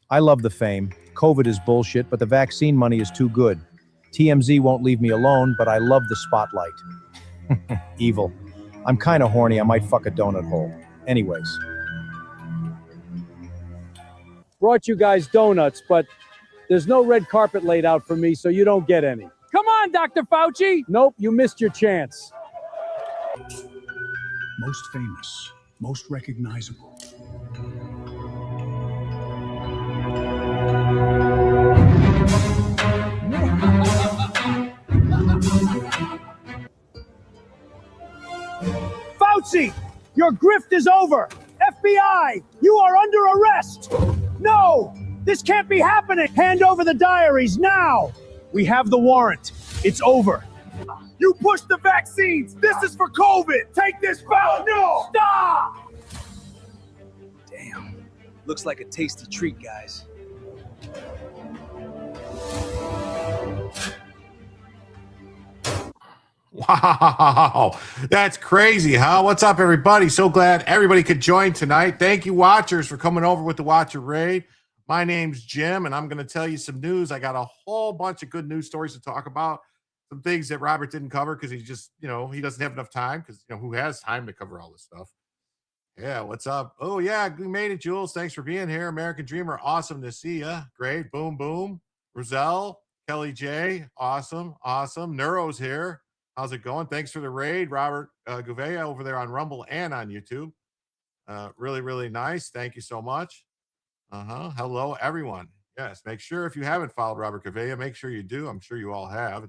I love the fame. COVID is bullshit, but the vaccine money is too good. TMZ won't leave me alone, but I love the spotlight. Evil. I'm kinda horny, I might fuck a donut hole. Anyways. Brought you guys donuts, but there's no red carpet laid out for me, so you don't get any. Come on, Dr. Fauci! Nope, you missed your chance. Most famous, most recognizable. Fauci! Your grift is over! FBI! You are under arrest! No! This can't be happening! Hand over the diaries now! We have the warrant. It's over. You pushed the vaccines! This is for COVID! Take this vow! No! Stop! Damn. Looks like a tasty treat, guys. Wow, that's crazy, huh? What's up, everybody? So glad everybody could join tonight. Thank you, watchers, for coming over with the Watcher Raid. My name's Jim, and I'm going to tell you some news. I got a whole bunch of good news stories to talk about. Some things that Robert didn't cover because he just, he doesn't have enough time because, who has time to cover all this stuff? Yeah, what's up? Oh, yeah, we made it, Jules. Thanks for being here. American Dreamer, awesome to see you. Great. Boom, boom. Roselle, Kelly J, awesome, awesome. Neuro's here. How's it going? Thanks for the raid, Robert Gouveia over there on Rumble and on YouTube. Really, really nice. Thank you so much. Hello, everyone. Yes, make sure if you haven't followed Robert Gouveia, make sure you do. I'm sure you all have.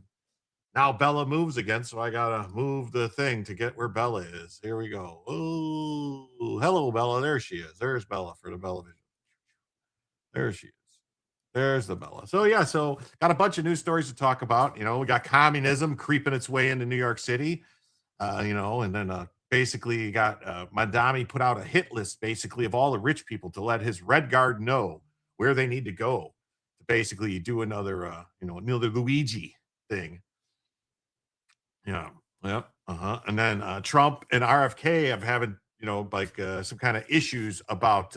Now Bella moves again, so I got to move the thing to get where Bella is. Here we go. Oh, hello, Bella. There she is. There's Bella for the Bella Vision. There she is. There's the Bella. So, yeah, got a bunch of news stories to talk about. We got communism creeping its way into New York City, and then basically you got Mamdani put out a hit list, basically, of all the rich people to let his Red Guard know where they need to go to basically do another Luigi thing. Yeah. Yep. And then Trump and RFK have having, some kind of issues about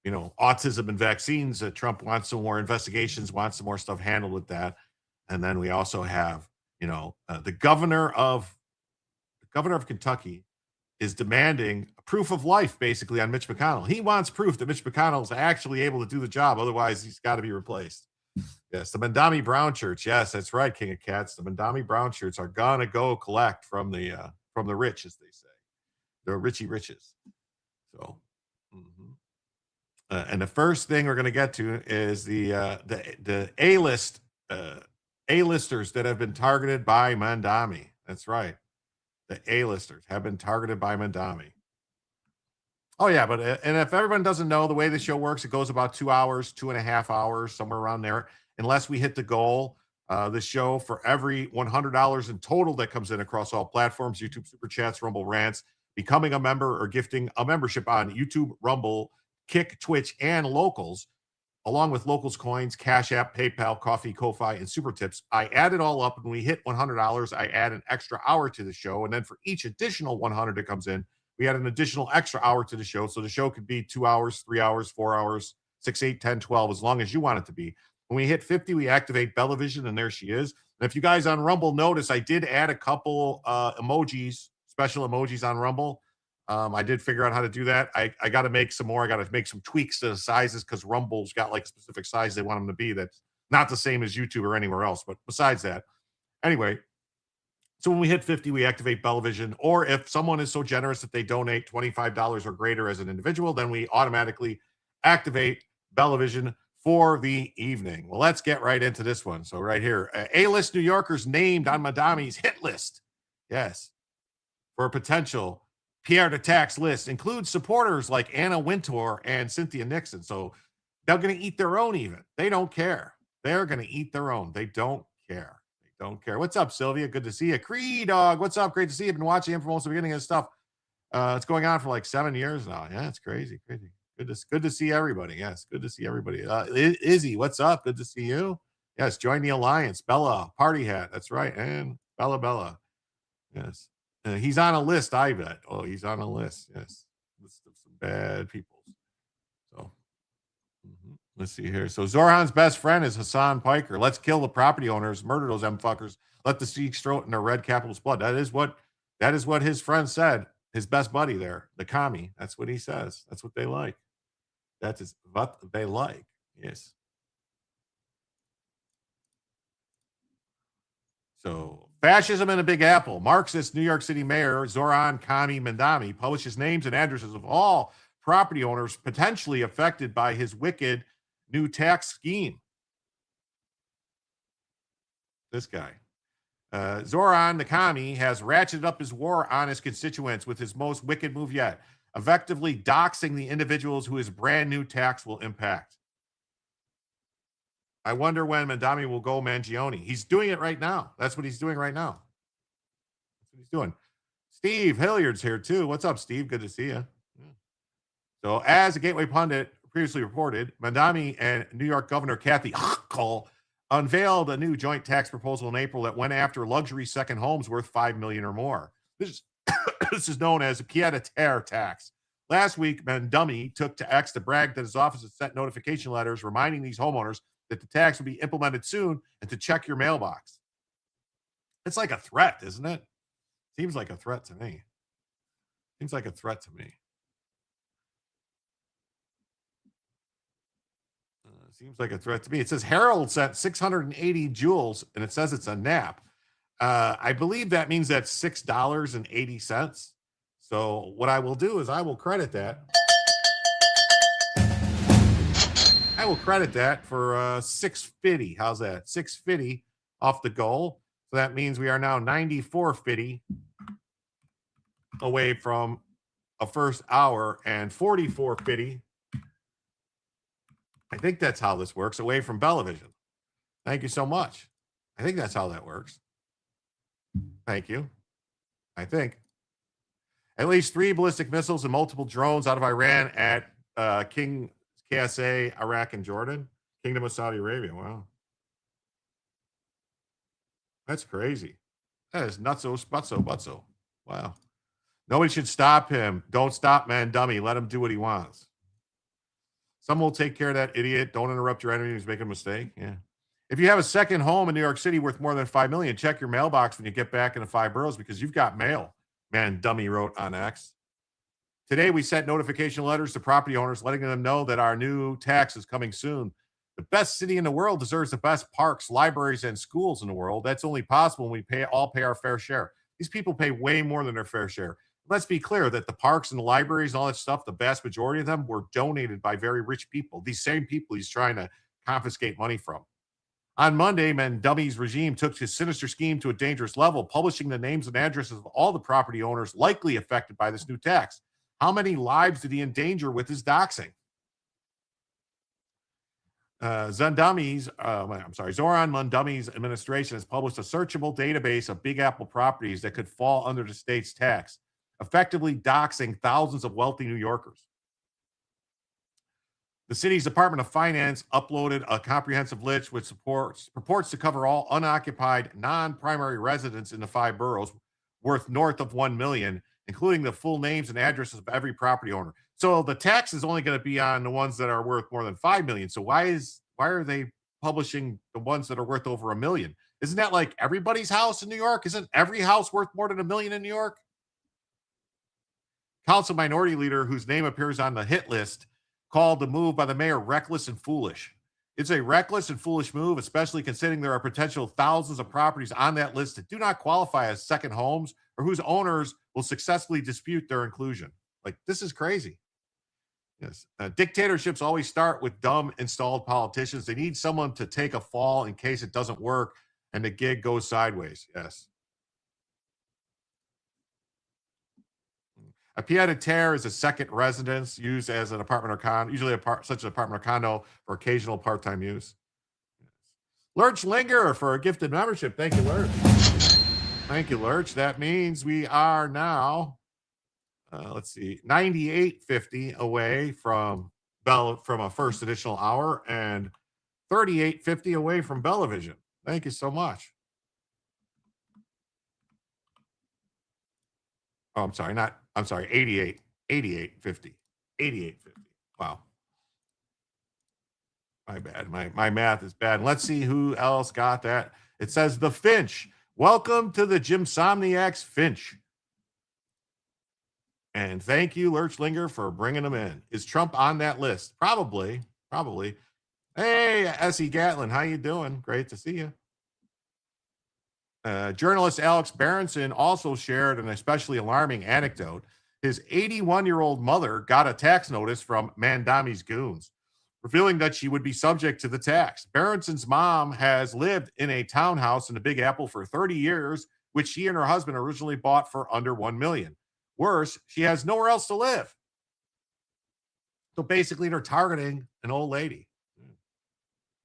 autism and vaccines. Trump wants some more investigations, wants some more stuff handled with that. And then we also have, the governor of Kentucky is demanding proof of life, basically, on Mitch McConnell. He wants proof that Mitch McConnell is actually able to do the job. Otherwise, he's got to be replaced. Yes, the Mamdani Brown shirts. Yes, that's right, King of Cats. The Mamdani Brown shirts are gonna go collect from the rich, as they say. They're Richie Riches. So. And the first thing we're going to get to is the A-list A-listers that have been targeted by Mamdani. That's right. The A-listers have been targeted by Mamdani. Oh, yeah, but and if everyone doesn't know, the way the show works, it goes about 2 hours, 2.5 hours, somewhere around there. Unless we hit the goal, the show, for every $100 in total that comes in across all platforms, YouTube Super Chats, Rumble Rants, becoming a member or gifting a membership on YouTube, Rumble, Kick, Twitch, and Locals, along with Locals coins, Cash App, PayPal, Coffee, Ko-Fi, and Super Tips. I add it all up, and when we hit $100, I add an extra hour to the show, and then for each additional 100 that comes in, we add an additional extra hour to the show. So the show could be 2 hours, 3 hours, 4 hours, 6, 8, 10, 12, as long as you want it to be. When we hit 50, we activate Bellavision, and there she is. And if you guys on Rumble notice, I did add a couple emojis, special emojis on Rumble. I did figure out how to do that. I got to make some more. I got to make some tweaks to the sizes because Rumble's got like a specific size they want them to be that's not the same as YouTube or anywhere else. But besides that, anyway, so when we hit 50, we activate Bellavision. Or if someone is so generous that they donate $25 or greater as an individual, then we automatically activate Bellavision for the evening. Well, let's get right into this one. So right here, A-list New Yorkers named on Mamdani's hit list. Yes. For a potential Pierre de Tax list includes supporters like Anna Wintour and Cynthia Nixon. So they're going to eat their own even. They don't care. They're going to eat their own. They don't care. They don't care. What's up, Sylvia? Good to see you. Cree Dog, what's up? Great to see you. I've been watching him from most of the beginning of this stuff. It's going on for like 7 years now. Yeah, it's crazy, crazy. Good to see everybody. Yes, good to see everybody. Izzy, what's up? Good to see you. Yes, join the alliance. Bella, party hat. That's right. And Bella. Yes. He's on a list, I bet. Oh, he's on a list. Yes. List of some bad people. So let's see here. So Zoran's best friend is Hassan Piker. Let's kill the property owners, murder those fuckers. Let the Sikhs throw it in their red capitalist blood. That is what his friend said. His best buddy there, the commie. That's what he says. That's what they like. That is what they like. Yes. So, fascism in the Big Apple. Marxist New York City Mayor Zoran Commie Mamdani publishes names and addresses of all property owners potentially affected by his wicked new tax scheme. This guy. Zoran the Commie has ratcheted up his war on his constituents with his most wicked move yet, effectively doxing the individuals who his brand new tax will impact. I wonder when Mamdani will go Mangione. He's doing it right now. That's what he's doing right now. That's what he's doing. Steve Hilliard's here too. What's up, Steve? Good to see you. Yeah. So, as a Gateway Pundit previously reported, Mamdani and New York Governor Kathy Hochul unveiled a new joint tax proposal in April that went after luxury second homes worth $5 million or more. This is known as a pied-à-terre tax. Last week, Mamdani took to X to brag that his office had sent notification letters reminding these homeowners that the tax will be implemented soon and to check your mailbox. It's like a threat, isn't it? Seems like a threat to me. Seems like a threat to me. Seems like a threat to me. It says Harold sent 680 jewels, and it says it's a nap. I believe that means that's $6.80. So what I will do is I will credit that. I will credit that for $6.50. How's that? $6.50 off the goal. So that means we are now $94.50 away from a first hour and $44.50. I think that's how this works, away from Bellavision. Thank you so much. I think that's how that works. Thank you. I think. At least 3 ballistic missiles and multiple drones out of Iran at KSA, Iraq, and Jordan. Kingdom of Saudi Arabia. Wow. That's crazy. That is nutso, butso. Wow. Nobody should stop him. Don't stop, man, dummy. Let him do what he wants. Someone will take care of that idiot. Don't interrupt your enemy who's making a mistake. Yeah. If you have a second home in New York City worth more than $5 million, check your mailbox when you get back in the 5 boroughs because you've got mail. Man, dummy wrote on X. Today, we sent notification letters to property owners letting them know that our new tax is coming soon. The best city in the world deserves the best parks, libraries, and schools in the world. That's only possible when we all pay our fair share. These people pay way more than their fair share. Let's be clear that the parks and the libraries and all that stuff, the vast majority of them were donated by very rich people. These same people he's trying to confiscate money from. On Monday, Mamdani's regime took his sinister scheme to a dangerous level, publishing the names and addresses of all the property owners likely affected by this new tax. How many lives did he endanger with his doxing? Zoran Mamdani's administration has published a searchable database of Big Apple properties that could fall under the state's tax, effectively doxing thousands of wealthy New Yorkers. The city's Department of Finance uploaded a comprehensive list which purports to cover all unoccupied, non-primary residents in the 5 boroughs worth north of $1 million, including the full names and addresses of every property owner. So the tax is only going to be on the ones that are worth more than 5 million. So why are they publishing the ones that are worth over $1 million? Isn't that like everybody's house in New York? Isn't every house worth more than $1 million in New York? Council Minority Leader, whose name appears on the hit list, called the move by the mayor reckless and foolish. It's a reckless and foolish move, especially considering there are potential thousands of properties on that list that do not qualify as second homes or whose owners will successfully dispute their inclusion. Like, this is crazy. Yes. Dictatorships always start with dumb installed politicians. They need someone to take a fall in case it doesn't work and the gig goes sideways. Yes. A pied-à-terre is a second residence used as an apartment or condo, usually such an apartment or condo for occasional part-time use. Lurch Linger for a gifted membership. Thank you, Lurch. Thank you, Lurch. That means we are now, let's see, 98.50 away from a first additional hour and 38.50 away from Bellavision. Thank you so much. Oh, I'm sorry, 88.50. Wow. My bad. My math is bad. Let's see who else got that. It says the Finch. Welcome to the Jimsomniacs Finch. And thank you, Lurchlinger, for bringing them in. Is Trump on that list? Probably. Hey, S.E. Gatlin, how you doing? Great to see you. Journalist Alex Berenson also shared an especially alarming anecdote. His 81-year-old mother got a tax notice from Mamdani's goons, revealing that she would be subject to the tax. Berenson's mom has lived in a townhouse in the Big Apple for 30 years, which she and her husband originally bought for under $1 million. Worse, she has nowhere else to live. So basically, they're targeting an old lady.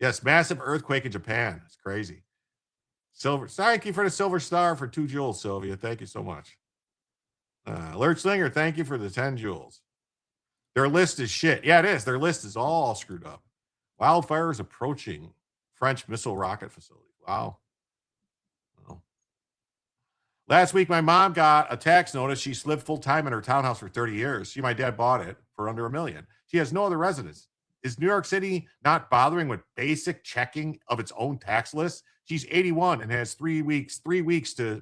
Yes, massive earthquake in Japan. It's crazy. Thank you for the silver star for 2 jewels, Sylvia. Thank you so much. Lurchlinger, thank you for the 10 jewels. Their list is shit. Yeah, it is. Their list is all screwed up. Wildfires approaching French missile rocket facility. Wow. Well. Last week, my mom got a tax notice. She's lived full-time in her townhouse for 30 years. She and my dad bought it for under $1 million. She has no other residence. Is New York City not bothering with basic checking of its own tax list? She's 81 and has 3 weeks to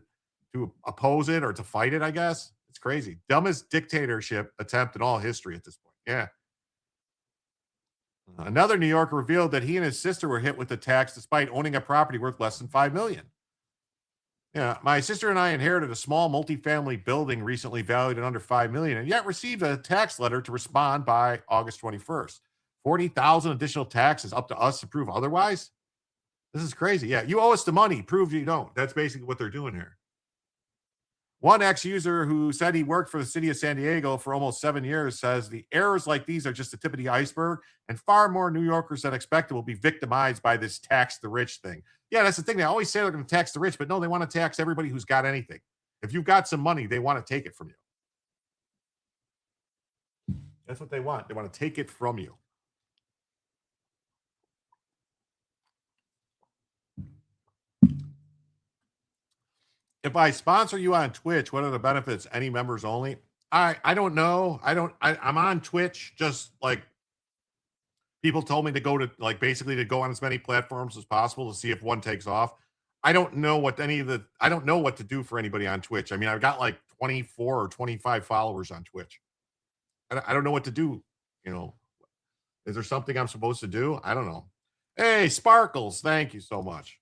oppose it or to fight it, I guess. It's crazy. Dumbest dictatorship attempt in all history at this point. Yeah. Another New Yorker revealed that he and his sister were hit with the tax despite owning a property worth less than $5 million. Yeah, my sister and I inherited a small multifamily building recently valued at under $5 million and yet received a tax letter to respond by August 21st. 40,000 additional taxes up to us to prove otherwise? This is crazy. Yeah, you owe us the money. Prove you don't. That's basically what they're doing here. One ex-user who said he worked for the city of San Diego for almost 7 years says the errors like these are just the tip of the iceberg, and far more New Yorkers than expected will be victimized by this tax the rich thing. Yeah, that's the thing. They always say they're going to tax the rich, but no, they want to tax everybody who's got anything. If you've got some money, they want to take it from you. That's what they want. They want to take it from you. If I sponsor you on Twitch, what are the benefits? Any members only? I don't know. I'm on Twitch, just like people told me to go to, like, basically to go on as many platforms as possible to see if one takes off. I don't know what to do for anybody on Twitch. I mean, I've got like 24 or 25 followers on Twitch. I don't know what to do. You know, is there something I'm supposed to do? I don't know. Hey, Sparkles, thank you so much.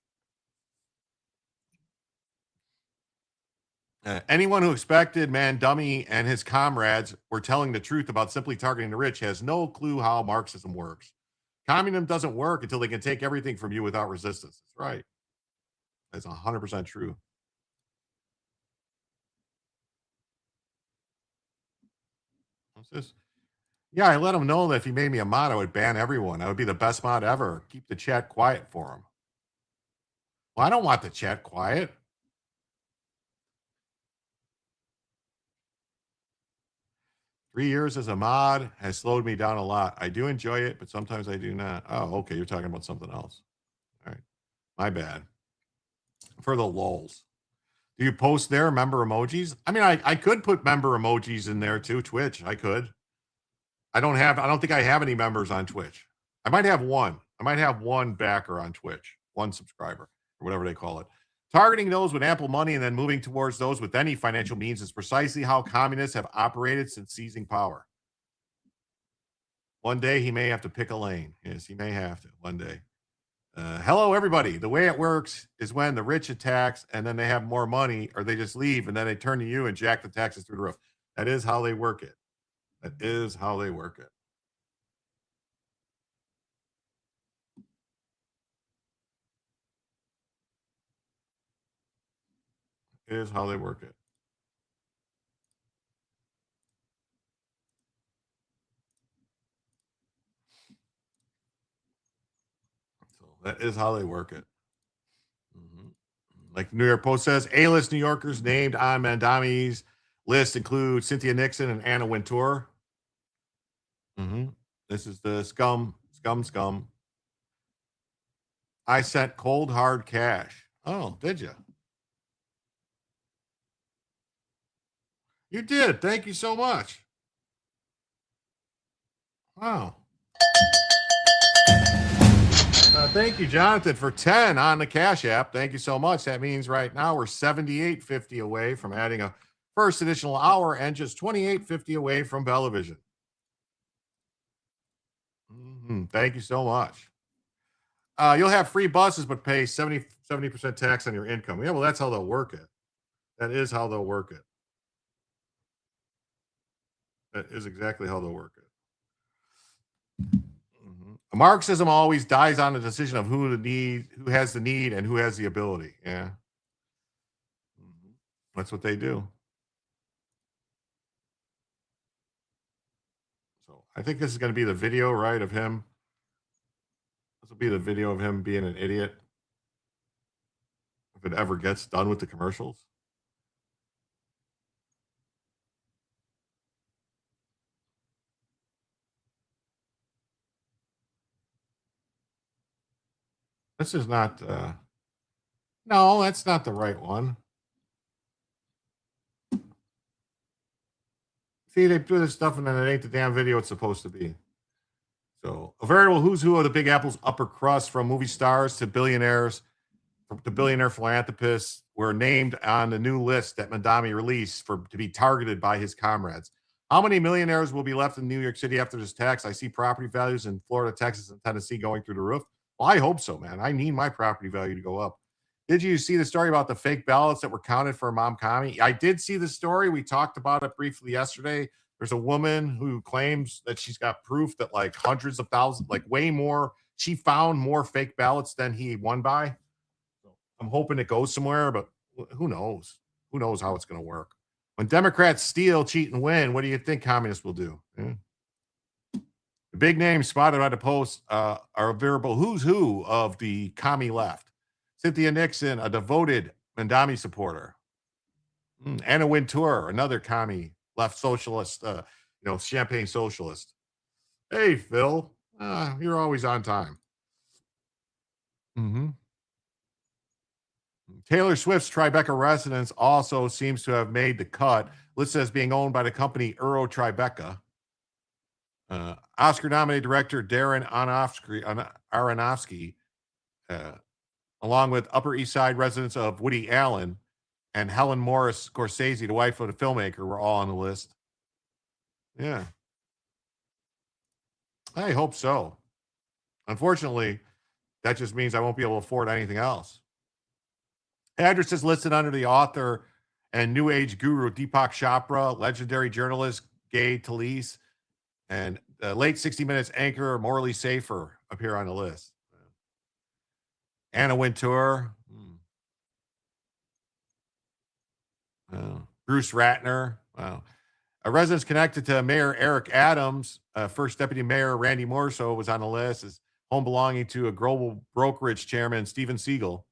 Anyone who expected Mamdani and his comrades were telling the truth about simply targeting the rich has no clue how Marxism works. Communism doesn't work until they can take everything from you without resistance. That's right. That's 100% true. What's this? Yeah, I let him know that if he made me a mod, I would ban everyone. I would be the best mod ever. Keep the chat quiet for him. Well, I don't want the chat quiet. Three years as a mod has slowed me down a lot. I do enjoy it, but sometimes I do not. Oh, okay. You're talking about something else. All right. My bad. For the lulz. Do you post there member emojis? I mean, I could put member emojis in there too. Twitch, I could. I don't think I have any members on Twitch. I might have one. I might have one backer on Twitch, one subscriber, or whatever they call it. Targeting those with ample money and then moving towards those with any financial means is precisely how communists have operated since seizing power. One day he may have to pick a lane. Yes, he may have to one day. Hello, everybody. The way it works is when the rich attacks and then they have more money, or they just leave and then they turn to you and jack the taxes through the roof. That is how they work it. That is how they work it. It is how they work it. So that is how they work it. Mm-hmm. Like the New York Post says, A-list New Yorkers named on Mamdani's list include Cynthia Nixon and Anna Wintour. Mm-hmm. This is the scum. I sent cold hard cash. Oh, did you? You did. Thank you so much. Wow. Thank you, Jonathan, for 10 on the Cash App. Thank you so much. That means right now we're $78.50 away from adding a first additional hour and just $28.50 away from Bellevision. Thank you so much. You'll have free buses, but pay 70% tax on your income. Yeah, well, that's how they'll work it. That is how they'll work it. That is exactly how they'll work it. Marxism always dies on the decision of who has the need and who has the ability. Yeah. That's what they do. So I think this is going to be the video, right, of him. This will be the video of him being an idiot. If it ever gets done with the commercials. This is not, no, that's not the right one. See, they do this stuff and then it ain't the damn video it's supposed to be. So a veritable who's who of the Big Apple's upper crust, from movie stars to billionaires, to billionaire philanthropists, were named on the new list that Mamdani released to be targeted by his comrades. How many millionaires will be left in New York City after this tax? I see property values in Florida, Texas, and Tennessee going through the roof. Well, I hope so, man. I need my property value to go up. Did you see the story about the fake ballots that were counted for Commie? I did see the story. We talked about it briefly yesterday. There's a woman who claims that she's got proof that like hundreds of thousands, like way more. She found more fake ballots than he won by. So I'm hoping it goes somewhere, but who knows? Who knows how it's going to work? When Democrats steal, cheat, and win, what do you think communists will do? The big names spotted by the Post are a veritable who's who of the commie left. Cynthia Nixon, a devoted Mamdani supporter. Anna Wintour, another commie left socialist, champagne socialist. Hey, Phil, you're always on time. Taylor Swift's Tribeca residence also seems to have made the cut, listed as being owned by the company Euro Tribeca. Oscar-nominated director Darren Aronofsky, along with Upper East Side residents of Woody Allen and Helen Morris Scorsese, the wife of the filmmaker, were all on the list. Yeah. I hope so. Unfortunately, that just means I won't be able to afford anything else. Addresses listed under the author and New Age guru Deepak Chopra, legendary journalist Gay Talese, and late 60 Minutes anchor Morley Safer appear on the list. Anna Wintour. Bruce Ratner. Wow. Residents connected to Mayor Eric Adams, first Deputy Mayor Randy Morso was on the list, as home belonging to a global brokerage chairman, Steven Siegel.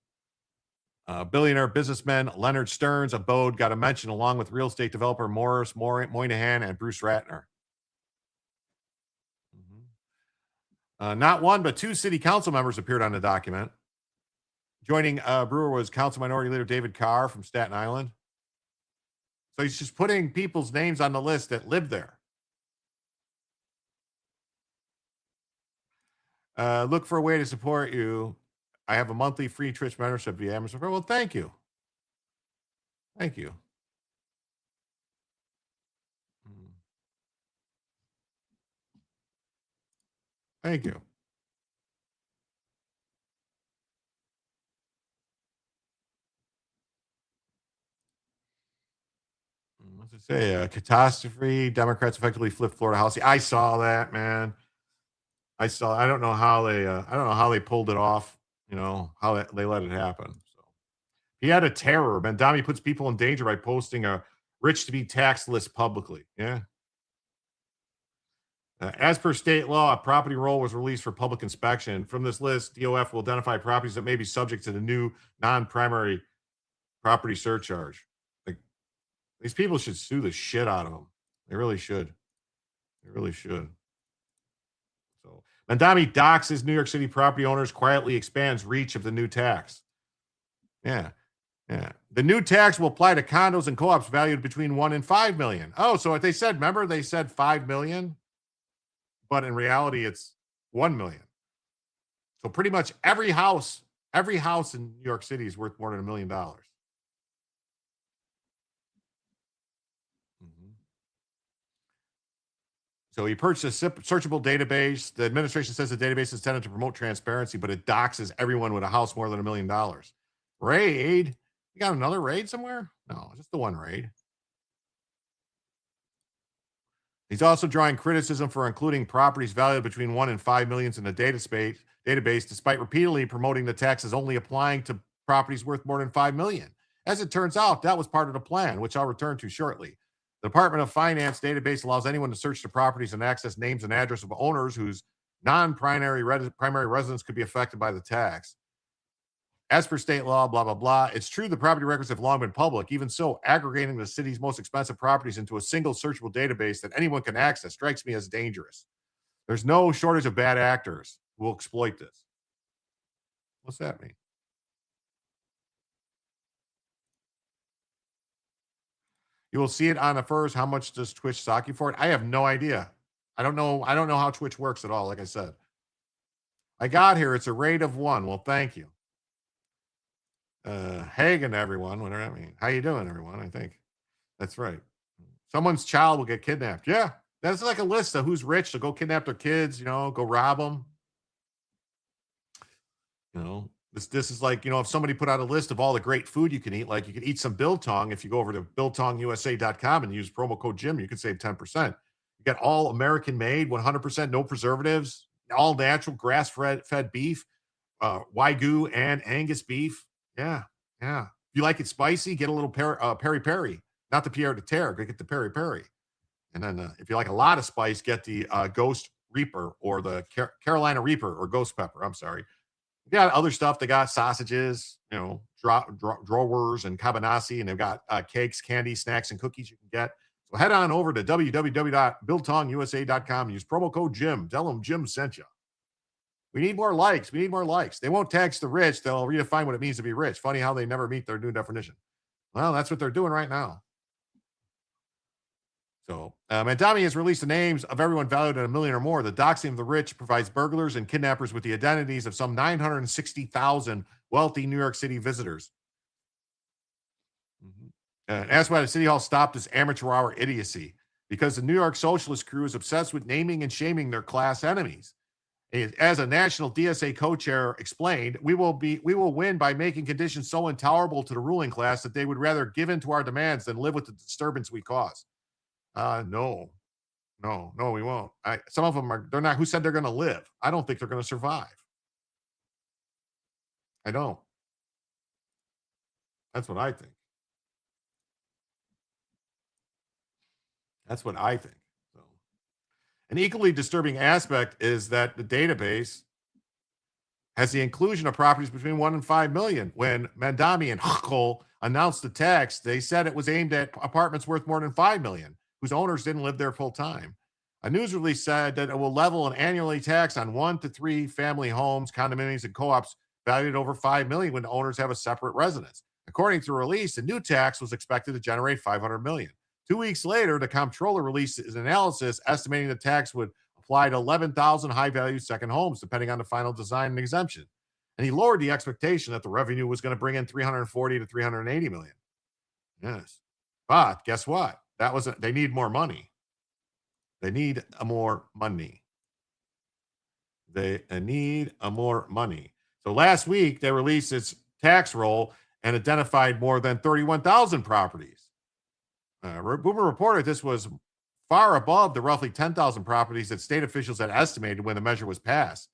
Billionaire businessman Leonard Stearns' abode got a mention, along with real estate developer Morris Moynihan and Bruce Ratner. Not one, but two city council members appeared on the document. Joining Brewer was Council Minority Leader David Carr from Staten Island. So he's just putting people's names on the list that live there. Look for a way to support you. I have a monthly free Twitch membership via Amazon. Well, thank you. Thank you. Thank you. What's it say? Catastrophe. Democrats effectively flipped Florida House. I saw that, man. I don't know how they pulled it off. You know, how they let it happen. So he had a terror. Mamdani puts people in danger by posting a rich to be taxed list publicly. Yeah. As per state law, a property roll was released for public inspection. From this list, DOF will identify properties that may be subject to the new non-primary property surcharge. Like, these people should sue the shit out of them. They really should. They really should. So Mamdani doxes New York City property owners, quietly expands reach of the new tax. Yeah. The new tax will apply to condos and co-ops valued between 1 and 5 million. Oh, so what they said, remember they said 5 million, but in reality it's 1 million. So pretty much every house in New York City is worth more than $1 million. So he purchased a searchable database. The administration says the database is intended to promote transparency, but it doxes everyone with a house more than $1 million. Raid? You got another raid somewhere? No, just the one raid. He's also drawing criticism for including properties valued between 1 and 5 million in the database, despite repeatedly promoting the tax as only applying to properties worth more than 5 million. As it turns out, that was part of the plan, which I'll return to shortly. The Department of Finance database allows anyone to search the properties and access names and address of owners whose non-primary primary residence could be affected by the tax. As per state law, blah, blah, blah. It's true the property records have long been public. Even so, aggregating the city's most expensive properties into a single searchable database that anyone can access strikes me as dangerous. There's no shortage of bad actors who will exploit this. What's that mean? You will see it on the first. How much does Twitch stock you for it? I have no idea. I don't know how Twitch works at all. Like I said, I got here. It's a rate of 1. Well, thank you. Hagen, everyone. What does that mean? How you doing, everyone? I think that's right. Someone's child will get kidnapped. Yeah. That's like a list of who's rich to go kidnap their kids, go rob them. This is like, if somebody put out a list of all the great food you can eat, like you can eat some biltong. If you go over to biltongusa.com and use promo code Jim, you can save 10%. You get all American made, 100%, no preservatives, all natural grass-fed beef, Wagyu and Angus beef. Yeah. If you like it spicy, get a little peri-peri, not the Pierre de Terre, get the peri-peri. And then if you like a lot of spice, get the Ghost Reaper or the Carolina Reaper or Ghost Pepper. I'm sorry. They got other stuff. They got sausages, drawers and cabanassi, and they've got cakes, candy, snacks, and cookies you can get. So head on over to www.biltongusa.com and use promo code Jim. Tell them Jim sent you. We need more likes. They won't tax the rich. They'll redefine what it means to be rich. Funny how they never meet their new definition. Well, that's what they're doing right now. So Mamdani has released the names of everyone valued at $1 million or more. The doxing of the rich provides burglars and kidnappers with the identities of some 960,000 wealthy New York City visitors. And that's why the City Hall stopped this amateur hour idiocy, because the New York socialist crew is obsessed with naming and shaming their class enemies. As a national DSA co-chair explained, we will win by making conditions so intolerable to the ruling class that they would rather give in to our demands than live with the disturbance we cause. No. No, we won't. Some of them they're not. Who said they're going to live? I don't think they're going to survive. I don't. That's what I think. That's what I think. So, an equally disturbing aspect is that the database has the inclusion of properties between 1 and 5 million. When Mamdani and Huckle announced the tax, they said it was aimed at apartments worth more than 5 million, whose owners didn't live there full time. A news release said that it will level an annually tax on 1 to 3 family homes, condominiums, and co-ops valued at over 5 million when the owners have a separate residence. According to the release, the new tax was expected to generate 500 million. 2 weeks later, the comptroller released his analysis estimating the tax would apply to 11,000 high-value second homes, depending on the final design and exemption. And he lowered the expectation that the revenue was going to bring in 340 to 380 million. Yes. But guess what? They need more money. They need more money. They need more money. So last week, they released its tax roll and identified more than 31,000 properties. Boomer reported this was far above the roughly 10,000 properties that state officials had estimated when the measure was passed.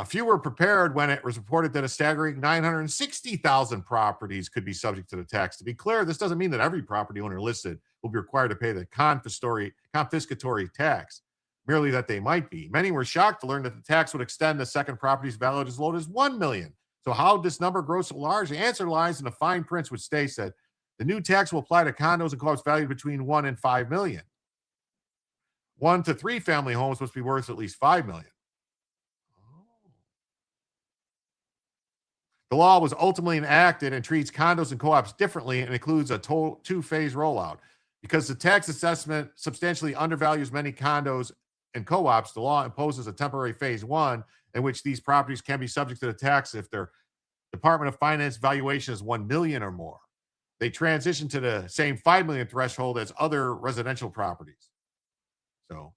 Few were prepared when it was reported that a staggering 960,000 properties could be subject to the tax. To be clear, this doesn't mean that every property owner listed will be required to pay the confiscatory tax, merely that they might be. Many were shocked to learn that the tax would extend to second properties valued as low as 1 million. So how did this number grow so large? The answer lies in the fine print, which states that the new tax will apply to condos and co-ops valued between 1 and 5 million. 1 to 3 family homes must be worth at least 5 million. The law was ultimately enacted and treats condos and co-ops differently and includes a two-phase rollout. Because the tax assessment substantially undervalues many condos and co-ops, the law imposes a temporary phase 1 in which these properties can be subject to the tax if their Department of Finance valuation is 1 million or more. They transition to the same 5 million threshold as other residential properties. So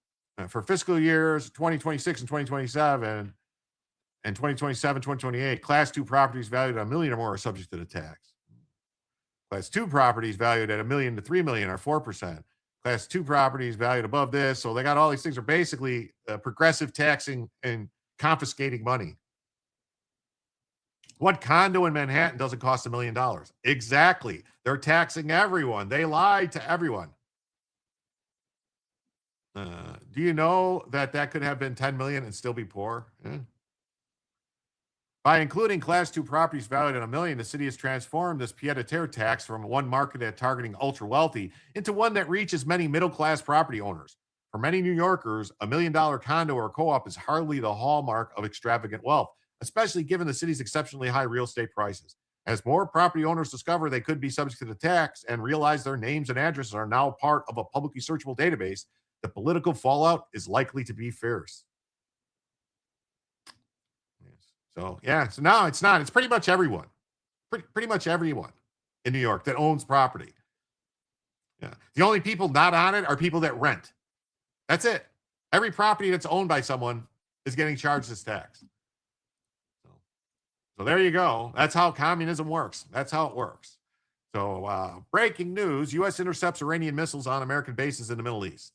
for fiscal years 2026 and 2027 and 2027, 2028, class 2 properties valued at $1 million or more are subject to the tax. Class 2 properties valued at $1 million to $3 million are 4%. Class 2 properties valued above this. So they got all these things are basically progressive taxing and confiscating money. What condo in Manhattan doesn't cost $1 million? Exactly. They're taxing everyone. They lied to everyone. Do you know that could have been 10 million and still be poor? Yeah. By including class 2 properties valued at $1 million, the city has transformed this pied-à-terre tax from one marketed at targeting ultra-wealthy into one that reaches many middle-class property owners. For many New Yorkers, $1 million condo or co-op is hardly the hallmark of extravagant wealth, especially given the city's exceptionally high real estate prices. As more property owners discover they could be subject to the tax and realize their names and addresses are now part of a publicly searchable database, the political fallout is likely to be fierce. So, yeah, so no, it's not. It's pretty much everyone. Pretty much everyone in New York that owns property. Yeah. The only people not on it are people that rent. That's it. Every property that's owned by someone is getting charged this tax. So there you go. That's how communism works. That's how it works. So breaking news, U.S. intercepts Iranian missiles on American bases in the Middle East.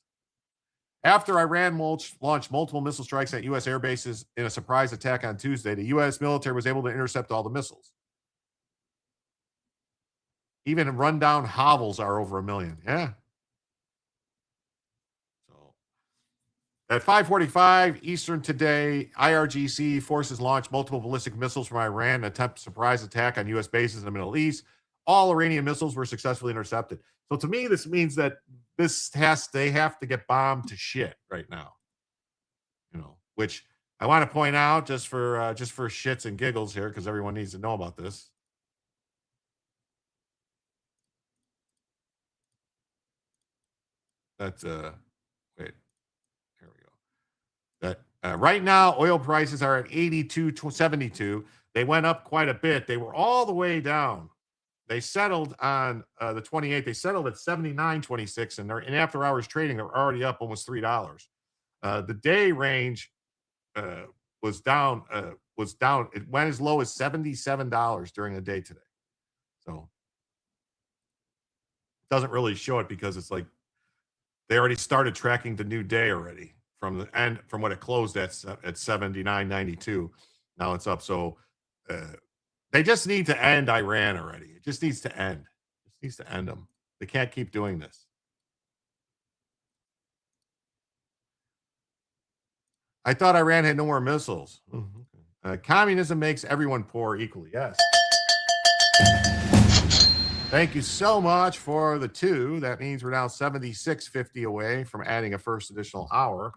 After Iran launched multiple missile strikes at U.S. air bases in a surprise attack on Tuesday, the U.S. military was able to intercept all the missiles. Even rundown hovels are over 1 million. Yeah. So at 5:45 Eastern today, IRGC forces launched multiple ballistic missiles from Iran in an attempt surprise attack on U.S. bases in the Middle East. All Iranian missiles were successfully intercepted. So to me, this means that they have to get bombed to shit right now. Which I want to point out just for shits and giggles here, because everyone needs to know about this. That's wait, here we go. That right now, oil prices are at 82.72. They went up quite a bit. They were all the way down. They settled on the 28th. They settled at 79.26, and in after hours trading, they're already up almost $3. The day range was down. It went as low as $77 during the day today. So it doesn't really show it because it's like They already started tracking the new day already from the end, from what it closed at 79.92. Now it's up. So they just need to end Iran already. It just needs to end. It just needs to end them. They can't keep doing this. I thought Iran had no more missiles. Communism makes everyone poor equally. Yes. Thank you so much for the 2. That means we're now 76.50 away from adding a first additional hour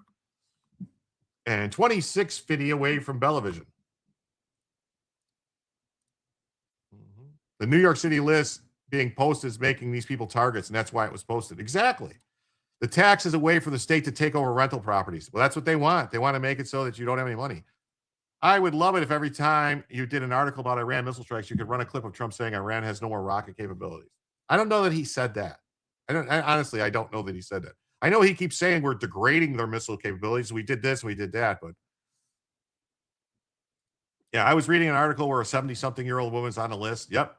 and 26.50 away from Bellavision. The New York City list being posted is making these people targets, and that's why it was posted. Exactly. The tax is a way for the state to take over rental properties. Well, that's what they want. They want to make it so that you don't have any money. I would love it if every time you did an article about Iran missile strikes, you could run a clip of Trump saying Iran has no more rocket capabilities. I don't know that he said that. Honestly, I don't know that he said that. I know he keeps saying we're degrading their missile capabilities. We did this, we did that, but yeah, I was reading an article where a 70-something-year-old woman's on the list. Yep.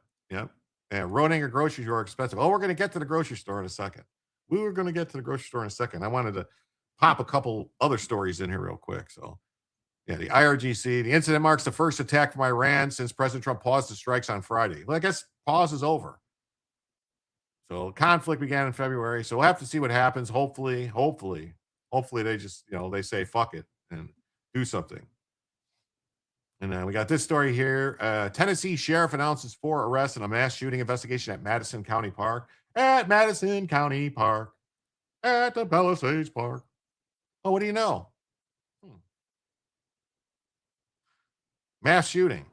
And running a grocery store expensive. Oh, we're going to get to the grocery store in a second. We were going to get to the grocery store in a second. I wanted to pop a couple other stories in here real quick. So, yeah, the IRGC, the incident marks the first attack from Iran since President Trump paused the strikes on Friday. Well, I guess pause is over. So conflict began in February. So we'll have to see what happens. Hopefully they just, they say, fuck it and do something. And then we got this story here. Tennessee sheriff announces 4 arrests in a mass shooting investigation at Madison County Park. At Madison County Park. At the Palisades Park. Oh, what do you know? Mass shooting.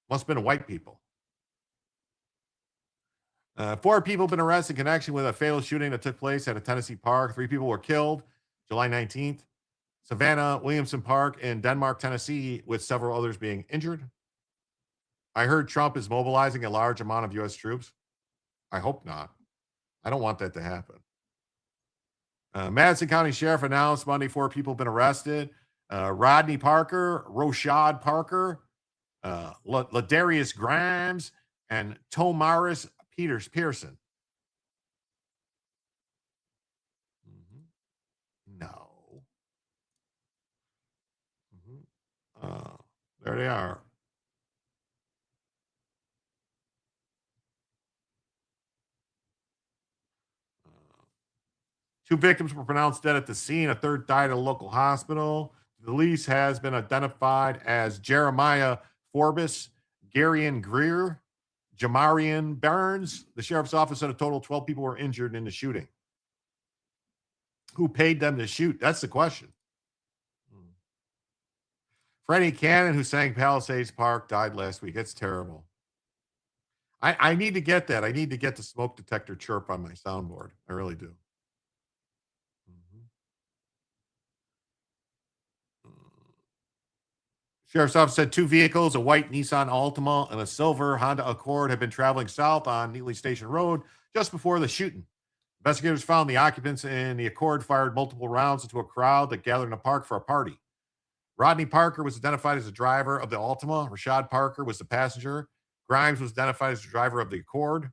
Must have been white people. 4 people have been arrested in connection with a fatal shooting that took place at a Tennessee park. 3 people were killed July 19th. Savannah Williamson Park in Denmark, Tennessee, with several others being injured. I heard Trump is mobilizing a large amount of U.S. troops. I hope not. I don't want that to happen. Madison County Sheriff announced Monday 4 people have been arrested. Rodney Parker, Roshad Parker, Ladarius Grimes, and Tomaris Pearson. No. There they are. Two victims were pronounced dead at the scene. A third died at a local hospital. The police has been identified as Jeremiah Forbes, Garion Greer, Jamarian Burns. The sheriff's office said a total of 12 people were injured in the shooting. Who paid them to shoot? That's the question. Freddie Cannon, who sang Palisades Park, died last week. It's terrible. I need to get that. I need to get the smoke detector chirp on my soundboard. I really do. Sheriff's office said 2 vehicles, a white Nissan Altima and a silver Honda Accord, had been traveling south on Neely Station Road just before the shooting. Investigators found the occupants in the Accord fired multiple rounds into a crowd that gathered in the park for a party. Rodney Parker was identified as the driver of the Altima. Rashad Parker was the passenger. Grimes was identified as the driver of the Accord.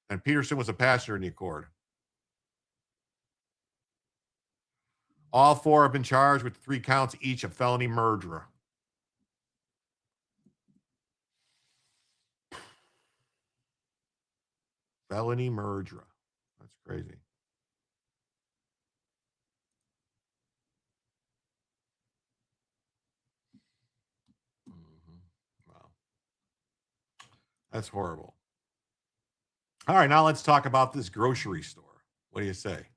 And Peterson was a passenger in the Accord. All 4 have been charged with 3 counts each of felony murder. Felony murder. That's crazy. Wow. That's horrible. All right, now let's talk about this grocery store. What do you say?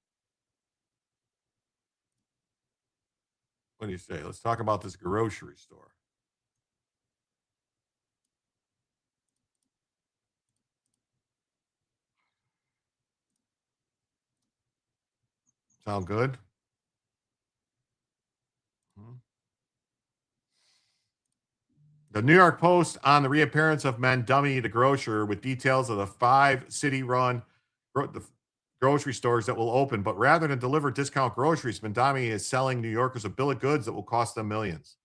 What do you say? Let's talk about this grocery store. Sound good? The New York Post on the reappearance of Mamdani, the grocer, with details of the 5 city-run grocery stores that will open. But rather than deliver discount groceries, Mamdani is selling New Yorkers a bill of goods that will cost them millions.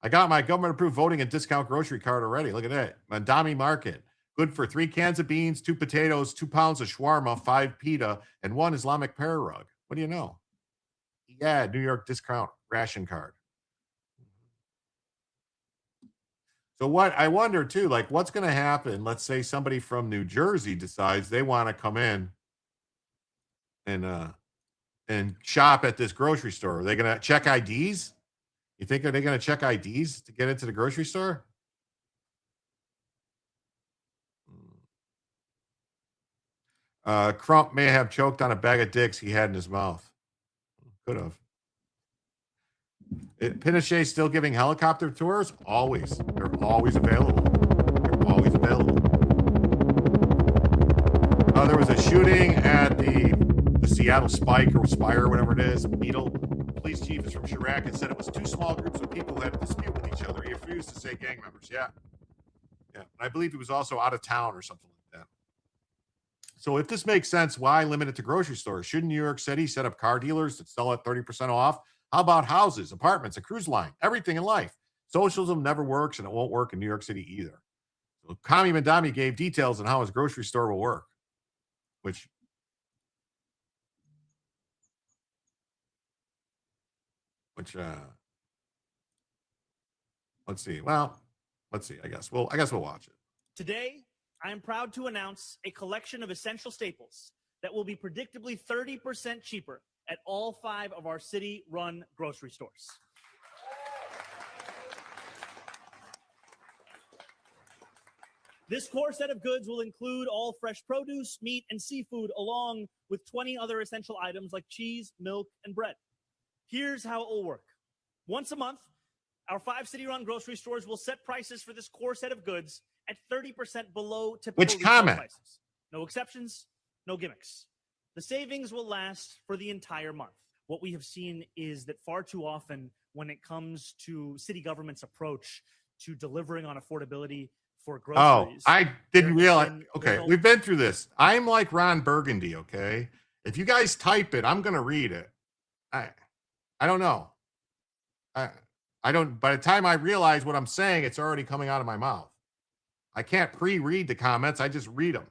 I got my government-approved voting and discount grocery card already. Look at that. Mamdani Market. Good for 3 cans of beans, 2 potatoes, 2 pounds of shawarma, 5 pita, and 1 Islamic prayer rug. What do you know? Yeah, New York discount ration card. So what I wonder too, like what's going to happen? Let's say somebody from New Jersey decides they want to come in and shop at this grocery store. Are they going to check IDs? You think are they going to check IDs to get into the grocery store? Trump may have choked on a bag of dicks he had in his mouth. Could have. Pinochet still giving helicopter tours? Always. They're always available. They're always available. There was a shooting at the Seattle Spike or Spire, whatever it is, Beetle. The police chief is from Chirac and said it was 2 small groups of people who had a dispute with each other. He refused to say gang members. Yeah. I believe he was also out of town or something like that. So if this makes sense, why limit it to grocery stores? Shouldn't New York City set up car dealers that sell at 30% off? How about houses, apartments, a cruise line, everything in life? Socialism never works, and it won't work in New York City either. So Commie Mamdani gave details on how his grocery store will work, which let's see. Well, let's see. I guess we'll watch it. Today, I am proud to announce a collection of essential staples that will be predictably 30% cheaper at all 5 of our city-run grocery stores. This core set of goods will include all fresh produce, meat, and seafood, along with 20 other essential items like cheese, milk, and bread. Here's how it will work. Once a month, our 5 city-run grocery stores will set prices for this core set of goods at 30% below typical retail prices. No exceptions, no gimmicks. The savings will last for the entire month. What we have seen is that far too often, when it comes to city government's approach to delivering on affordability for groceries. Oh, I didn't realize. Okay, we've been through this. I'm like Ron Burgundy, okay? If you guys type it, I'm going to read it. I don't know. I don't, by the time I realize what I'm saying, it's already coming out of my mouth. I can't pre-read the comments. I just read them.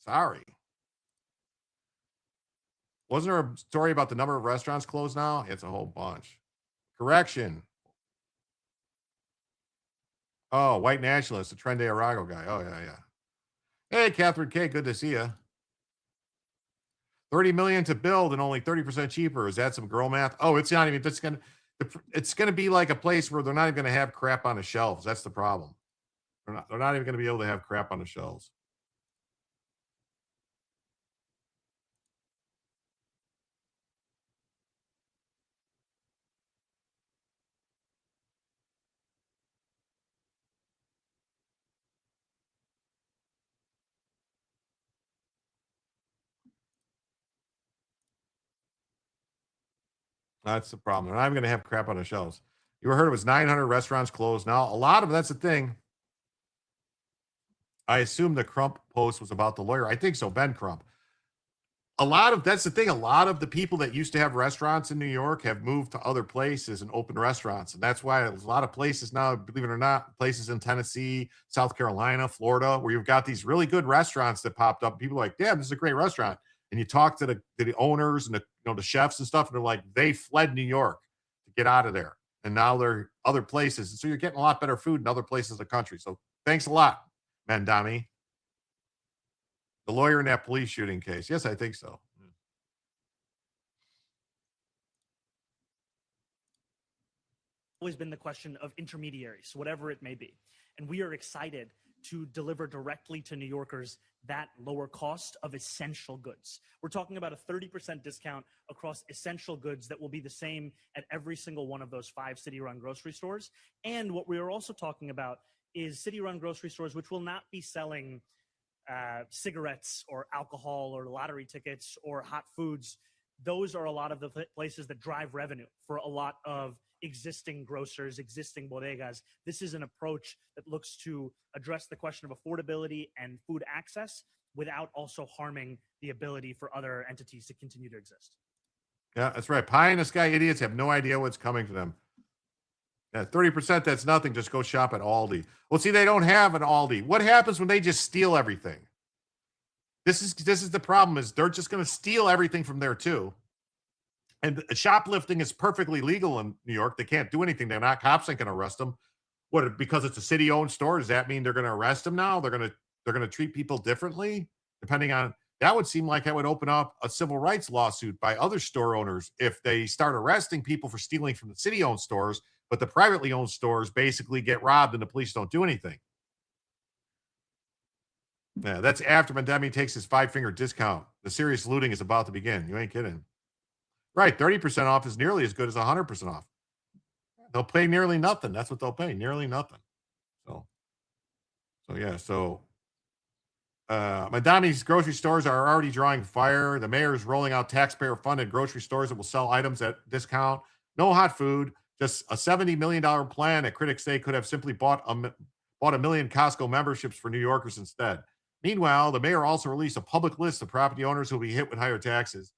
Sorry. Wasn't there a story about the number of restaurants closed now? It's a whole bunch. Correction. Oh, white nationalist, the Tren de Arago guy. Oh, yeah. Hey, Catherine K, good to see you. 30 million to build and only 30% cheaper. Is that some girl math? Oh, it's not even, it's going to be like a place where they're not even going to have crap on the shelves. That's the problem. They're not even going to be able to have crap on the shelves. That's the problem. They're not even going to have crap on the shelves. You ever heard it was 900 restaurants closed now? A lot of that's the thing. I assume the Crump post was about the lawyer. I think so, Ben Crump. That's the thing. A lot of the people that used to have restaurants in New York have moved to other places and opened restaurants. And that's why there's a lot of places now, believe it or not, places in Tennessee, South Carolina, Florida, where you've got these really good restaurants that popped up. People are like, damn, this is a great restaurant. And you talk to the owners and the chefs and stuff, and they're like, they fled New York to get out of there. And now they're other places. And so you're getting a lot better food in other places of the country. So thanks a lot, Mamdani. The lawyer in that police shooting case. Yes, I think so. Always been the question of intermediaries, whatever it may be. And we are excited to deliver directly to New Yorkers that lower cost of essential goods. We're talking about a 30% discount across essential goods that will be the same at every single one of those 5 city-run grocery stores. And what we are also talking about is city-run grocery stores which will not be selling cigarettes or alcohol or lottery tickets or hot foods. Those are a lot of the places that drive revenue for a lot of existing grocers, existing bodegas. This is an approach that looks to address the question of affordability and food access without also harming the ability for other entities to continue to exist. Yeah, that's right. Pie in the sky idiots have no idea what's coming to them. Yeah, 30%, that's nothing. Just go shop at Aldi. Well, see, they don't have an Aldi. What happens when they just steal everything? This is the problem, is they're just going to steal everything from there too. And shoplifting is perfectly legal in New York. They can't do anything. They're not, cops ain't going to arrest them. What, because it's a city-owned store, does that mean they're going to arrest them now? They're going to treat people differently depending on, that would seem like that would open up a civil rights lawsuit by other store owners if they start arresting people for stealing from the city-owned stores, but the privately owned stores basically get robbed and the police don't do anything. Yeah, that's after Mamdani takes his 5-finger discount. The serious looting is about to begin. You ain't kidding. Right, 30% off is nearly as good as 100% off. They'll pay nearly nothing. That's what they'll pay, nearly nothing. So Mamdani's grocery stores are already drawing fire. The mayor is rolling out taxpayer-funded grocery stores that will sell items at discount. No hot food, just a $70 million plan that critics say could have simply bought a million Costco memberships for New Yorkers instead. Meanwhile, the mayor also released a public list of property owners who will be hit with higher taxes.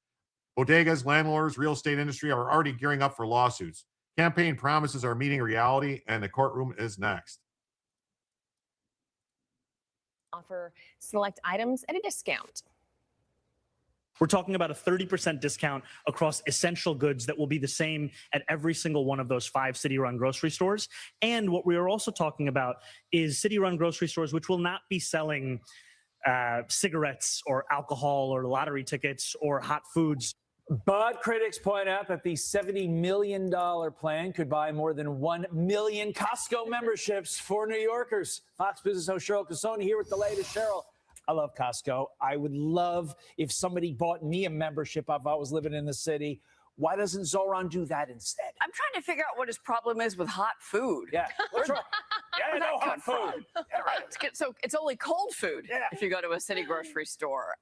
Bodegas, landlords, real estate industry are already gearing up for lawsuits. Campaign promises are meeting reality, and the courtroom is next. Offer select items at a discount. We're talking about a 30% discount across essential goods that will be the same at every single one of those 5 city-run grocery stores. And what we are also talking about is city-run grocery stores which will not be selling cigarettes or alcohol or lottery tickets or hot foods. But critics point out that the $70 million plan could buy more than 1 million Costco memberships for New Yorkers. Fox Business host Cheryl Casoni here with the latest. Cheryl, I love Costco. I would love if somebody bought me a membership if I was living in the city. Why doesn't Zoran do that instead? I'm trying to figure out what his problem is with hot food. Yeah, what's wrong? Yeah, no hot food. Yeah, right. So it's only cold food if you go to a city grocery store.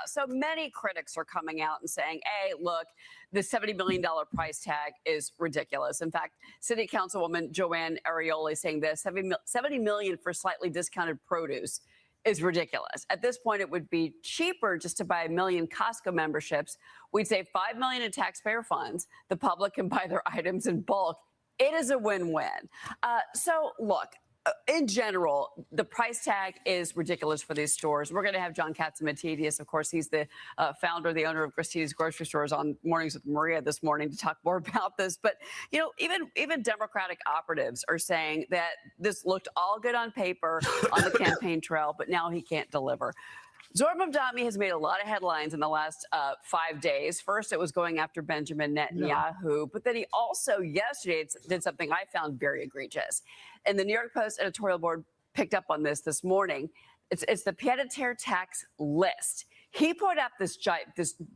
So many critics are coming out and saying, hey, look, the $70 million price tag is ridiculous. In fact, City Councilwoman Joanne Arioli saying this, $70 million for slightly discounted produce is ridiculous. At this point, it would be cheaper just to buy 1 million Costco memberships. We'd save $5 million in taxpayer funds. The public can buy their items in bulk. It is a win-win. So look, in general, the price tag is ridiculous for these stores. We're going to have John Catsimatidis. Of course, he's the founder, the owner of Christina's Grocery Stores on Mornings with Maria this morning to talk more about this. But, you know, even Democratic operatives are saying that this looked all good on paper on the campaign trail, but now he can't deliver. Zoran Mamdani has made a lot of headlines in the last 5 days. First, it was going after Benjamin Netanyahu, but then he also yesterday did something I found very egregious. And the New York Post editorial board picked up on this morning. It's the pied-à-terre tax list. He put up this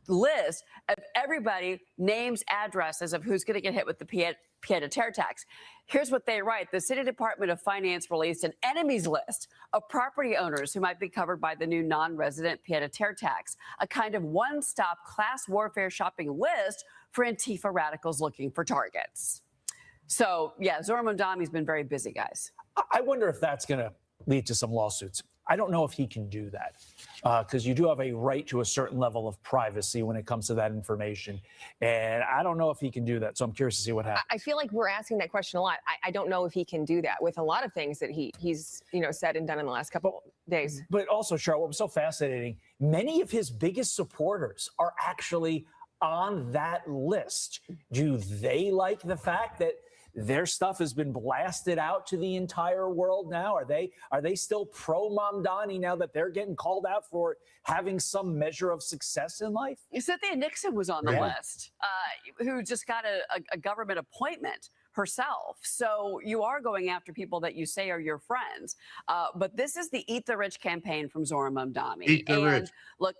list of everybody, names, addresses of who's going to get hit with the pied-à-terre tax. Here's what they write. The City Department of Finance released an enemies list of property owners who might be covered by the new non-resident pied-à-terre tax, a kind of one-stop class warfare shopping list for Antifa radicals looking for targets. So, yeah, Zoran Mamdani's been very busy, guys. I wonder if that's going to lead to some lawsuits. I don't know if he can do that because you do have a right to a certain level of privacy when it comes to that information. And I don't know if he can do that. So I'm curious to see what happens. I feel like we're asking that question a lot. I don't know if he can do that with a lot of things that he's said and done in the last couple days. But also, Cheryl, what was so fascinating, many of his biggest supporters are actually on that list. Do they like the fact that their stuff has been blasted out to the entire world now? Are they still pro Mamdani now that they're getting called out for having some measure of success in life? Cynthia Nixon was on the list, who just got a government appointment herself. So you are going after people that you say are your friends. But this is the Eat the Rich campaign from Zoran Mamdani. Eat the rich. Look,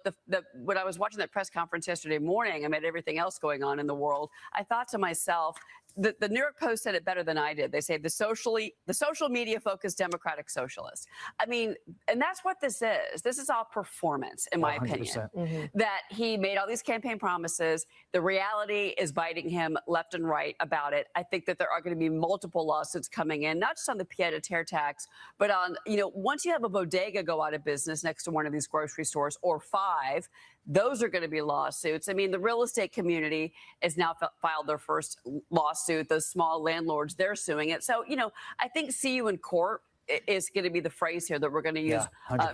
when I was watching that press conference yesterday morning, amid everything else going on in the world, I thought to myself, the New York Post said it better than I did. They say the social media focused democratic socialist. I mean, and that's what this is. This is all performance, in my 100%. Opinion. That he made all these campaign promises. The reality is biting him left and right about it. I think that there are going to be multiple lawsuits coming in, not just on the pied-à-terre tax, but on, once you have a bodega go out of business next to one of these grocery stores or 5, those are going to be lawsuits. I mean, the real estate community has now filed their first lawsuit. Those small landlords, they're suing it. So, I think see you in court is going to be the phrase here that we're going to use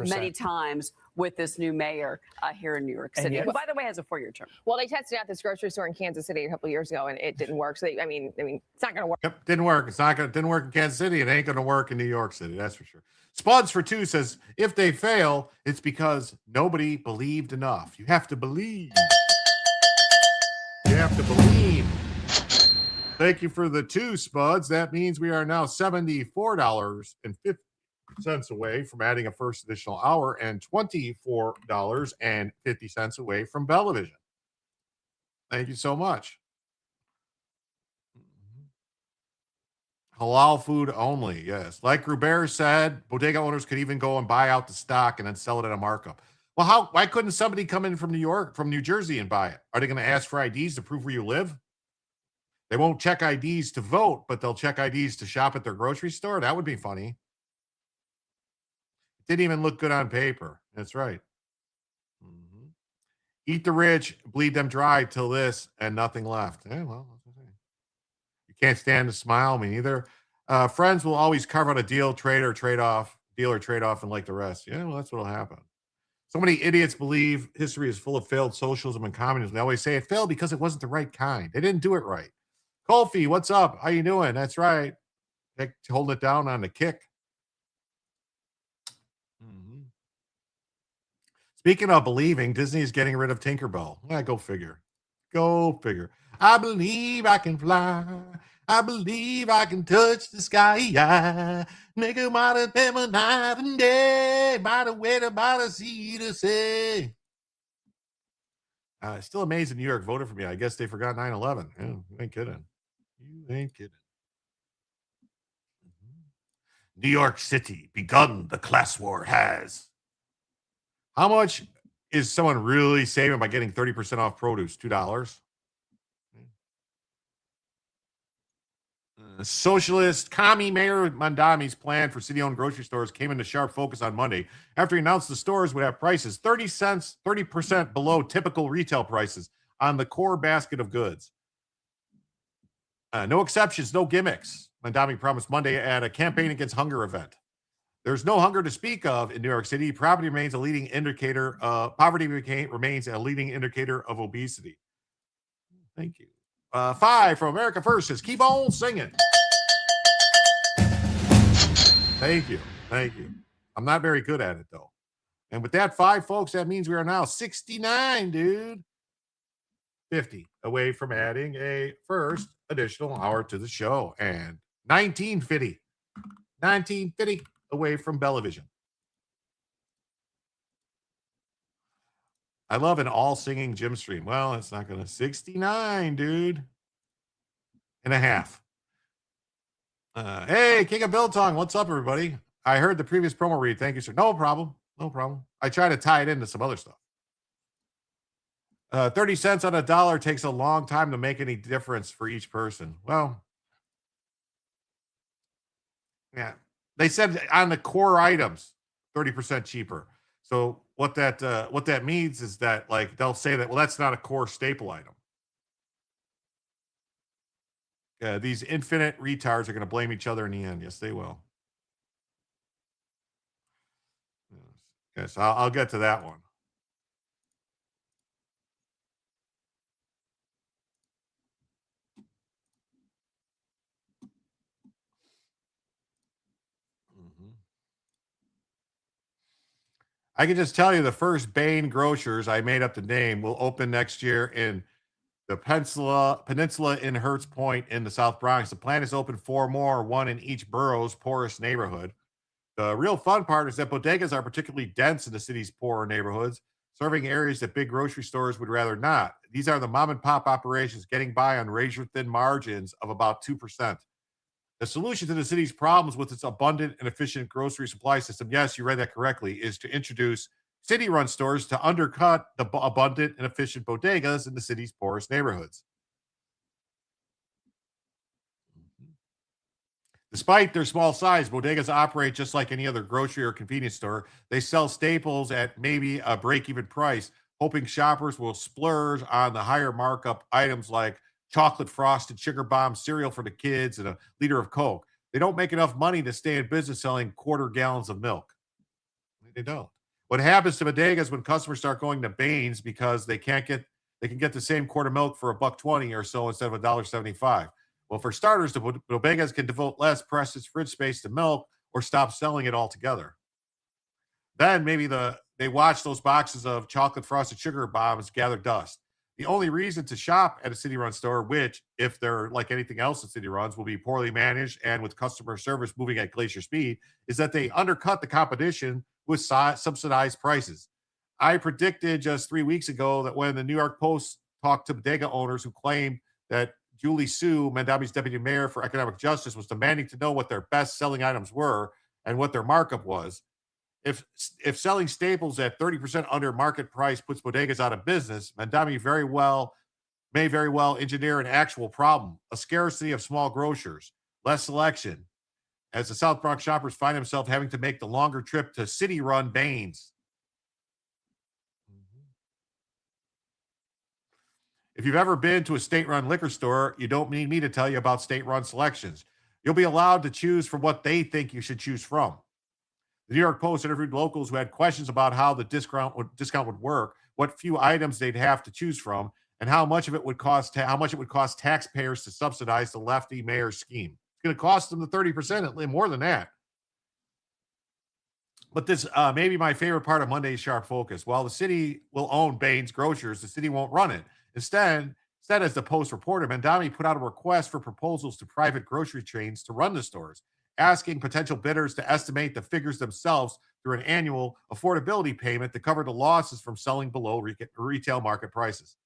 many times with this new mayor here in New York City, who, by the way, has a 4-year term. Well, they tested out this grocery store in Kansas City a couple of years ago, and it didn't work. So, I mean, it's not going to work. Yep, didn't work. Didn't work in Kansas City. It ain't going to work in New York City. That's for sure. Spuds for 2 says, if they fail, it's because nobody believed enough. You have to believe. You have to believe. Thank you for the 2 Spuds. That means we are now $74.50 away from adding a first additional hour and $24.50 away from Bellavision. Thank you so much. Halal food only, yes. Like Gruber said, bodega owners could even go and buy out the stock and then sell it at a markup. Well, why couldn't somebody come in from New Jersey and buy it? Are they going to ask for IDs to prove where you live? They won't check IDs to vote, but they'll check IDs to shop at their grocery store. That would be funny. It didn't even look good on paper. That's right. Eat the rich, bleed them dry till this and nothing left. Yeah, well, you can't stand to smile. Me neither. Friends will always carve out a deal, trade or trade off, and like the rest. Yeah, well, that's what'll happen. So many idiots believe history is full of failed socialism and communism. They always say it failed because it wasn't the right kind. They didn't do it right. Colfie, what's up? How you doing? That's right. Holding it down on the kick. Speaking of believing, Disney is getting rid of Tinkerbell. Yeah, go figure. Go figure. I believe I can fly. I believe I can touch the sky. Nigga, might have been a night and day. By the way, by the sea to say. Still amazed New York voted for me. I guess they forgot 9/11. Yeah, you ain't kidding. You ain't kidding. New York City begun the class war has. How much is someone really saving by getting 30% off produce? $2. Socialist Commie Mamdani's plan for city-owned grocery stores came into sharp focus on Monday after he announced the stores would have prices 30% below typical retail prices on the core basket of goods. No exceptions, no gimmicks. Mamdani promised Monday at a campaign against hunger event. There's no hunger to speak of in New York City. Poverty remains a leading indicator of obesity. Thank you. 5 from America First says, keep on singing. Thank you. Thank you. I'm not very good at it, though. And with that 5, folks, that means we are now 69, dude. 50 away from adding a first additional hour to the show. And 1950 away from Bellavision. I love an all singing Jim stream. Well, it's not going to 69, dude. And a half. Hey, King of Biltong, what's up, everybody? I heard the previous promo read. Thank you, sir. No problem. No problem. I try to tie it into some other stuff. 30 cents on a dollar takes a long time to make any difference for each person. Well, yeah. They said on the core items, 30% cheaper. So what that means is that, like, they'll say that, well, that's not a core staple item. These infinite retards are going to blame each other in the end. Yes, they will. Yes, I'll get to that one. I can just tell you the first Bain Grocers, I made up the name, will open next year in the Peninsula in Hertz Point in the South Bronx. The plan is to open 4 more, 1 in each borough's poorest neighborhood. The real fun part is that bodegas are particularly dense in the city's poorer neighborhoods, serving areas that big grocery stores would rather not. These are the mom and pop operations getting by on razor-thin margins of about 2%. The solution to the city's problems with its abundant and efficient grocery supply system, yes, you read that correctly, is to introduce city-run stores to undercut the abundant and efficient bodegas in the city's poorest neighborhoods. Despite their small size, bodegas operate just like any other grocery or convenience store. They sell staples at maybe a break-even price, hoping shoppers will splurge on the higher markup items like chocolate frosted sugar bomb cereal for the kids and a liter of Coke. They don't make enough money to stay in business selling quarter gallons of milk. They don't. What happens to bodegas when customers start going to Baines because they can get the same quart of milk for $1.20 or so instead of $1.75? Well, for starters, the bodegas can devote less precious fridge space to milk or stop selling it altogether. Then maybe they watch those boxes of chocolate frosted sugar bombs gather dust. The only reason to shop at a city-run store, which, if they're like anything else that city runs, will be poorly managed and with customer service moving at glacier speed, is that they undercut the competition with subsidized prices. I predicted just 3 weeks ago that when the New York Post talked to bodega owners who claimed that Julie Su, Mamdani's deputy mayor for economic justice, was demanding to know what their best-selling items were and what their markup was. If selling staples at 30% under market price puts bodegas out of business, Mamdani may very well engineer an actual problem: a scarcity of small grocers, less selection, as the South Bronx shoppers find themselves having to make the longer trip to city-run Baines. If you've ever been to a state-run liquor store, you don't need me to tell you about state-run selections. You'll be allowed to choose from what they think you should choose from. The New York Post interviewed locals who had questions about how the discount would work, what few items they'd have to choose from, and how much it would cost taxpayers to subsidize the lefty mayor's scheme. It's going to cost them the 30%, more than that. But this may be my favorite part of Monday's Sharp Focus. While the city will own Baines Grocers, the city won't run it. Instead, as the Post reported, Mamdani put out a request for proposals to private grocery chains to run the stores, asking potential bidders to estimate the figures themselves through an annual affordability payment to cover the losses from selling below retail market prices.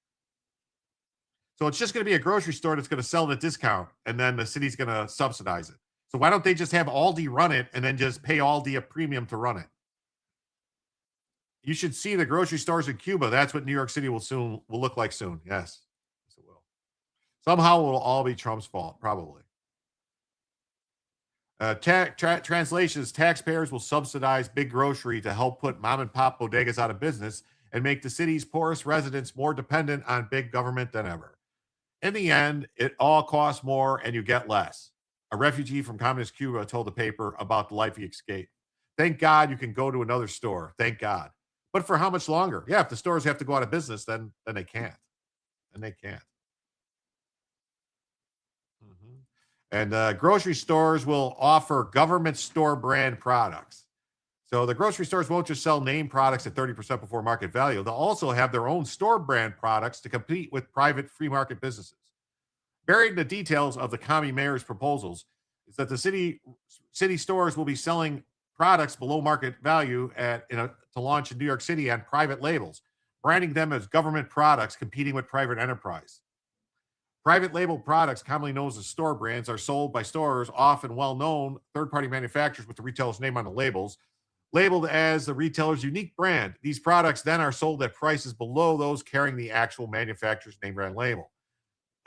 So it's just going to be a grocery store that's going to sell at a discount, and then the city's going to subsidize it. So why don't they just have Aldi run it and then just pay Aldi a premium to run it? You should see the grocery stores in Cuba. That's what New York City will look like soon. Yes, it will. Somehow it will all be Trump's fault, probably. Translations: taxpayers will subsidize big grocery to help put mom and pop bodegas out of business and make the city's poorest residents more dependent on big government than ever. In the end, it all costs more and you get less. A refugee from communist Cuba told the paper about the life he escaped. Thank God you can go to another store. Thank God. But for how much longer? Yeah, if the stores have to go out of business, then they can't. And they can't. And grocery stores will offer government store brand products. So the grocery stores won't just sell name products at 30% before market value. They'll also have their own store brand products to compete with private free market businesses. Buried in the details of the commie mayor's proposals is that the city stores will be selling products below market value to launch in New York City on private labels, branding them as government products competing with private enterprise. Private label products, commonly known as store brands, are sold by stores, often well-known third-party manufacturers with the retailer's name on the labels, labeled as the retailer's unique brand. These products then are sold at prices below those carrying the actual manufacturer's name brand label.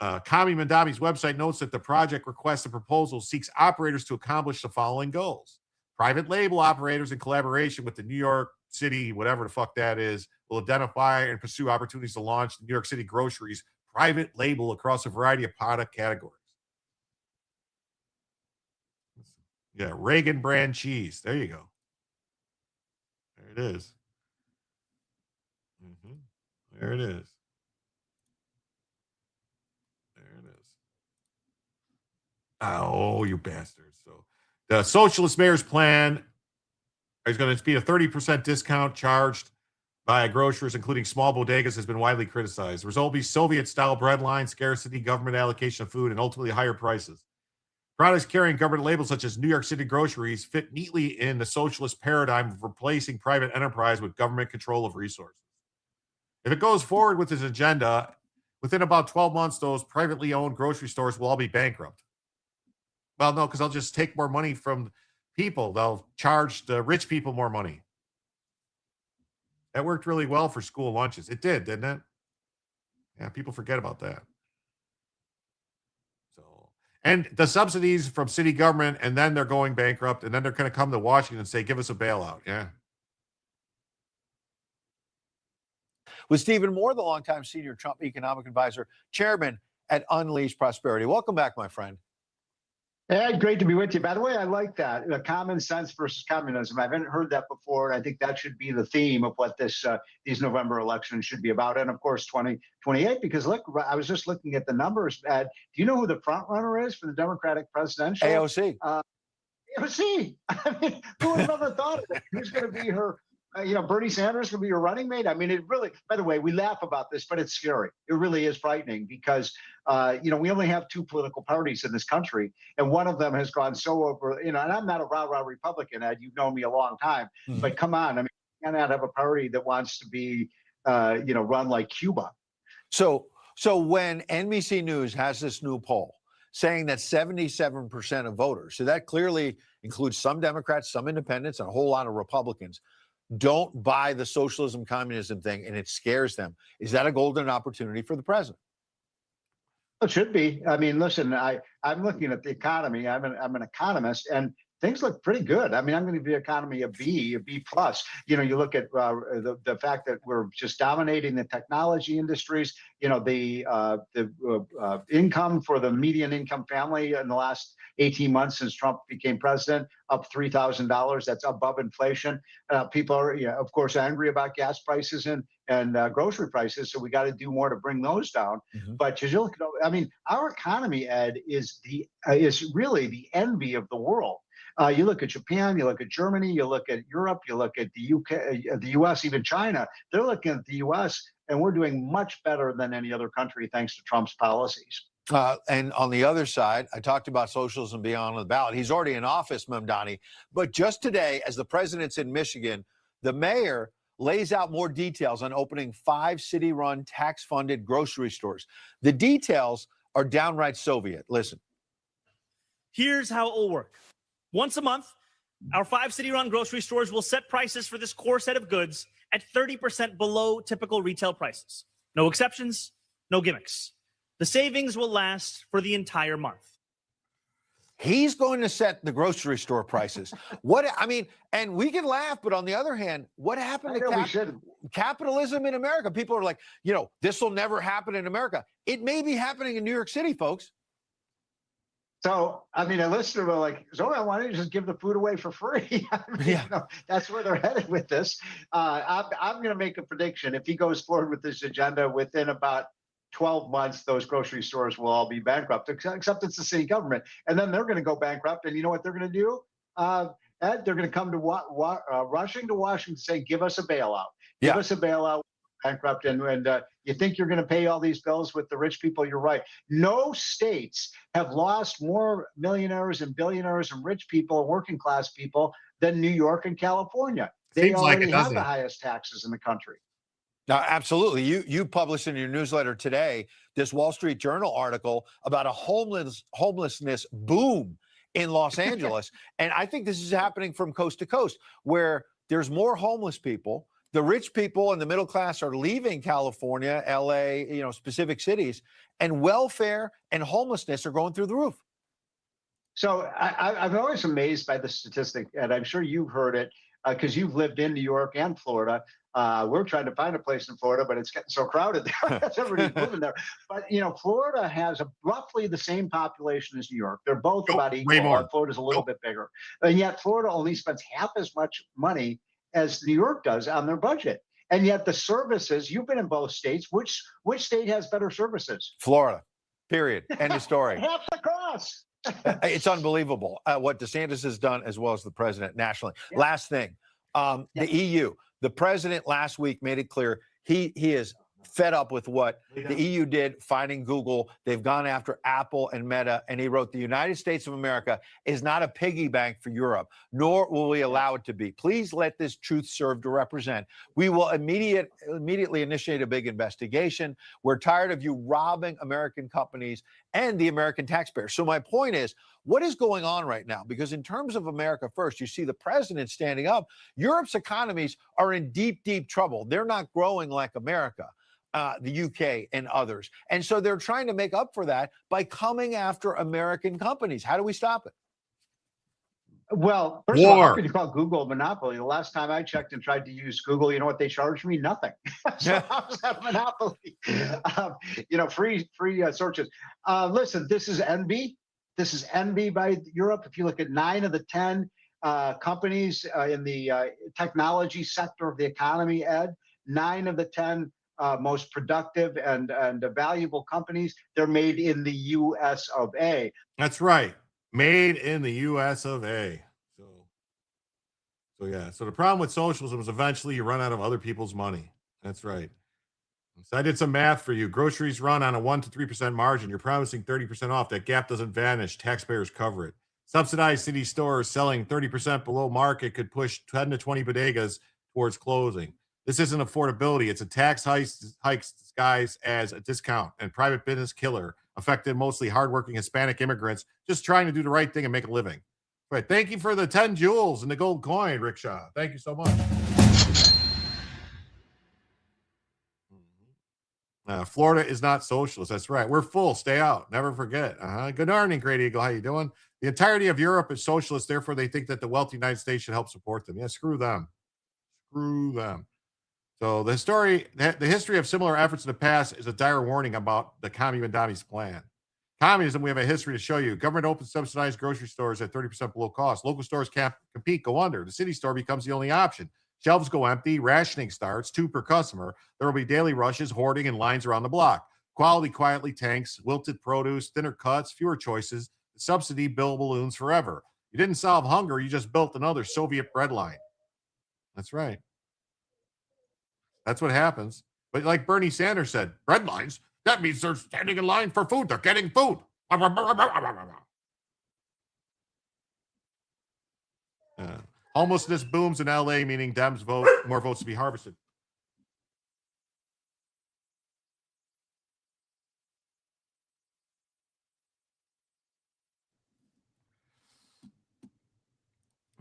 Commie Mamdani's website notes that the project request and proposal seeks operators to accomplish the following goals. Private label operators, in collaboration with the New York City, whatever the fuck that is, will identify and pursue opportunities to launch New York City groceries private label across a variety of product categories. Yeah, Reagan brand cheese. There you go. There it is. There it is. There it is. Oh, you bastards. So the socialist mayor's plan is going to be a 30% discount charged by grocers, including small bodegas, has been widely criticized. The result will be Soviet-style bread lines, scarcity, government allocation of food, and ultimately higher prices. Products carrying government labels such as New York City groceries fit neatly in the socialist paradigm of replacing private enterprise with government control of resources. If it goes forward with this agenda, within about 12 months, those privately owned grocery stores will all be bankrupt. Well, no, because they'll just take more money from people. They'll charge the rich people more money. That worked really well for school lunches. It did, didn't it? Yeah, people forget about that. So, and the subsidies from city government, and then they're going bankrupt, and then they're going to come to Washington and say, give us a bailout. Yeah. with Stephen Moore, the longtime senior Trump economic advisor, chairman at Unleash Prosperity. Welcome back, my friend. Ed, great to be with you. By the way, I like that. Common sense versus communism. I haven't heard that before. And I think that should be the theme of what these November elections should be about. And of course, 2028, because look, I was just looking at the numbers. Ed, do you know who the front runner is for the Democratic presidential? AOC. AOC. I mean, who would have ever thought of it? Who's going to be her? Bernie Sanders could be your running mate. I mean, it really, by the way, we laugh about this, but it's scary. It really is frightening because, we only have two political parties in this country. And one of them has gone so over, and I'm not a rah-rah Republican, Ed, you've known me a long time, but come on. I mean, you cannot have a party that wants to be, run like Cuba. So when NBC News has this new poll saying that 77% of voters, so that clearly includes some Democrats, some independents, and a whole lot of Republicans, don't buy the socialism, communism thing, and it scares them. Is that a golden opportunity for the president? It should be. I mean, listen, I'm looking at the economy. I'm an economist, and things look pretty good. I mean, I'm going to give the economy a B plus. You look at the fact that we're just dominating the technology industries. The income for the median income family in the last 18 months since Trump became president, up $3,000. That's above inflation. People are, of course, angry about gas prices and grocery prices. So we got to do more to bring those down. But you look at, I mean, our economy, Ed, is really the envy of the world. You look at Japan, you look at Germany, you look at Europe, you look at the UK, the US, even China. They're looking at the US, and we're doing much better than any other country thanks to Trump's policies. And on the other side, I talked about socialism being on the ballot. He's already in office, Mamdani. But just today, as the president's in Michigan, the mayor lays out more details on opening 5 city-run, tax-funded grocery stores. The details are downright Soviet. Listen. Here's how it will work. Once a month, our 5 city-run grocery stores will set prices for this core set of goods at 30% below typical retail prices. No exceptions, no gimmicks. The savings will last for the entire month. He's going to set the grocery store prices. And we can laugh, but on the other hand, what happened to capitalism in America? People are like, this will never happen in America. It may be happening in New York City, folks. So, I mean, a listener will like, Zoe, why don't you just give the food away for free? That's where they're headed with this. I'm going to make a prediction. If he goes forward with this agenda, within about 12 months, those grocery stores will all be bankrupt, except it's the city government. And then they're going to go bankrupt. And you know what they're going to do? Ed, they're going to come to rushing to Washington, say, give us a bailout. Give us a bailout. Bankrupt, and you think you're going to pay all these bills with the rich people? You're right. No states have lost more millionaires and billionaires and rich people and working class people than New York and California. They already have the highest taxes in the country. Now, absolutely. You published in your newsletter today this Wall Street Journal article about a homelessness boom in Los Angeles, and I think this is happening from coast to coast, where there's more homeless people. The rich people and the middle class are leaving California, LA, specific cities, and welfare and homelessness are going through the roof. So I'm always amazed by the statistic, and I'm sure you've heard it because you've lived in New York and Florida. We're trying to find a place in Florida, but it's getting so crowded there. Everybody's moving there. But, Florida has roughly the same population as New York. They're both about equal. Way more. Florida's a little bit bigger. And yet Florida only spends half as much money as New York does on their budget. And yet the services, you've been in both states. Which state has better services? Florida, period. End of story. Half the cost. It's unbelievable what DeSantis has done, as well as the president nationally. Yeah. Last thing, the EU. The president last week made it clear he is fed up with what the EU did, finding Google. They've gone after Apple and Meta, and he wrote, the United States of America is not a piggy bank for Europe, nor will we allow it to be. Please let this truth serve to represent. We will immediately initiate a big investigation. We're tired of you robbing American companies and the American taxpayer. So my point is, what is going on right now? Because in terms of America first, you see the president standing up. Europe's economies are in deep, deep trouble. They're not growing like America. The UK and others. And so they're trying to make up for that by coming after American companies. How do we stop it? Well, first of all, how War. could you call Google a monopoly? The last time I checked and tried to use Google, you know what they charged me? Nothing. So how's that a monopoly? Free searches. Listen, this is envy. This is envy by Europe. If you look at 9 of the 10 companies in the technology sector of the economy, Ed, 9 of the 10 most productive and valuable companies, they're made in the U.S. of A. That's right. Made in the U.S. of A. So yeah. So the problem with socialism is eventually you run out of other people's money. That's right. So I did some math for you. Groceries run on a 1 to 3% margin. You're promising 30% off. That gap doesn't vanish. Taxpayers cover it. Subsidized city stores selling 30% below market could push 10 to 20 bodegas towards closing. This isn't affordability. It's a tax hike disguised as a discount and private business killer, affected mostly hardworking Hispanic immigrants just trying to do the right thing and make a living. Right. Thank you for the 10 jewels and the gold coin, Rickshaw. Thank you so much. Florida is not socialist. That's right. We're full. Stay out. Never forget. Good morning, Great Eagle. How you doing? The entirety of Europe is socialist. Therefore, they think that the wealthy United States should help support them. Yeah, screw them. Screw them. So the history of similar efforts in the past is a dire warning about the Commie Mamdani's plan. Communism, we have a history to show you. Government opens subsidized grocery stores at 30% below cost. Local stores can't compete, go under. The city store becomes the only option. Shelves go empty, rationing starts, 2 per customer. There will be daily rushes, hoarding, and lines around the block. Quality quietly tanks, wilted produce, thinner cuts, fewer choices. The subsidy bill balloons forever. You didn't solve hunger, you just built another Soviet bread line. That's right. That's what happens. But like Bernie Sanders said, bread lines, that means they're standing in line for food. They're getting food. Homelessness booms in LA, meaning Dems vote more votes to be harvested.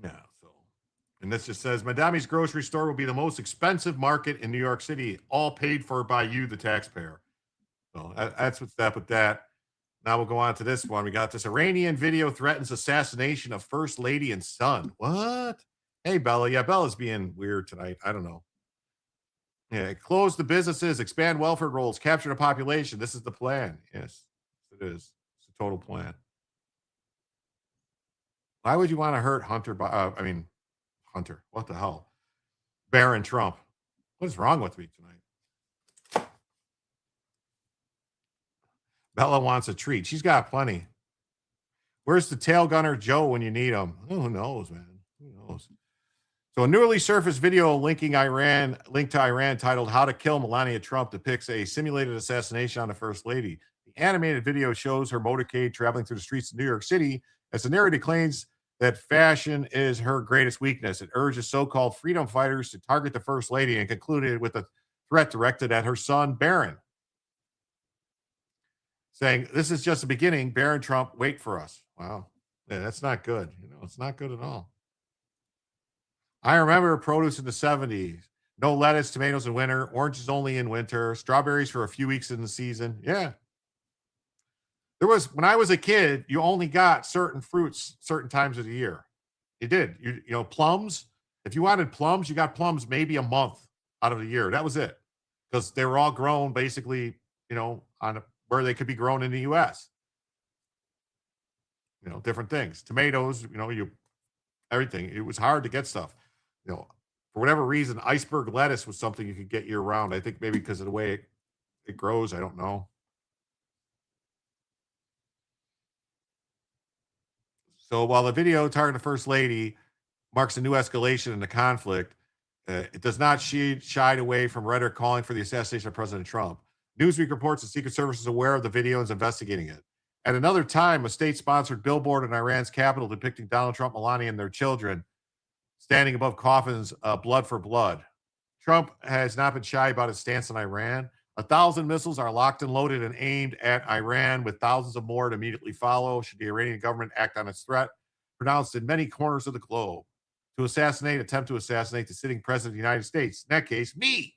Yeah, and this just says Madami's grocery store will be the most expensive market in New York City, all paid for by you, the taxpayer. So that's what's up with that. Now we'll go on to this one. We got this Iranian video threatens assassination of First Lady and son. What? Hey, Bella. Yeah, Bella's being weird tonight. I don't know. Yeah, close the businesses, expand welfare rolls, capture the population. This is the plan. Yes, it is. It's a total plan. Why would you want to hurt Hunter? Hunter. What the hell? Barron Trump. What is wrong with me tonight? Bella wants a treat. She's got plenty. Where's the tail gunner Joe when you need him? Oh, who knows, man? Who knows? So a newly surfaced video linked to Iran titled How to Kill Melania Trump depicts a simulated assassination on the First Lady. The animated video shows her motorcade traveling through the streets of New York City as the narrator claims that fashion is her greatest weakness. It urges so-called freedom fighters to target the First Lady and concluded with a threat directed at her son, Barron, saying, "This is just the beginning. Barron Trump, wait for us." Wow. Yeah, that's not good. It's not good at all. I remember produce in the 70s. No lettuce, tomatoes in winter, oranges only in winter, strawberries for a few weeks in the season. Yeah. When I was a kid, you only got certain fruits certain times of the year. You did. Plums. If you wanted plums, you got plums maybe a month out of the year. That was it. Because they were all grown basically, where they could be grown in the U.S. Different things. Tomatoes, everything. It was hard to get stuff. For whatever reason, iceberg lettuce was something you could get year round. I think maybe because of the way it grows. I don't know. So while the video targeting the First Lady marks a new escalation in the conflict, it does not shy away from rhetoric calling for the assassination of President Trump. Newsweek reports the Secret Service is aware of the video and is investigating it. At another time, a state-sponsored billboard in Iran's capital depicting Donald Trump, Melania, and their children standing above coffins, blood for blood. Trump has not been shy about his stance on Iran. 1,000 missiles are locked and loaded and aimed at Iran, with thousands of more to immediately follow should the Iranian government act on its threat, pronounced in many corners of the globe. Attempt to assassinate the sitting president of the United States. In that case, me.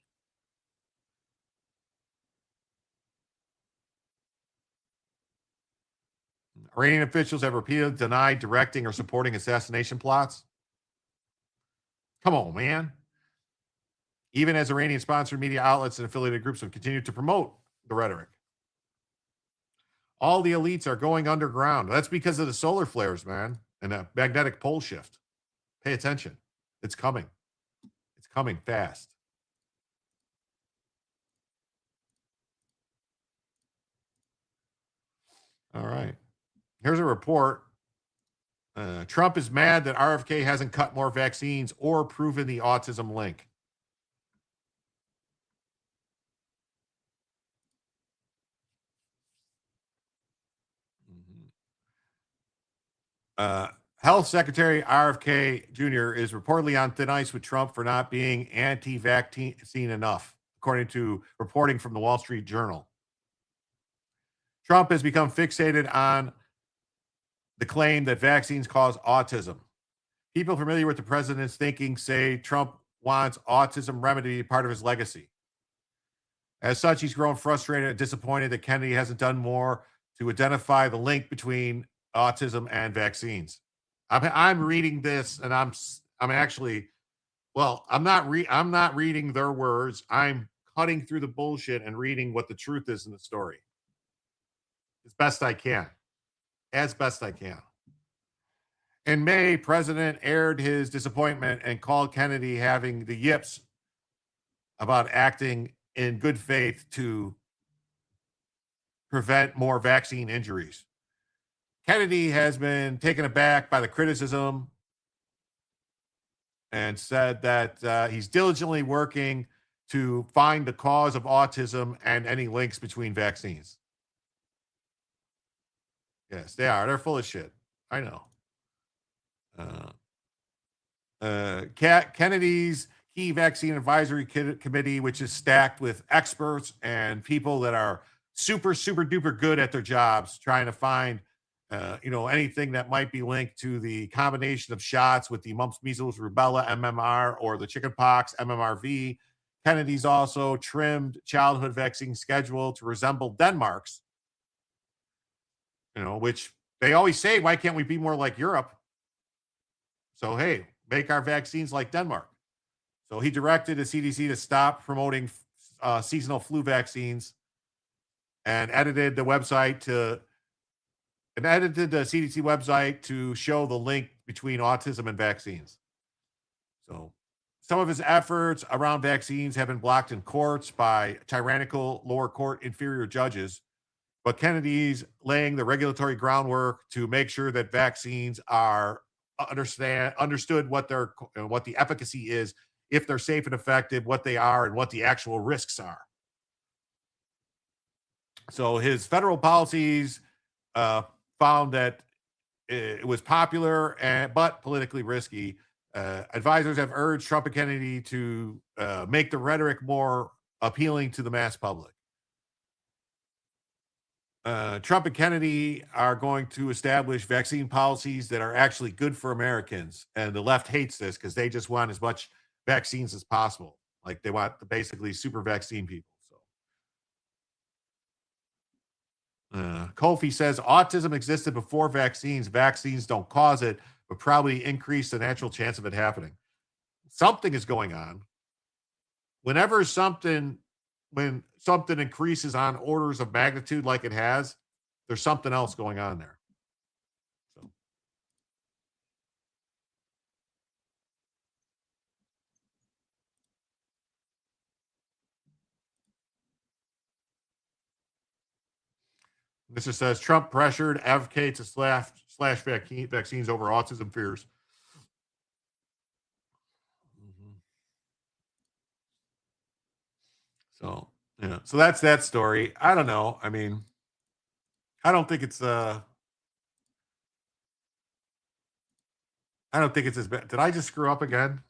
Iranian officials have repeatedly denied directing or supporting assassination plots. Come on, man. Even as Iranian-sponsored media outlets and affiliated groups have continued to promote the rhetoric. All the elites are going underground. That's because of the solar flares, man, and the magnetic pole shift. Pay attention. It's coming. It's coming fast. All right. Here's a report. Trump is mad that RFK hasn't cut more vaccines or proven the autism link. Health Secretary RFK Jr. is reportedly on thin ice with Trump for not being anti-vaccine enough, according to reporting from the Wall Street Journal. Trump has become fixated on the claim that vaccines cause autism. People familiar with the president's thinking say Trump wants autism remedy to be part of his legacy. As such, he's grown frustrated and disappointed that Kennedy hasn't done more to identify the link between autism and vaccines. I'm reading this, and I'm actually, well, I'm not reading their words. I'm cutting through the bullshit and reading what the truth is in the story as best I can. In May, President aired his disappointment and called Kennedy having the yips about acting in good faith to prevent more vaccine injuries. Kennedy has been taken aback by the criticism and said that he's diligently working to find the cause of autism and any links between vaccines. Yes, they are. They're full of shit. I know. Kennedy's key vaccine advisory committee, which is stacked with experts and people that are super, super duper good at their jobs, trying to find anything that might be linked to the combination of shots with the mumps, measles, rubella, MMR, or the chickenpox, MMRV. Kennedy's also trimmed childhood vaccine schedule to resemble Denmark's, which they always say, why can't we be more like Europe? So, hey, make our vaccines like Denmark. So he directed the CDC to stop promoting seasonal flu vaccines and edited the CDC website to show the link between autism and vaccines. So some of his efforts around vaccines have been blocked in courts by tyrannical lower court inferior judges, but Kennedy's laying the regulatory groundwork to make sure that vaccines are understood what the efficacy is, if they're safe and effective, what they are, and what the actual risks are. So his federal policies found that it was popular but politically risky. Advisors have urged Trump and Kennedy to make the rhetoric more appealing to the mass public. Trump and Kennedy are going to establish vaccine policies that are actually good for Americans. And the left hates this because they just want as much vaccines as possible. Like they want basically super vaccine people. Kofi says autism existed before vaccines. Vaccines don't cause it, but probably increase the natural chance of it happening. Something is going on. When something increases on orders of magnitude like it has, there's something else going on there. So. This just says Trump pressured advocates to slash vaccines over autism fears. So, yeah. So that's that story. I don't know. I mean, I don't think it's as bad. Did I just screw up again?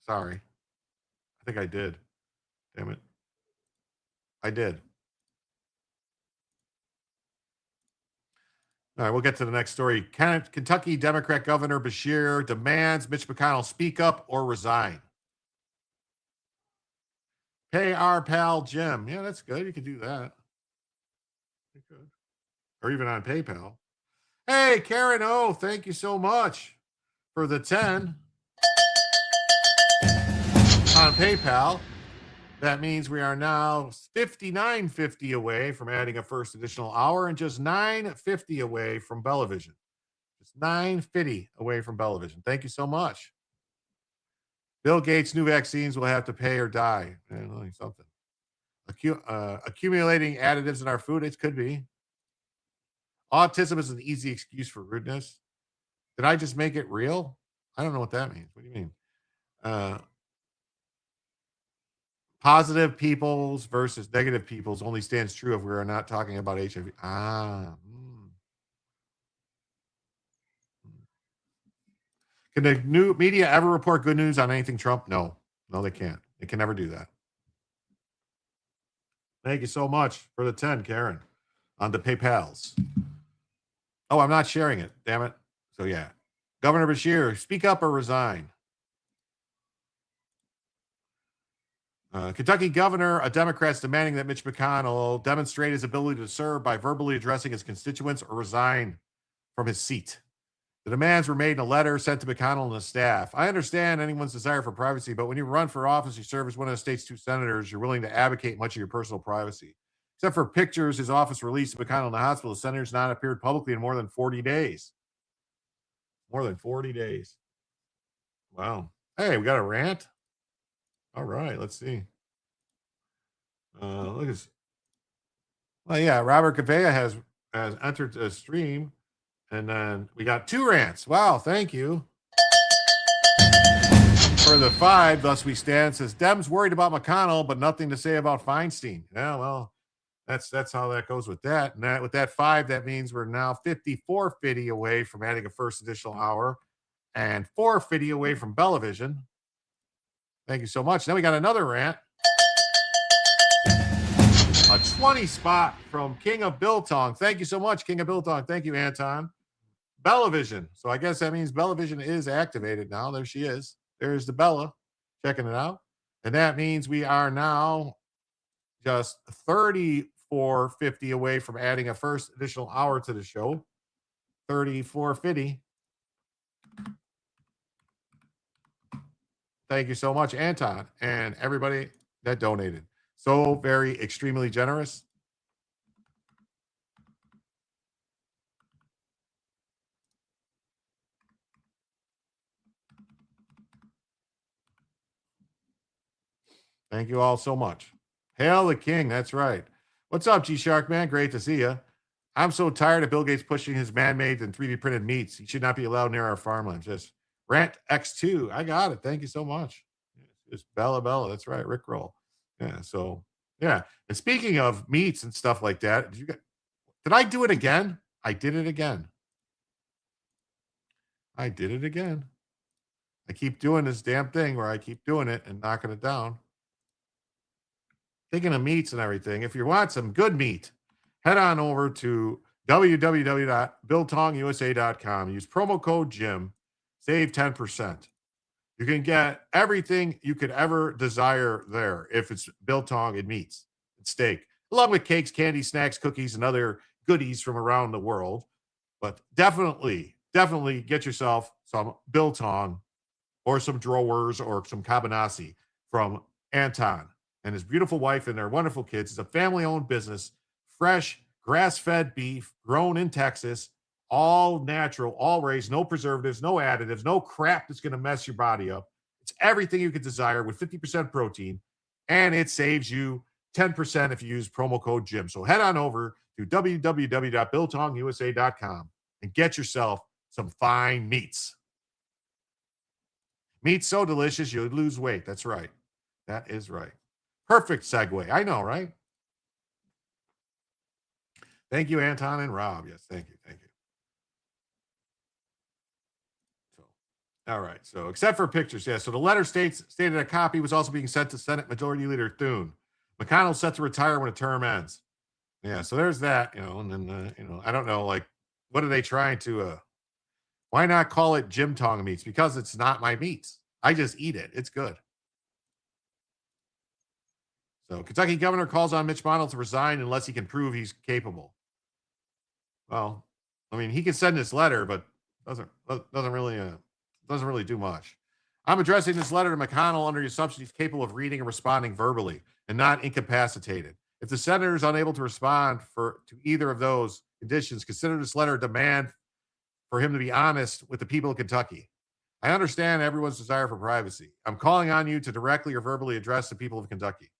Sorry. I think I did. Damn it. I did. All right, we'll get to the next story. Kentucky Democrat Governor Beshear demands Mitch McConnell speak up or resign. Pay our pal Jim. Yeah, that's good. You can do that. You could. Or even on PayPal. Hey, Karen O, thank you so much for the 10 on PayPal. That means we are now 59.50 away from adding a first additional hour and just 9.50 away from Bellavision. Just 9.50 away from Bellavision. Thank you so much. Bill Gates' new vaccines will have to pay or die. Something. Accumulating additives in our food, it could be. Autism is an easy excuse for rudeness. Did I just make it real? I don't know what that means. What do you mean? Positive peoples versus negative peoples only stands true if we are not talking about HIV. Can the new media ever report good news on anything Trump? No, they can't. They can never do that. Thank you so much for the 10, Karen, on the PayPals. Oh, I'm not sharing it. Damn it. So, yeah. Governor Bashir, speak up or resign. Kentucky governor, a Democrat's demanding that Mitch McConnell demonstrate his ability to serve by verbally addressing his constituents or resign from his seat. The demands were made in a letter sent to McConnell and his staff. I understand anyone's desire for privacy, but when you run for office, you serve as one of the state's 2 senators, you're willing to advocate much of your personal privacy. Except for pictures his office released of McConnell in the hospital, the senator's not appeared publicly in more than 40 days. More than 40 days. Wow. Hey, we got a rant? All right, let's see. Look at this. Well, yeah, Robert Gavea has entered the stream, and then we got 2 rants. Wow, thank you for the 5. Thus we stand. Says Dems worried about McConnell, but nothing to say about Feinstein. Yeah, well, that's how that goes with that. And with that 5, that means we're now 54.50 away from adding a first additional hour, and 4.50 away from Bellavision. Thank you so much. Then we got another rant. A 20 spot from King of Biltong. Thank you so much, King of Biltong. Thank you, Anton. Bellavision. So I guess that means Bellavision is activated now. There she is. There's the Bella checking it out. And that means we are now just 34.50 away from adding a first additional hour to the show. 34.50. Thank you so much, Anton, and everybody that donated. So very extremely generous. Thank you all so much. Hail the king. That's right. What's up, G-Shark Man? Great to see you. I'm so tired of Bill Gates pushing his man-made and 3D printed meats. He should not be allowed near our farmland. Just rant X2. I got it. Thank you so much. It's Bella. That's right. Rickroll. Yeah. So, yeah. And speaking of meats and stuff like that, did I do it again? I did it again. I keep doing this damn thing where I keep doing it and knocking it down. Thinking of meats and everything, if you want some good meat, head on over to www.biltongusa.com. Use promo code Jim. Save 10%. You can get everything you could ever desire there if it's biltong and meats and steak, along with cakes, candy, snacks, cookies, and other goodies from around the world. But definitely get yourself some biltong or some drawers or some cabanasi from Anton and his beautiful wife and their wonderful kids. It's a family-owned business, fresh, grass-fed beef, grown in Texas, all natural, all raised, no preservatives, no additives, no crap that's going to mess your body up. It's everything you could desire with 50% protein, and it saves you 10% if you use promo code Jim. So head on over to www.biltongusa.com and get yourself some fine meats. Meat's so delicious, you'll lose weight. That's right. That is right. Perfect segue. I know, right? Thank you, Anton and Rob. Yes, thank you. So, all right. So, except for pictures, yeah. So the letter stated a copy was also being sent to Senate Majority Leader Thune. McConnell's set to retire when a term ends. Yeah. So there's that. And then I don't know. Like, what are they trying to? Why not call it Jim Tong meats? Because it's not my meats. I just eat it. It's good. So Kentucky governor calls on Mitch McConnell to resign unless he can prove he's capable. Well, I mean, he can send this letter, but doesn't really do much. I'm addressing this letter to McConnell under the assumption he's capable of reading and responding verbally and not incapacitated. If the senator is unable to respond to either of those conditions, consider this letter a demand for him to be honest with the people of Kentucky. I understand everyone's desire for privacy. I'm calling on you to directly or verbally address the people of Kentucky.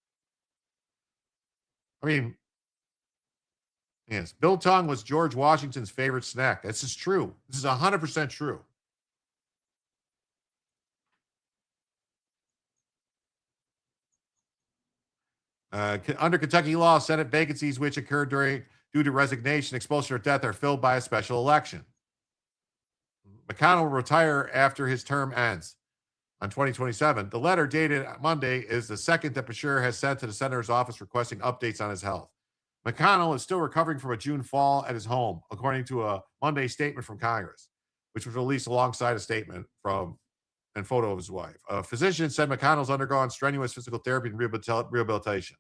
I mean, yes, biltong was George Washington's favorite snack. This is true. This is 100% true. Under Kentucky law, Senate vacancies which occur due to resignation, expulsion, or death are filled by a special election. McConnell will retire after his term ends on 2027. The letter dated Monday is the second that Beshear has sent to the senator's office requesting updates on his health. McConnell is still recovering from a June fall at his home, according to a Monday statement from Congress, which was released alongside a statement from and photo of his wife. A physician said McConnell's undergone strenuous physical therapy and rehabilitation.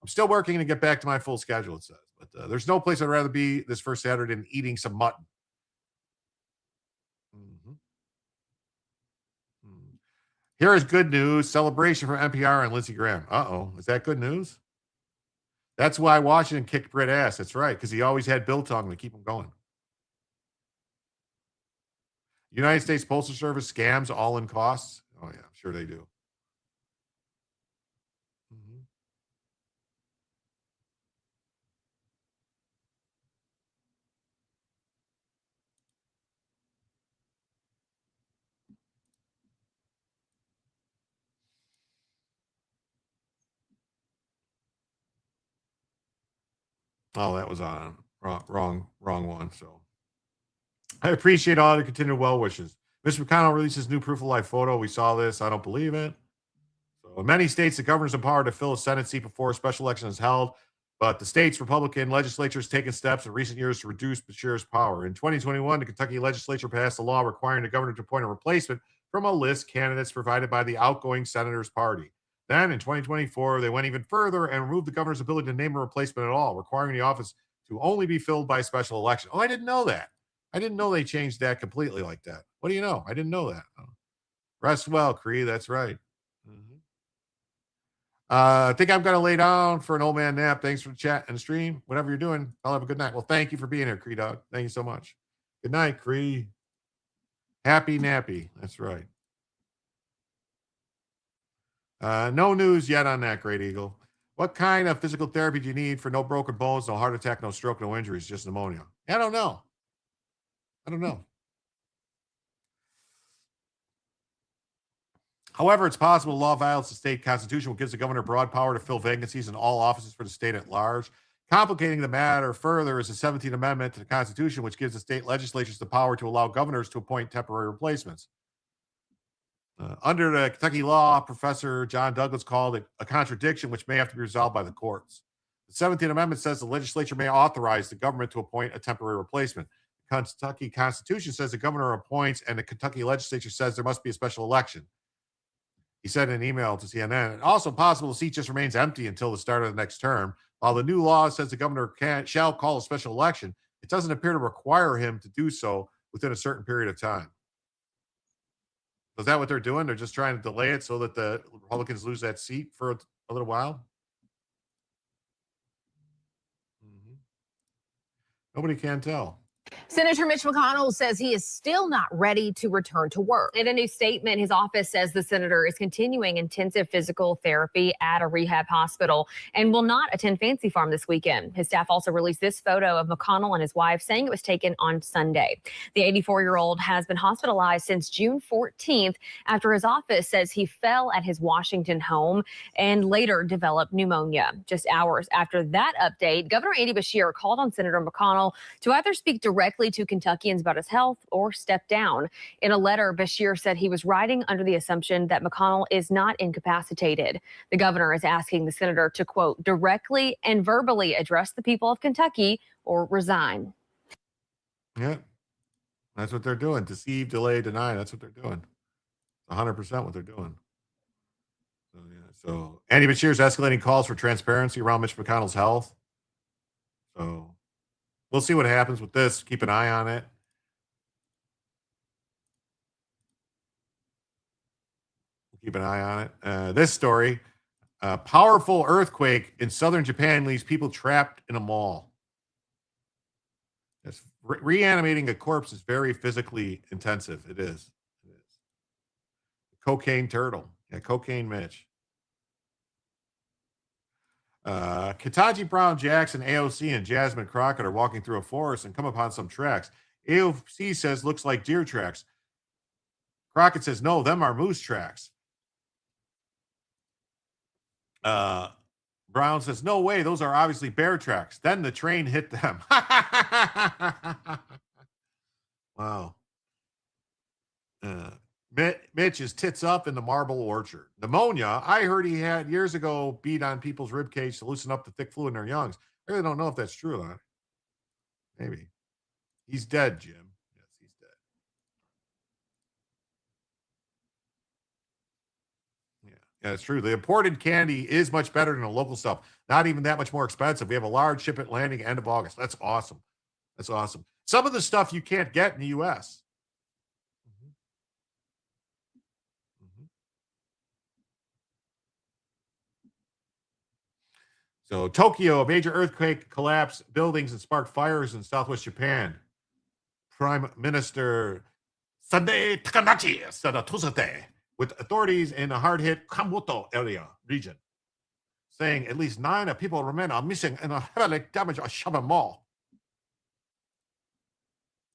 I'm still working to get back to my full schedule, it says. But there's no place I'd rather be this first Saturday than eating some mutton. Here is good news. Celebration from NPR and Lindsey Graham. Uh-oh. Is that good news? That's why Washington kicked Brit ass. That's right, because he always had biltong to keep him going. United States Postal Service scams all-in costs. Oh, yeah, I'm sure they do. Oh, that was on wrong one. So I appreciate all the continued well wishes. Mr. McConnell releases new proof of life photo. We saw this. I don't believe it. So in many states, the governor's empowered to fill a Senate seat before a special election is held, but the state's Republican legislature has taken steps in recent years to reduce Beshear's power. In 2021, the Kentucky legislature passed a law requiring the governor to appoint a replacement from a list of candidates provided by the outgoing senator's party. Then in 2024, they went even further and removed the governor's ability to name a replacement at all, requiring the office to only be filled by a special election. Oh, I didn't know that. I didn't know they changed that completely like that. What do you know? I didn't know that. Oh. Rest well, Cree. That's right. I think I'm going to lay down for an old man nap. Thanks for the chat and the stream. Whatever you're doing, I'll have a good night. Well, thank you for being here, Cree Dog. Thank you so much. Good night, Cree. Happy nappy. That's right. No news yet on that, Great Eagle. What kind of physical therapy do you need for no broken bones, no heart attack, no stroke, no injuries, just pneumonia? I don't know. However, it's possible the law violates the state constitution, which gives the governor broad power to fill vacancies in all offices for the state at large. Complicating the matter further is the 17th Amendment to the Constitution, which gives the state legislatures the power to allow governors to appoint temporary replacements. Under the Kentucky law, Professor John Douglas called it a contradiction which may have to be resolved by the courts. The 17th Amendment says the legislature may authorize the government to appoint a temporary replacement. The Kentucky Constitution says the governor appoints, and the Kentucky legislature says there must be a special election. He said in an email to CNN, also possible the seat just remains empty until the start of the next term. While the new law says the governor shall call a special election, it doesn't appear to require him to do so within a certain period of time. Is that what they're doing? They're just trying to delay it so that the Republicans lose that seat for a little while? Nobody can tell. Senator Mitch McConnell says he is still not ready to return to work. In a new statement, his office says the senator is continuing intensive physical therapy at a rehab hospital and will not attend Fancy Farm this weekend. His staff also released this photo of McConnell and his wife, saying it was taken on Sunday. The 84-year-old has been hospitalized since June 14th after his office says he fell at his Washington home and later developed pneumonia. Just hours after that update, Governor Andy Beshear called on Senator McConnell to either speak directly to Kentuckians about his health or step down. In a letter, Beshear said he was writing under the assumption that McConnell is not incapacitated. The governor is asking the senator to, quote, directly and verbally address the people of Kentucky or resign. Yeah, that's what they're doing. Deceive, delay, deny. That's what they're doing. 100% what they're doing. So Andy Beshear's escalating calls for transparency around Mitch McConnell's health. So we'll see what happens with this. Keep an eye on it. Keep an eye on it. This story, a powerful earthquake in southern Japan leaves people trapped in a mall. Yes, reanimating a corpse is very physically intensive. It is. Cocaine Turtle. Yeah, Cocaine Mitch. Ketanji Brown Jackson, AOC, and Jasmine Crockett are walking through a forest and come upon some tracks. AOC says looks like deer tracks. Crockett says no, them are moose tracks. Brown says no way, those are obviously bear tracks. Then the train hit them. Wow. Mitch is tits up in the marble orchard. Pneumonia. I heard he had years ago beat on people's rib cage to loosen up the thick fluid in their lungs. I really don't know if that's true or not. Maybe. He's dead, Jim. Yes, he's dead. Yeah, it's true. The imported candy is much better than the local stuff. Not even that much more expensive. We have a large shipment landing end of August. That's awesome. That's awesome. Some of the stuff you can't get in the U.S. So Tokyo, a major earthquake collapsed buildings and sparked fires in southwest Japan. Prime Minister Sade Takanachi said on Tuesday with authorities in the hard-hit Kamuto area region, saying at least 9 people remain missing in a heavily damaged shopping mall.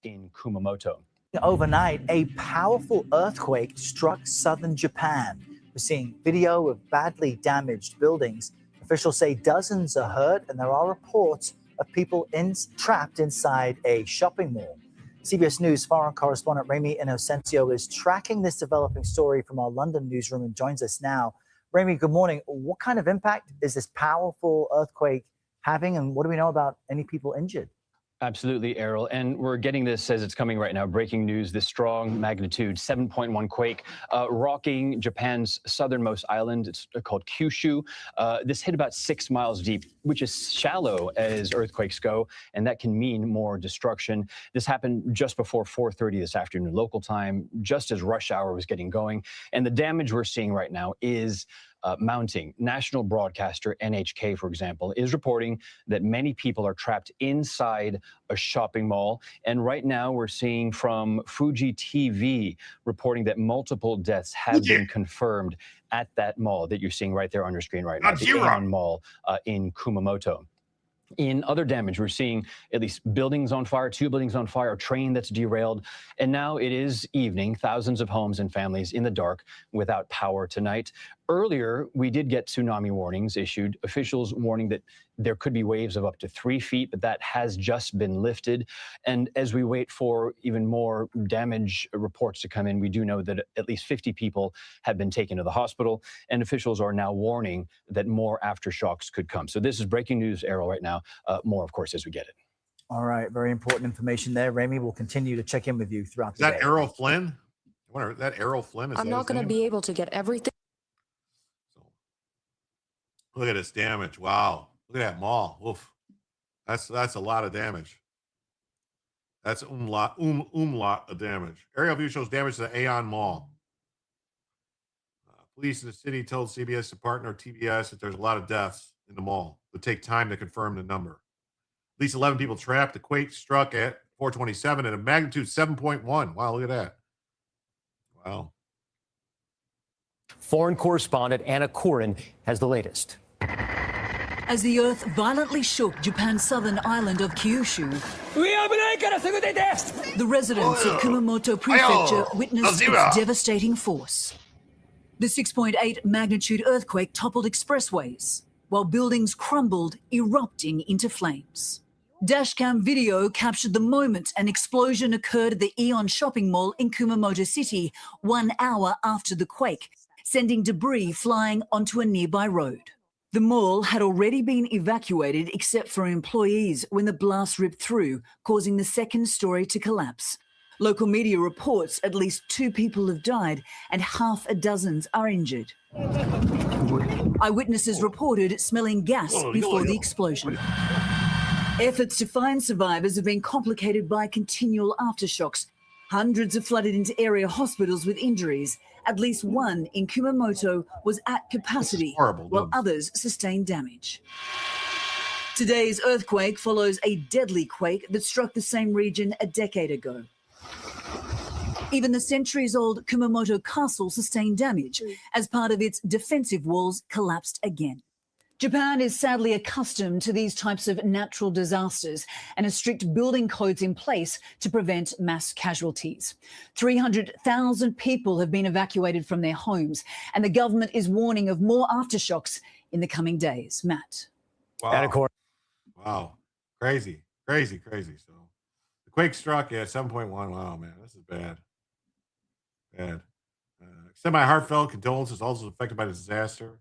In Kumamoto. Overnight, a powerful earthquake struck southern Japan. We're seeing video of badly damaged buildings. Officials say dozens are hurt, and there are reports of people trapped inside a shopping mall. CBS News foreign correspondent Remy Inocencio is tracking this developing story from our London newsroom and joins us now. Remy, good morning. What kind of impact is this powerful earthquake having, and what do we know about any people injured? Absolutely, Errol. And we're getting this as it's coming right now. Breaking news, this strong magnitude 7.1 quake rocking Japan's southernmost island. It's called Kyushu. This hit about 6 miles deep, which is shallow as earthquakes go, and that can mean more destruction. This happened just before 4:30 this afternoon local time, just as rush hour was getting going. And the damage we're seeing right now is mounting. National broadcaster NHK, for example, is reporting that many people are trapped inside a shopping mall. And right now we're seeing from Fuji TV reporting that multiple deaths have been confirmed at that mall that you're seeing right there on your screen right now, the Aeon Mall in Kumamoto. In other damage, we're seeing at least buildings on fire, 2 buildings on fire, a train that's derailed. And now it is evening, thousands of homes and families in the dark without power tonight. Earlier, we did get tsunami warnings issued, officials warning that there could be waves of up to 3 feet, but that has just been lifted. And as we wait for even more damage reports to come in, we do know that at least 50 people have been taken to the hospital, and officials are now warning that more aftershocks could come. So this is breaking news, Errol, right now. More, of course, as we get it. All right, very important information there. Remy, we'll continue to check in with you throughout the day. Is that Errol Flynn? I wonder, is that Errol Flynn? I'm not going to be able to get everything. Look at this damage. Wow. Look at that mall. Oof. That's a lot of damage. That's lot of damage. Aerial view shows damage to the Aeon Mall. Police in the city told CBS to partner TBS that there's a lot of deaths in the mall. It would take time to confirm the number. At least 11 people trapped. The quake struck at 4:27 at a magnitude 7.1. Wow, look at that. Wow. Foreign correspondent Anna Koren has the latest. As the earth violently shook Japan's southern island of Kyushu, the residents of Kumamoto Prefecture witnessed its devastating force. The 6.8 magnitude earthquake toppled expressways, while buildings crumbled, erupting into flames. Dashcam video captured the moment an explosion occurred at the Aeon shopping mall in Kumamoto City 1 hour after the quake, sending debris flying onto a nearby road. The mall had already been evacuated except for employees when the blast ripped through, causing the second story to collapse. Local media reports at least 2 people have died and half a dozen are injured. Eyewitnesses reported smelling gas before the explosion. Efforts to find survivors have been complicated by continual aftershocks. Hundreds have flooded into area hospitals with injuries. At least one in Kumamoto was at capacity, while others sustained damage. Today's earthquake follows a deadly quake that struck the same region a decade ago. Even the centuries-old Kumamoto castle sustained damage as part of its defensive walls collapsed again. Japan is sadly accustomed to these types of natural disasters and has strict building codes in place to prevent mass casualties. 300,000 people have been evacuated from their homes, and the government is warning of more aftershocks in the coming days. Matt. Wow. And of course, wow. Crazy. So the quake struck at 7.1. Wow, man, this is bad. Bad. Extend my heartfelt condolences also affected by the disaster.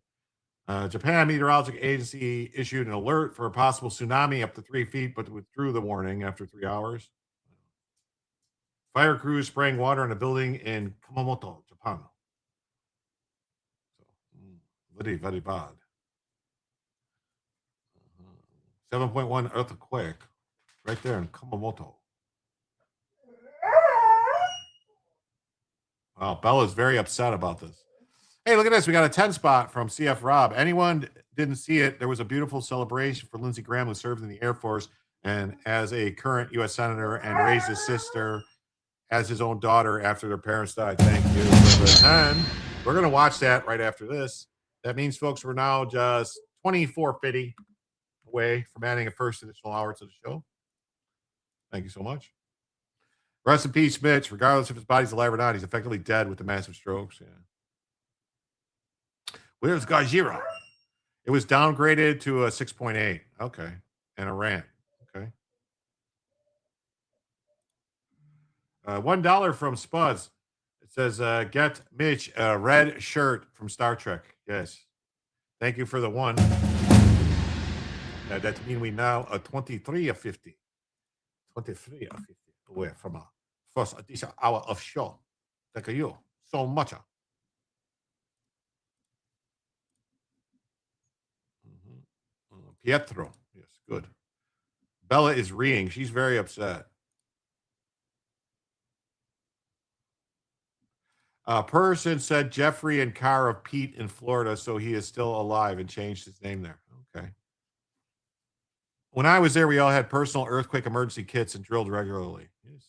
Japan Meteorological Agency issued an alert for a possible tsunami up to 3 feet, but withdrew the warning after 3 hours. Fire crews spraying water on a building in Kumamoto, Japan. So, very, very bad. 7.1 earthquake right there in Kumamoto. Wow, Bella's very upset about this. Hey, look at this. We got a 10 spot from CF Rob. Anyone didn't see it, there was a beautiful celebration for Lindsey Graham, who served in the Air Force and as a current U.S. Senator and raised his sister as his own daughter after their parents died. Thank you for the 10. We're going to watch that right after this. That means, folks, we're now just 24.50 away from adding a first additional hour to the show. Thank you so much. Rest in peace, Mitch. Regardless if his body's alive or not, he's effectively dead with the massive strokes. Yeah. Where's Gajira? It was downgraded to a 6.8. Okay. And a rant. Okay. $1 from Spuds. It says, get Mitch a red shirt from Star Trek. Yes. Thank you for the one. That means we now are 23 of 50. 23 of 50 away from our first additional hour of show. Thank you so much. Pietro. Yes, good. Bella is reeing. She's very upset. A person said Jeffrey and car of Pete in Florida, so he is still alive and changed his name there. Okay. When I was there, we all had personal earthquake emergency kits and drilled regularly. Yes.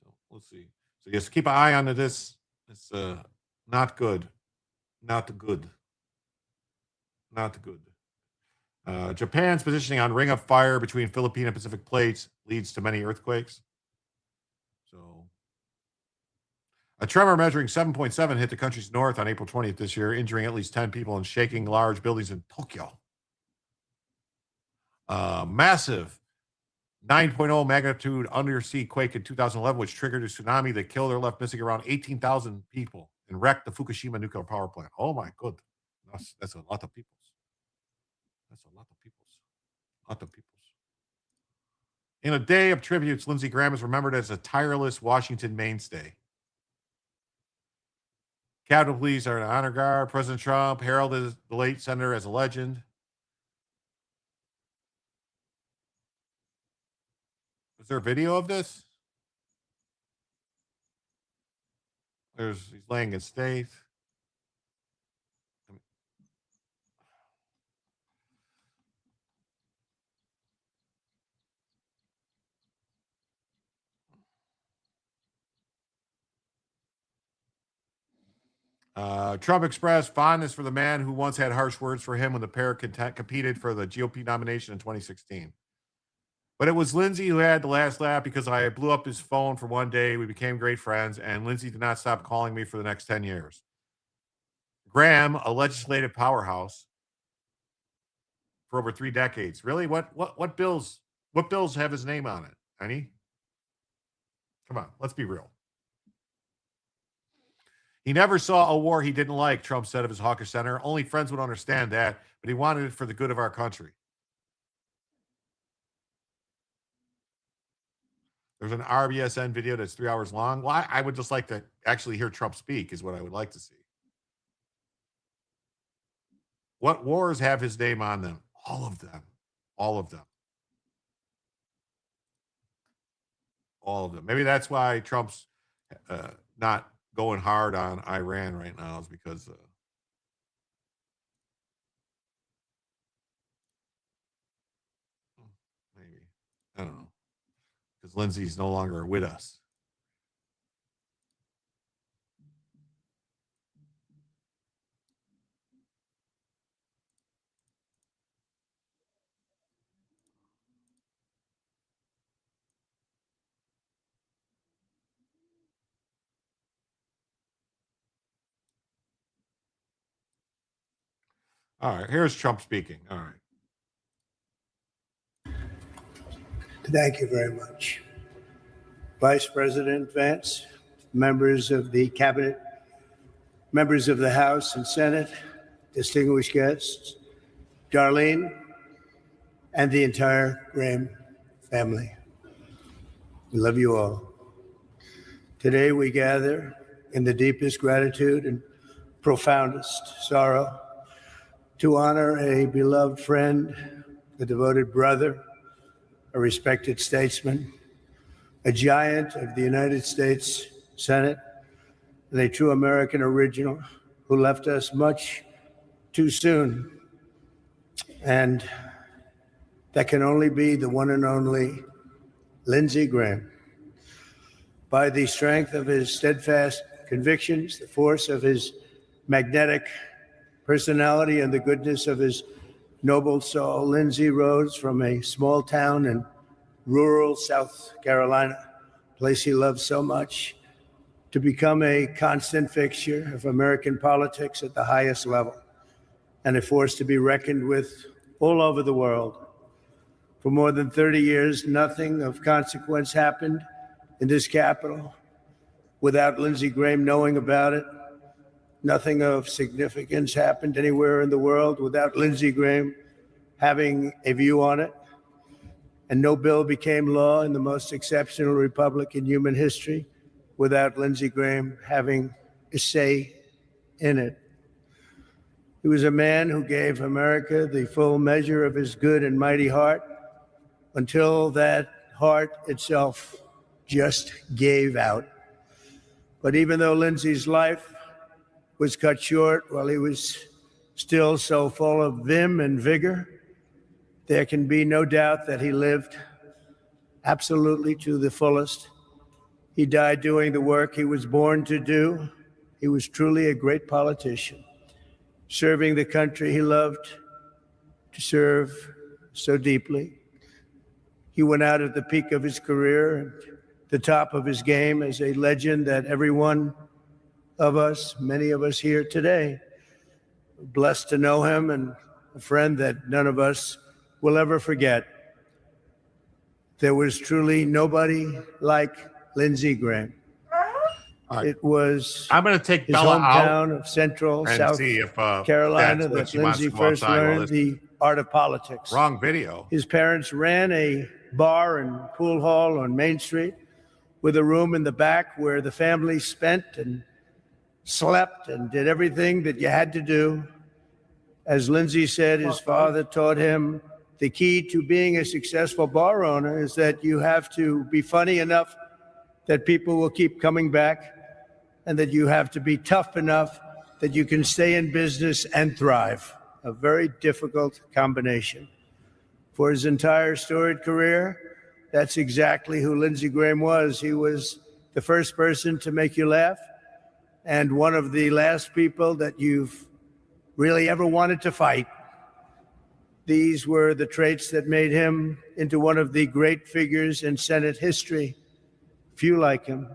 So let's see. So just keep an eye on this. It's not good. Not good. Not good. Japan's positioning on ring of fire between Philippine and Pacific plates leads to many earthquakes. So, a tremor measuring 7.7 hit the country's north on April 20th this year, injuring at least 10 people and shaking large buildings in Tokyo. Massive 9.0 magnitude undersea quake in 2011, which triggered a tsunami that killed or left missing around 18,000 people and wrecked the Fukushima nuclear power plant. Oh my goodness. That's a lot of people. That's a lot of peoples. Lot of peoples. In a day of tributes, Lindsey Graham is remembered as a tireless Washington mainstay. Capitol Police are an honor guard. President Trump heralded the late senator as a legend. Is there a video of this? He's laying in state. Trump expressed fondness for the man who once had harsh words for him when the pair competed for the GOP nomination in 2016. But it was Lindsey who had the last laugh because I blew up his phone for one day. We became great friends, and Lindsey did not stop calling me for the next 10 years. Graham, a legislative powerhouse for over 3 decades. Really? What bills have his name on it? Any? Come on, let's be real. He never saw a war he didn't like, Trump said of his hawkish senator. Only friends would understand that, but he wanted it for the good of our country. There's an RBSN video that's 3 hours long. Well, I would just like to actually hear Trump speak is what I would like to see. What wars have his name on them? All of them. All of them. All of them. Maybe that's why Trump's not going hard on Iran right now, is because maybe, I don't know, because Lindsay's no longer with us. All right, here's Trump speaking. All right. Thank you very much. Vice President Vance, members of the cabinet, members of the House and Senate, distinguished guests, Darlene, and the entire Graham family. We love you all. Today we gather in the deepest gratitude and profoundest sorrow to honor a beloved friend, a devoted brother, a respected statesman, a giant of the United States Senate, and a true American original who left us much too soon. And that can only be the one and only Lindsey Graham. By the strength of his steadfast convictions, the force of his magnetic personality, and the goodness of his noble soul, Lindsey rose from a small town in rural South Carolina, a place he loved so much, to become a constant fixture of American politics at the highest level, and a force to be reckoned with all over the world. For more than 30 years, nothing of consequence happened in this Capitol without Lindsey Graham knowing about it. Nothing of significance happened anywhere in the world without Lindsey Graham having a view on it. And no bill became law in the most exceptional republic in human history without Lindsey Graham having a say in it. He was a man who gave America the full measure of his good and mighty heart until that heart itself just gave out. But even though Lindsey's life was cut short while he was still so full of vim and vigor, there can be no doubt that he lived absolutely to the fullest. He died doing the work he was born to do. He was truly a great politician, serving the country he loved to serve so deeply. He went out at the peak of his career and the top of his game as a legend that every one of us, many of us here today, blessed to know him, and a friend that none of us will ever forget. There was truly nobody like Lindsey Graham. Right. It was I'm going to take his Bella hometown out of Central and South see if Carolina that's that what she wants Lindsey to go first outside while learned this- the art of politics. Wrong video. His parents ran a bar and pool hall on Main Street with a room in the back where the family spent and slept and did everything that you had to do. As Lindsey said, his father taught him the key to being a successful bar owner is that you have to be funny enough that people will keep coming back, and that you have to be tough enough that you can stay in business and thrive. A very difficult combination. For his entire storied career, that's exactly who Lindsey Graham was. He was the first person to make you laugh, and one of the last people that you've really ever wanted to fight. These were the traits that made him into one of the great figures in Senate history. Few like him.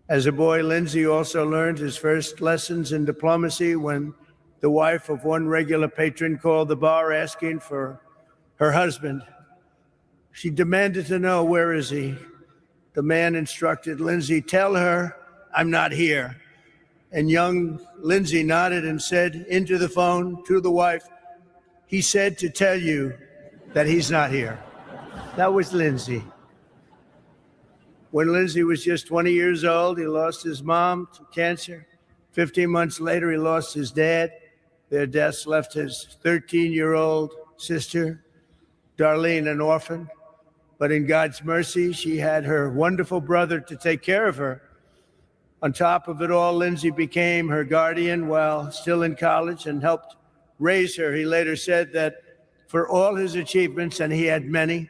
As a boy, Lindsey also learned his first lessons in diplomacy when the wife of one regular patron called the bar asking for her husband. She demanded to know, where is he? The man instructed Lindsey, tell her I'm not here. And young Lindsey nodded and said into the phone to the wife, he said to tell you that he's not here. That was Lindsey. When Lindsey was just 20 years old, he lost his mom to cancer. 15 months later, he lost his dad. Their deaths left his 13-year-old sister, Darlene, an orphan. But in God's mercy, she had her wonderful brother to take care of her. On top of it all, Lindsay became her guardian while still in college and helped raise her. He later said that for all his achievements, and he had many,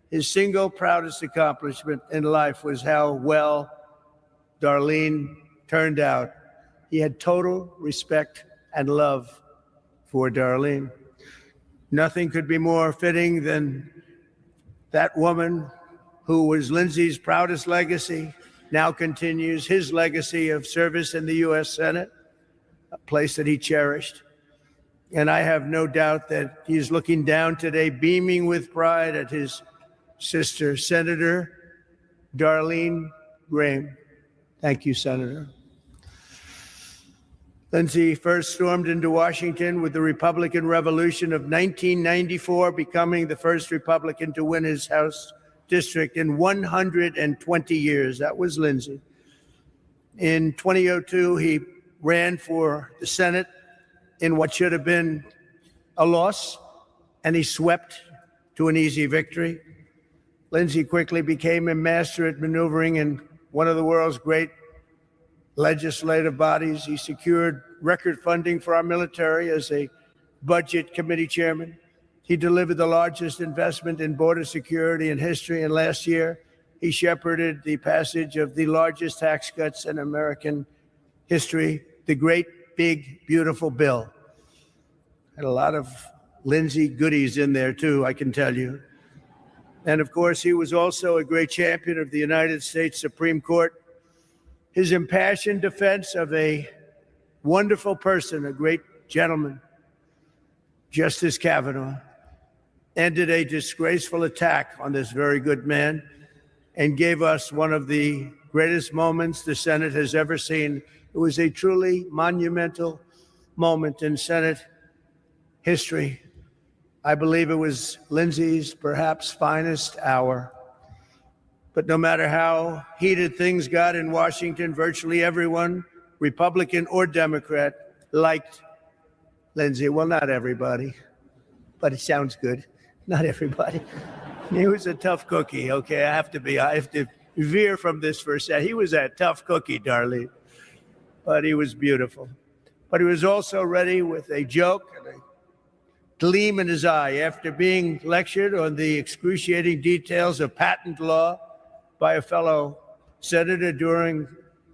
his single proudest accomplishment in life was how well Darlene turned out. He had total respect and love for Darlene. Nothing could be more fitting than that woman who was Lindsay's proudest legacy now continues his legacy of service in the U.S. Senate, a place that he cherished. And I have no doubt that he's looking down today, beaming with pride at his sister, Senator Darlene Graham. Thank you, Senator. Lindsay first stormed into Washington with the Republican Revolution of 1994, becoming the first Republican to win his House district in 120 years. That was Lindsay. In 2002, he ran for the Senate in what should have been a loss, and he swept to an easy victory. Lindsay quickly became a master at maneuvering in one of the world's great legislative bodies. He secured record funding for our military as a budget committee chairman. He delivered the largest investment in border security in history, and last year he shepherded the passage of the largest tax cuts in American history, the Great Big Beautiful Bill. Had a lot of Lindsay goodies in there too, I can tell you. And of course, he was also a great champion of the United States Supreme Court. His impassioned defense of a wonderful person, a great gentleman, Justice Kavanaugh, ended a disgraceful attack on this very good man and gave us one of the greatest moments the Senate has ever seen. It was a truly monumental moment in Senate history. I believe it was Lindsay's perhaps finest hour. But no matter how heated things got in Washington, virtually everyone, Republican or Democrat, liked Lindsay. Well, not everybody, but it sounds good. Not everybody. He was a tough cookie, okay? I have to veer from this for a second. He was a tough cookie, Darlene, but he was beautiful. But he was also ready with a joke and a gleam in his eye. After being lectured on the excruciating details of patent law by a fellow senator during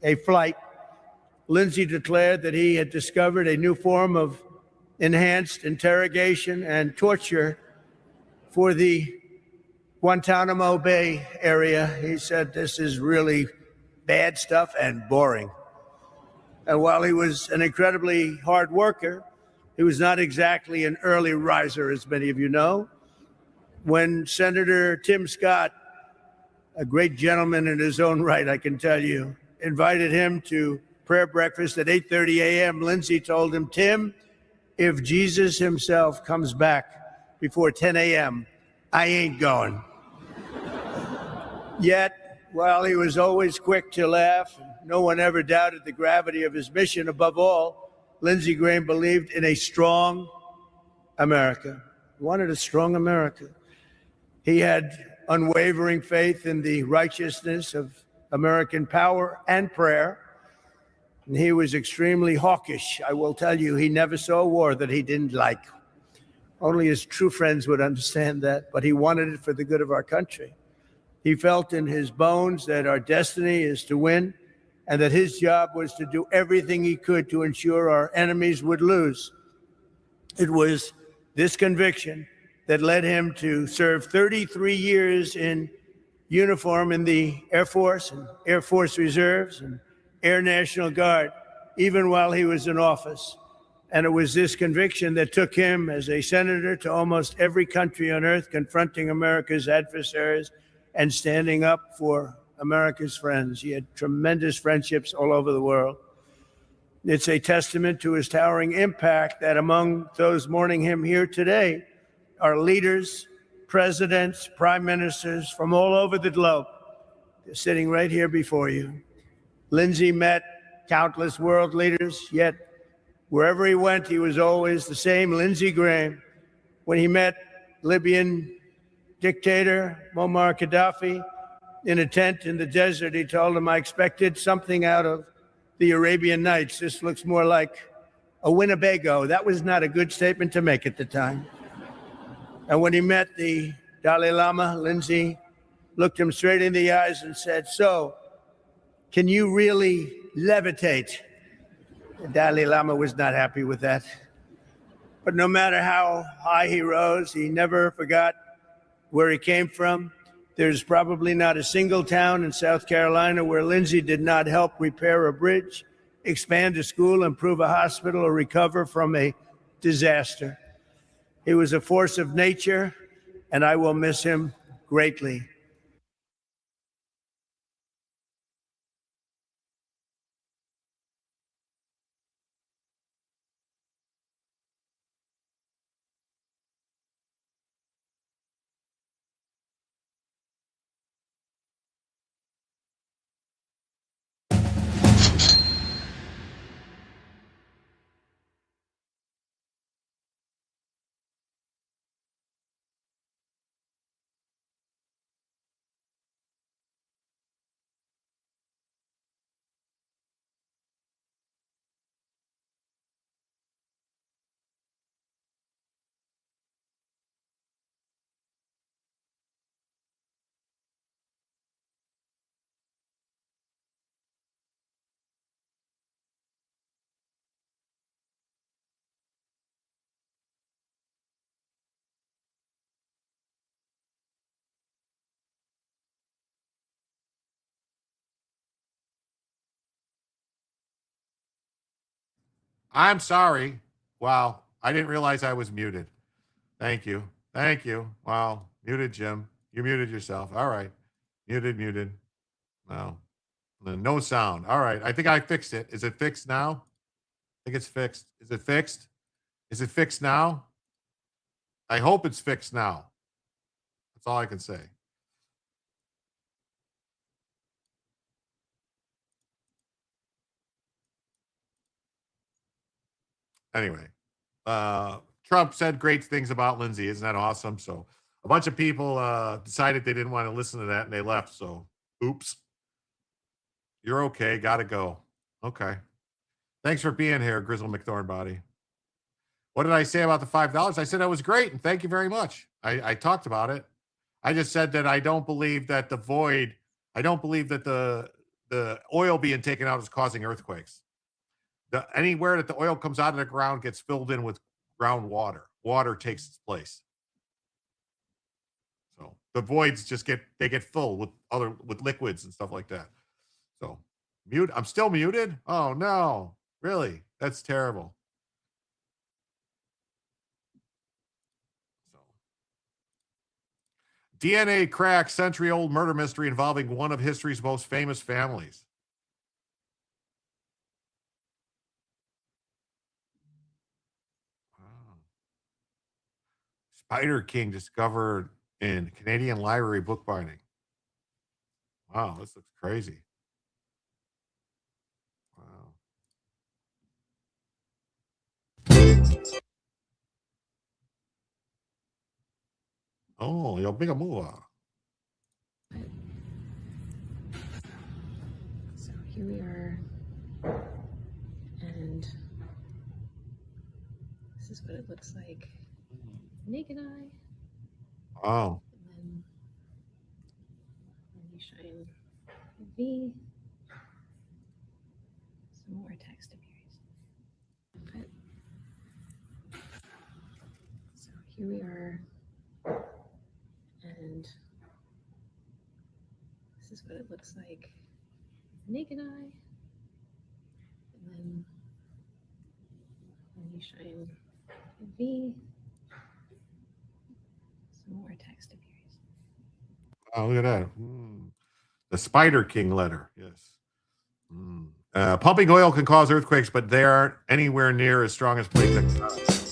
a flight, Lindsay declared that he had discovered a new form of enhanced interrogation and torture for the Guantanamo Bay area. He said, this is really bad stuff and boring. And while he was an incredibly hard worker, he was not exactly an early riser, as many of you know. When Senator Tim Scott, a great gentleman in his own right, I can tell you, invited him to prayer breakfast at 8:30 a.m., Lindsay told him, Tim, if Jesus himself comes back before 10 a.m., I ain't going. Yet, while he was always quick to laugh, no one ever doubted the gravity of his mission. Above all, Lindsey Graham believed in a strong America. He wanted a strong America. He had unwavering faith in the righteousness of American power and prayer. And he was extremely hawkish. I will tell you, he never saw a war that he didn't like. Only his true friends would understand that, but he wanted it for the good of our country. He felt in his bones that our destiny is to win, and that his job was to do everything he could to ensure our enemies would lose. It was this conviction that led him to serve 33 years in uniform in the Air Force and Air Force Reserves and Air National Guard, even while he was in office. And it was this conviction that took him as a senator to almost every country on earth, confronting America's adversaries and standing up for America's friends. He had tremendous friendships all over the world. It's a testament to his towering impact that among those mourning him here today are leaders, presidents, prime ministers from all over the globe. They're sitting right here before you. Lindsay met countless world leaders, yet Wherever he went, he was always the same Lindsey Graham. When he met Libyan dictator Muammar Gaddafi in a tent in the desert, he told him, I expected something out of the Arabian Nights. This looks more like a Winnebago. That was not a good statement to make at the time. And when he met the Dalai Lama, Lindsey looked him straight in the eyes and said, so, can you really levitate? The Dalai Lama was not happy with that. But no matter how high he rose, he never forgot where he came from. There's probably not a single town in South Carolina where Lindsey did not help repair a bridge, expand a school, improve a hospital, or recover from a disaster. He was a force of nature, and I will miss him greatly. I'm sorry. Wow. I didn't realize I was muted. Thank you. Thank you. Wow. Muted, Jim. You muted yourself. All right. Muted. No. No sound. All right. I think I fixed it. Is it fixed now? I think it's fixed. Is it fixed? Is it fixed now? I hope it's fixed now. That's all I can say. Anyway, Trump said great things about Lindsey. Isn't that awesome? So a bunch of people decided they didn't want to listen to that and they left. So oops. You're okay. Gotta go. Okay. Thanks for being here, Grizzle McThornbody. What did I say about the $5? I said that was great, and thank you very much. I talked about it. I just said that I don't believe that the oil being taken out is causing earthquakes. Anywhere that the oil comes out of the ground gets filled in with groundwater. Water takes its place. So the voids just get filled with liquids and stuff like that. So mute. I'm still muted. Oh no, really? That's terrible. So DNA crack, century-old murder mystery involving one of history's most famous families. Wow. Spider King discovered in Canadian library bookbinding. Wow, this looks crazy. Wow. Oh, your bigger move. So here we are, and this is what it looks like. Naked eye. Wow. And then you shine V. Some more text appears. But, so here we are, and this is what it looks like. Naked eye. And then when you shine V, some more text appears. Oh, look at that. The Spider King letter. Yes. Pumping oil can cause earthquakes, but they aren't anywhere near as strong as plate tectonics.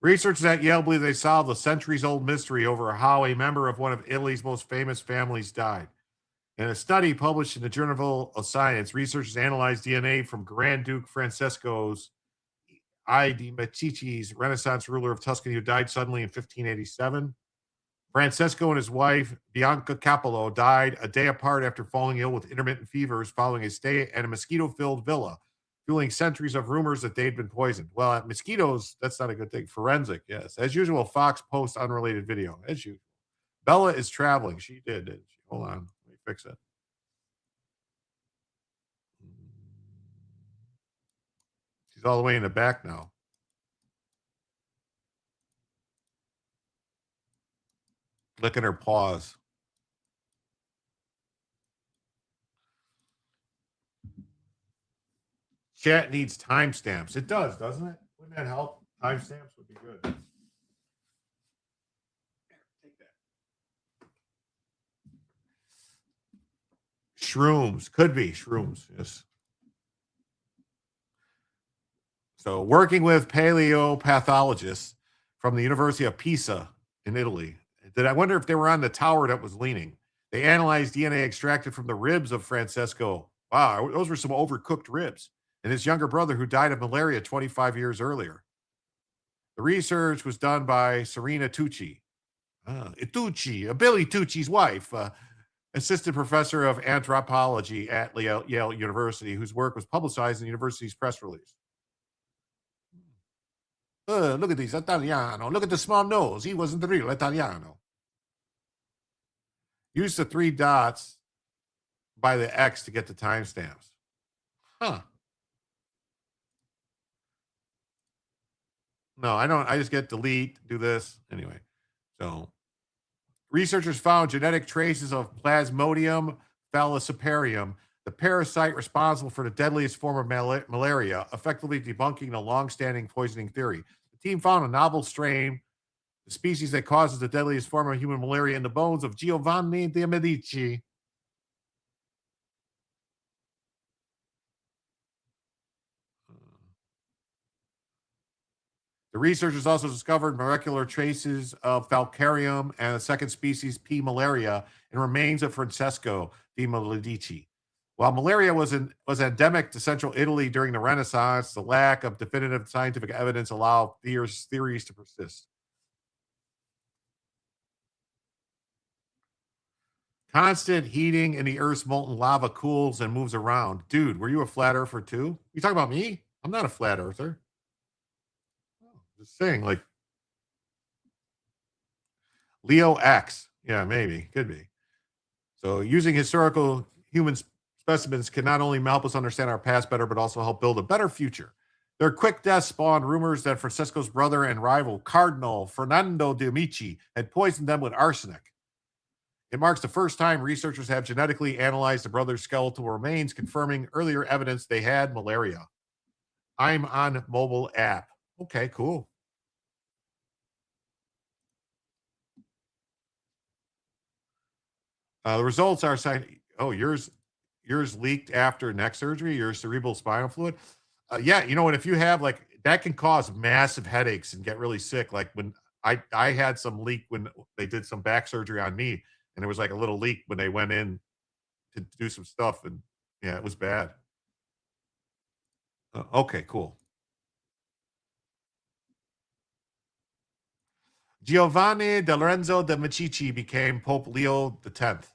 Researchers at Yale believe they solved a centuries-old mystery over how a member of one of Italy's most famous families died. In a study published in the Journal of Science, researchers analyzed DNA from Grand Duke Francesco's I de' Medici's Renaissance ruler of Tuscany who died suddenly in 1587. Francesco and his wife, Bianca Capello, died a day apart after falling ill with intermittent fevers following a stay at a mosquito-filled villa, fueling centuries of rumors that they'd been poisoned. Well, at mosquitoes, that's not a good thing. Forensic, yes. As usual, Fox posts unrelated video, as usual. Bella is traveling. She did, didn't she? Hold on. Let me fix it. She's all the way in the back now. Look at her paws. Chat needs timestamps. It does, doesn't it? Wouldn't that help? Timestamps would be good. Take that. Shrooms. Could be shrooms, yes. So working with paleopathologists from the University of Pisa in Italy, I wonder if they were on the tower that was leaning. They analyzed DNA extracted from the ribs of Francesco. Wow, those were some overcooked ribs. And his younger brother who died of malaria 25 years earlier. The research was done by Serena Tucci. Tucci, Billy Tucci's wife, assistant professor of anthropology at Yale University, whose work was publicized in the university's press release. Look at these, Italiano. Look at the small nose. He wasn't the real Italiano. Use the 3 dots by the X to get the timestamps. Huh. No, I don't. I just get delete, do this. Anyway, so researchers found genetic traces of Plasmodium falciparum, the parasite responsible for the deadliest form of malaria, effectively debunking the long-standing poisoning theory. The team found a novel strain, the species that causes the deadliest form of human malaria, in the bones of Giovanni de' Medici. The researchers also discovered molecular traces of Falcarium and a second species, P. malaria, in remains of Francesco de' Medici. While malaria was endemic to central Italy during the Renaissance, the lack of definitive scientific evidence allowed theories to persist. Constant heating in the Earth's molten lava cools and moves around. Dude, were you a flat earther too? You talking about me? I'm not a flat earther. Just saying, like Leo X. Yeah, maybe. Could be. So using historical human specimens can not only help us understand our past better, but also help build a better future. Their quick death spawned rumors that Francesco's brother and rival, Cardinal Fernando de' Medici, had poisoned them with arsenic. It marks the first time researchers have genetically analyzed the brothers' skeletal remains, confirming earlier evidence they had malaria. I'm on mobile app. Okay, cool. The results are saying, oh, yours leaked after neck surgery, your cerebral spinal fluid. Yeah, you know what? If you have that can cause massive headaches and get really sick. Like when I had some leak when they did some back surgery on me, and there was like a little leak when they went in to do some stuff, and yeah, it was bad. Okay, cool. Giovanni da Lorenzo de' Medici became Pope Leo X.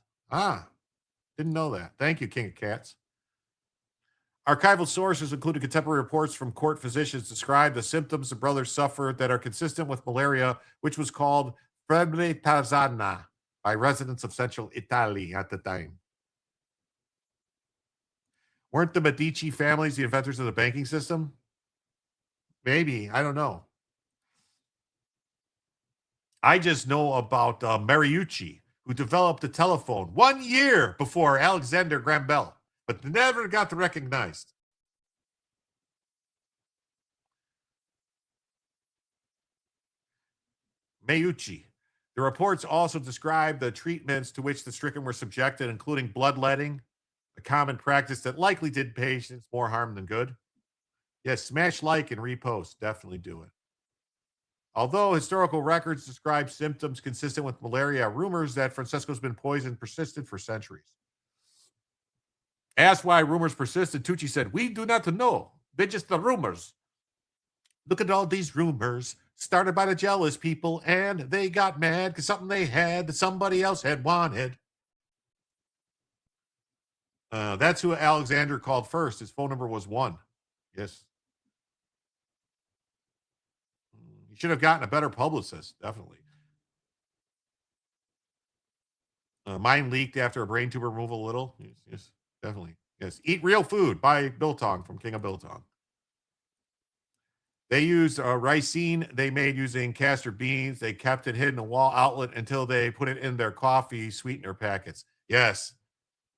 Didn't know that. Thank you, King of Cats. Archival sources, including contemporary reports from court physicians, describe the symptoms the brothers suffered that are consistent with malaria, which was called febbre tarzana by residents of central Italy at the time. Weren't the Medici families the inventors of the banking system? Maybe. I don't know. I just know about Mariucci, who developed the telephone 1 year before Alexander Graham Bell, but never got recognized. Mariucci. The reports also describe the treatments to which the stricken were subjected, including bloodletting, a common practice that likely did patients more harm than good. Yes, smash like and repost. Definitely do it. Although historical records describe symptoms consistent with malaria, rumors that Francesco's been poisoned persisted for centuries. Asked why rumors persisted, Tucci said, "We do not know. They're just the rumors. Look at all these rumors started by the jealous people, and they got mad because something they had that somebody else had wanted." That's who Alexander called first. His phone number was 1. Yes. You should have gotten a better publicist, definitely. Mine leaked after a brain tumor removal a little. Yes, definitely. Yes. Eat Real Food by Biltong from King of Biltong. They used ricin they made using castor beans. They kept it hidden in a wall outlet until they put it in their coffee sweetener packets. Yes,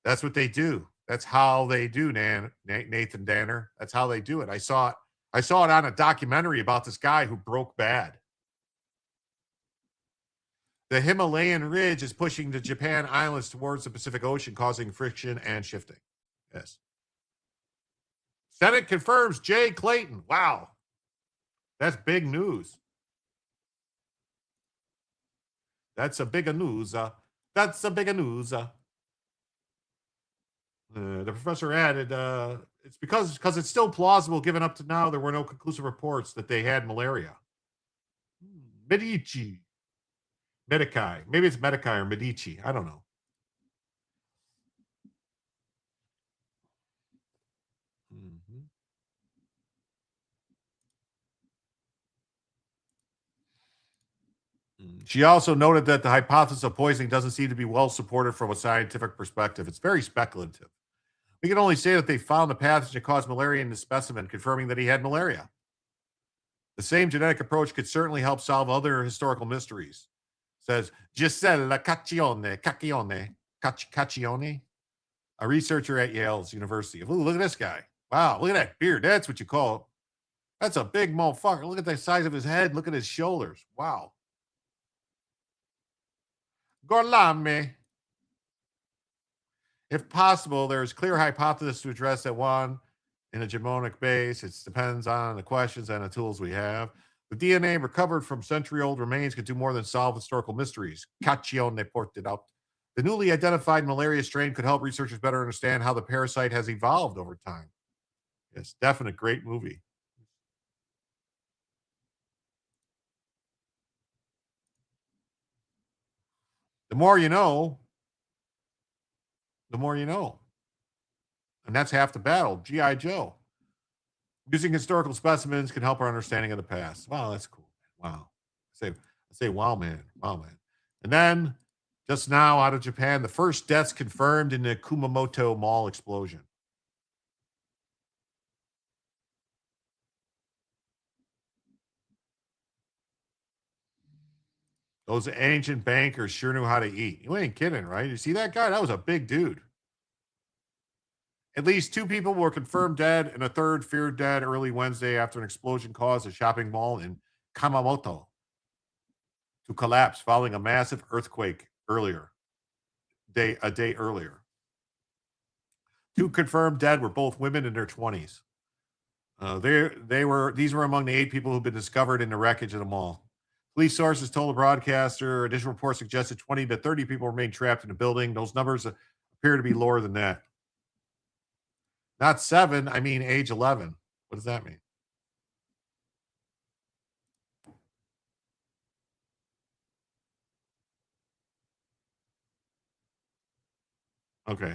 that's what they do. That's how they do, Nathan Danner. That's how they do it. I saw it on a documentary about this guy who broke bad. The Himalayan ridge is pushing the Japan islands towards the Pacific Ocean, causing friction and shifting. Yes. Senate confirms Jay Clayton. Wow. That's big news. That's a big news. That's a big news. The professor added, it's because it's still plausible, given up to now there were no conclusive reports that they had malaria. Medici. Maybe it's Medici or Medici. I don't know. She also noted that the hypothesis of poisoning doesn't seem to be well supported from a scientific perspective. It's very speculative. We can only say that they found the pathogen that caused malaria in the specimen, confirming that he had malaria. The same genetic approach could certainly help solve other historical mysteries, says Gisella Cacchione, a researcher at Yale's University. Ooh, look at this guy. Wow, look at that beard. That's what you call it. That's a big motherfucker. Look at the size of his head. Look at his shoulders. Wow. Gorlame. If possible, there is clear hypothesis to address that one in a genomic base. It depends on the questions and the tools we have. The DNA recovered from century-old remains could do more than solve historical mysteries. Cacchione pointed out. The newly identified malaria strain could help researchers better understand how the parasite has evolved over time. Yes, definite great movie. The more you know, the more you know. And that's half the battle. G.I. Joe. Using historical specimens can help our understanding of the past. Wow, that's cool. Wow. I say, wow, man. Wow, man. And then, just now out of Japan, the first deaths confirmed in the Kumamoto Mall explosion. Those ancient bankers sure knew how to eat. You ain't kidding, right? You see that guy? That was a big dude. At least 2 people were confirmed dead and a third feared dead early Wednesday after an explosion caused a shopping mall in Kumamoto to collapse following a massive earthquake a day earlier. 2 confirmed dead were both women in their 20s. These were among the 8 people who've been discovered in the wreckage of the mall. Police sources told the broadcaster additional reports suggested 20 to 30 people remain trapped in the building. Those numbers appear to be lower than that. Not 7, I mean age 11. What does that mean? Okay.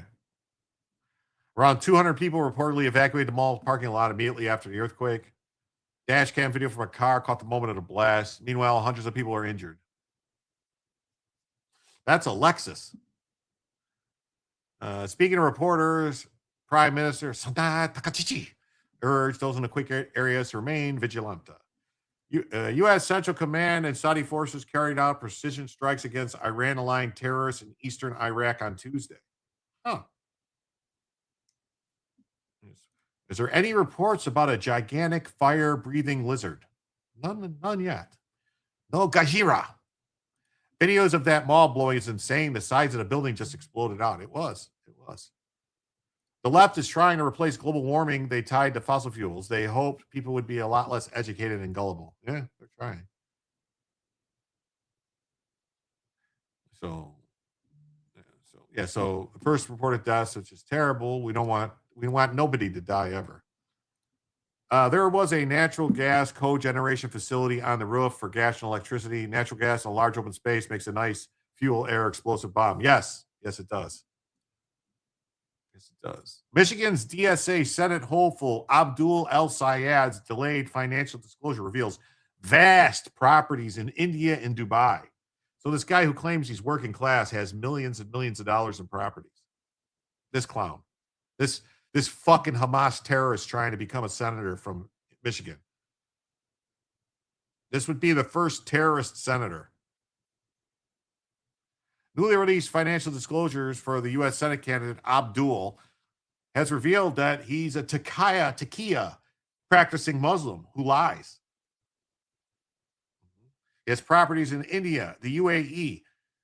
Around 200 people reportedly evacuated the mall parking lot immediately after the earthquake. Dash cam video from a car caught the moment of the blast. Meanwhile, hundreds of people are injured. That's a Lexus. Speaking of reporters, Prime Minister Sanda Takachichi urged those in the quake areas to remain vigilant. U.S. Central Command and Saudi forces carried out precision strikes against Iran-aligned terrorists in eastern Iraq on Tuesday. Huh. Is there any reports about a gigantic fire-breathing lizard? None yet. No Gajira. Videos of that mall blowing is insane. The sides of the building just exploded out. It was. The left is trying to replace global warming they tied to fossil fuels. They hoped people would be a lot less educated and gullible. Yeah, they're trying. Yeah, so the first reported deaths, which is terrible. We want nobody to die ever. There was a natural gas cogeneration facility on the roof for gas and electricity. Natural gas in a large open space makes a nice fuel air explosive bomb. Yes, it does. Yes, it does. Michigan's DSA Senate hopeful Abdul El Sayed's delayed financial disclosure reveals vast properties in India and Dubai. So this guy who claims he's working class has millions and millions of dollars in properties. This clown. This fucking Hamas terrorist trying to become a senator from Michigan. This would be the first terrorist senator. Newly released financial disclosures for the U.S. Senate candidate Abdul has revealed that he's a taqiyya practicing Muslim who lies. He has properties in India, the UAE,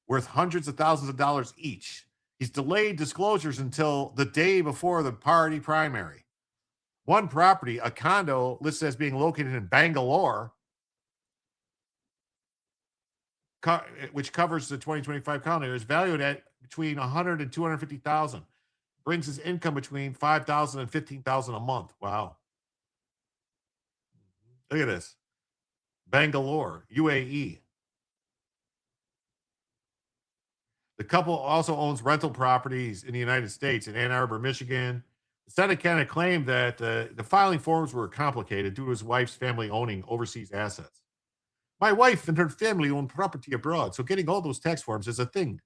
worth hundreds of thousands of dollars each. He's delayed disclosures until the day before the party primary. One property, a condo listed as being located in Bangalore, which covers the 2025 calendar year, is valued at between $100,000 and $250,000. Brings his income between $5,000 and $15,000 a month. Wow. Look at this. Bangalore, UAE. The couple also owns rental properties in the United States in Ann Arbor, Michigan. The Senate candidate claimed that the filing forms were complicated due to his wife's family owning overseas assets. My wife and her family own property abroad, so getting all those tax forms is a thing.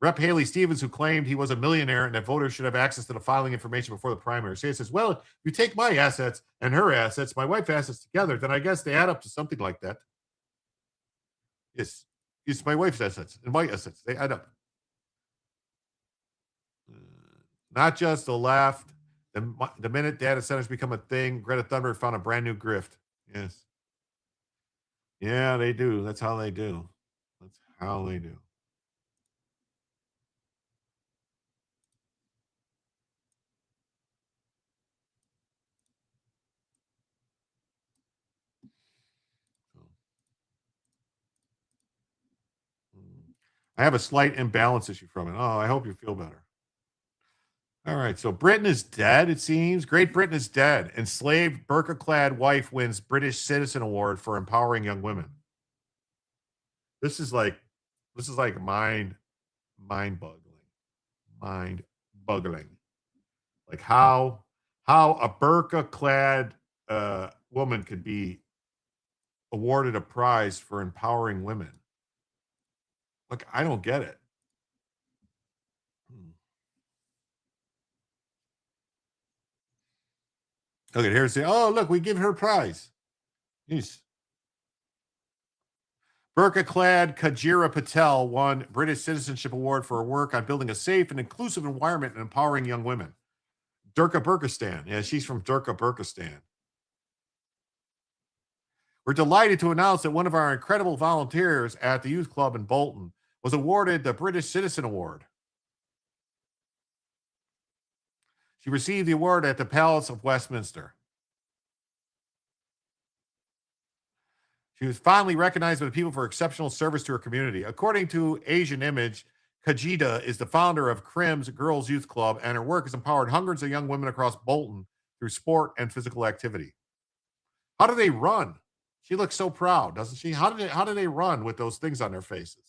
Rep. Haley Stevens, who claimed he was a millionaire and that voters should have access to the filing information before the primary, says, well, if you take my assets and her assets, my wife's assets together, then I guess they add up to something like that. Yes, it's my wife's assets and my assets. They add up. Not just the left. The minute data centers become a thing, Greta Thunberg found a brand new grift. Yes. Yeah, they do. That's how they do. That's how they do. I have a slight imbalance issue from it. Oh, I hope you feel better. All right, so Britain is dead, it seems. Great Britain is dead. Enslaved burqa-clad wife wins British Citizen Award for empowering young women. This is like mind-boggling. Mind-boggling. Like how a burqa-clad woman could be awarded a prize for empowering women. Look, I don't get it. Okay, here's the, look, we give her a prize. Jeez. Burqa-clad Kajira Patel won British Citizenship Award for her work on building a safe and inclusive environment and empowering young women. Durga Burkistan. Yeah, she's from Durga Burkistan. We're delighted to announce that one of our incredible volunteers at the youth club in Bolton was awarded the British Citizen Award. She received the award at the Palace of Westminster. She was fondly recognized by the people for exceptional service to her community. According to Asian Image, Kajida is the founder of Crim's Girls Youth Club, and her work has empowered hundreds of young women across Bolton through sport and physical activity. How do they run? She looks so proud, doesn't she? How do they run with those things on their faces?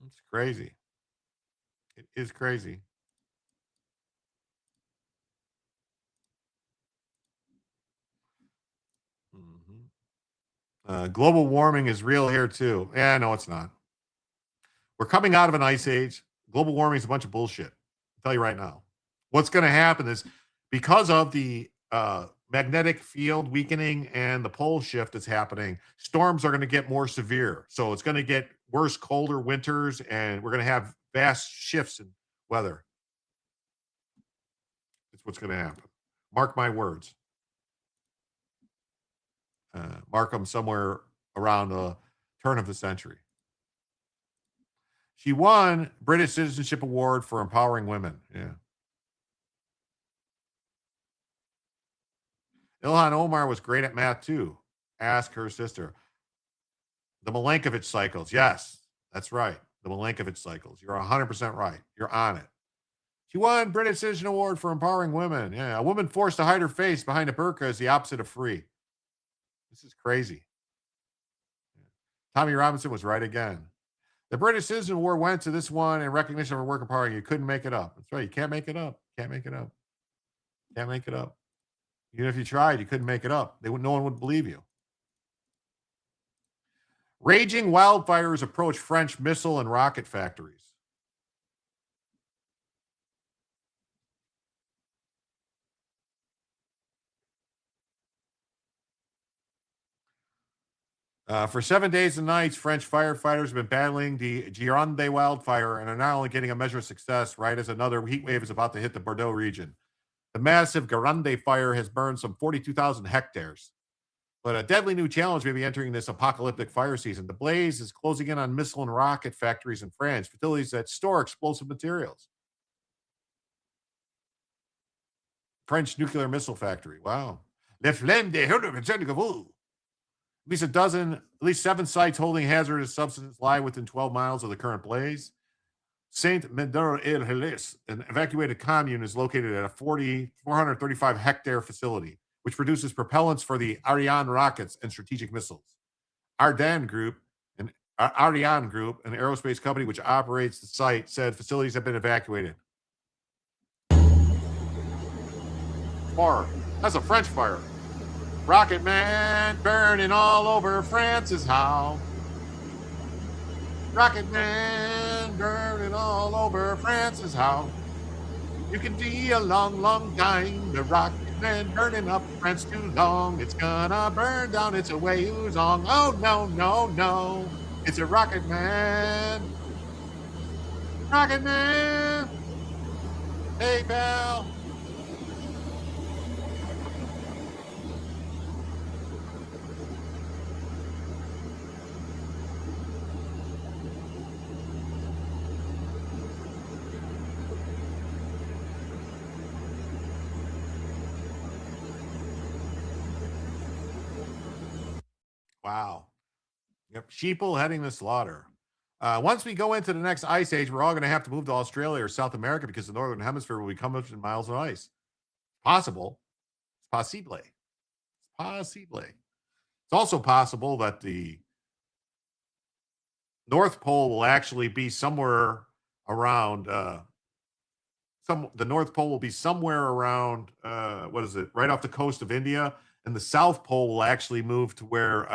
It's crazy. It is crazy. Global warming is real here too. Yeah, no, it's not. We're coming out of an ice age. Global warming is a bunch of bullshit. I'll tell you right now. What's going to happen is because of the magnetic field weakening and the pole shift that's happening, storms are going to get more severe. So it's going to get worse, colder winters, and we're going to have vast shifts in weather. That's what's going to happen. Mark my words. Mark them somewhere around the turn of the century. She won British Citizenship Award for empowering women. Yeah. Ilhan Omar was great at math too. Ask her sister. The Milankovitch cycles. Yes, that's right. The Milankovitch cycles. You're 100% right. You're on it. She won British Citizen Award for empowering women. Yeah, a woman forced to hide her face behind a burqa is the opposite of free. This is crazy. Tommy Robinson was right again. The British Citizen Award went to this one in recognition of her work empowering. You couldn't make it up. That's right. You can't make it up. Can't make it up. Can't make it up. Even if you tried, you couldn't make it up. No one would believe you. Raging wildfires approach French missile and rocket factories. For 7 days and nights, French firefighters have been battling the Gironde wildfire and are not only getting a measure of success, right, as another heat wave is about to hit the Bordeaux region. The massive Gironde fire has burned some 42,000 hectares. But a deadly new challenge may be entering this apocalyptic fire season. The blaze is closing in on missile and rocket factories in France, facilities that store explosive materials. French nuclear missile factory. Wow. Les flammes de at least 7 sites holding hazardous substances lie within 12 miles of the current blaze. Saint-Médard-et-Helis, an evacuated commune, is located at a 435 hectare facility, which produces propellants for the Ariane rockets and strategic missiles. Ariane Group, an aerospace company which operates the site, said facilities have been evacuated. Fire. That's a French fire. Rocket Man burning all over France is how. Rocket Man burning all over France is how. You can be a long, long time. The Rocket Man burning up France too long. It's gonna burn down. It's a way oozong. Oh, no, no, no. It's a Rocket Man. Rocket Man. Hey, pal. Wow. Yep. Sheeple heading to slaughter. Once we go into the next ice age, we're all going to have to move to Australia or South America because the northern hemisphere will be covered in miles of ice. Possible. It's possible. It's possible. It's also possible that the North Pole will actually be somewhere around the North Pole will be somewhere around right off the coast of India. And the South Pole will actually move to where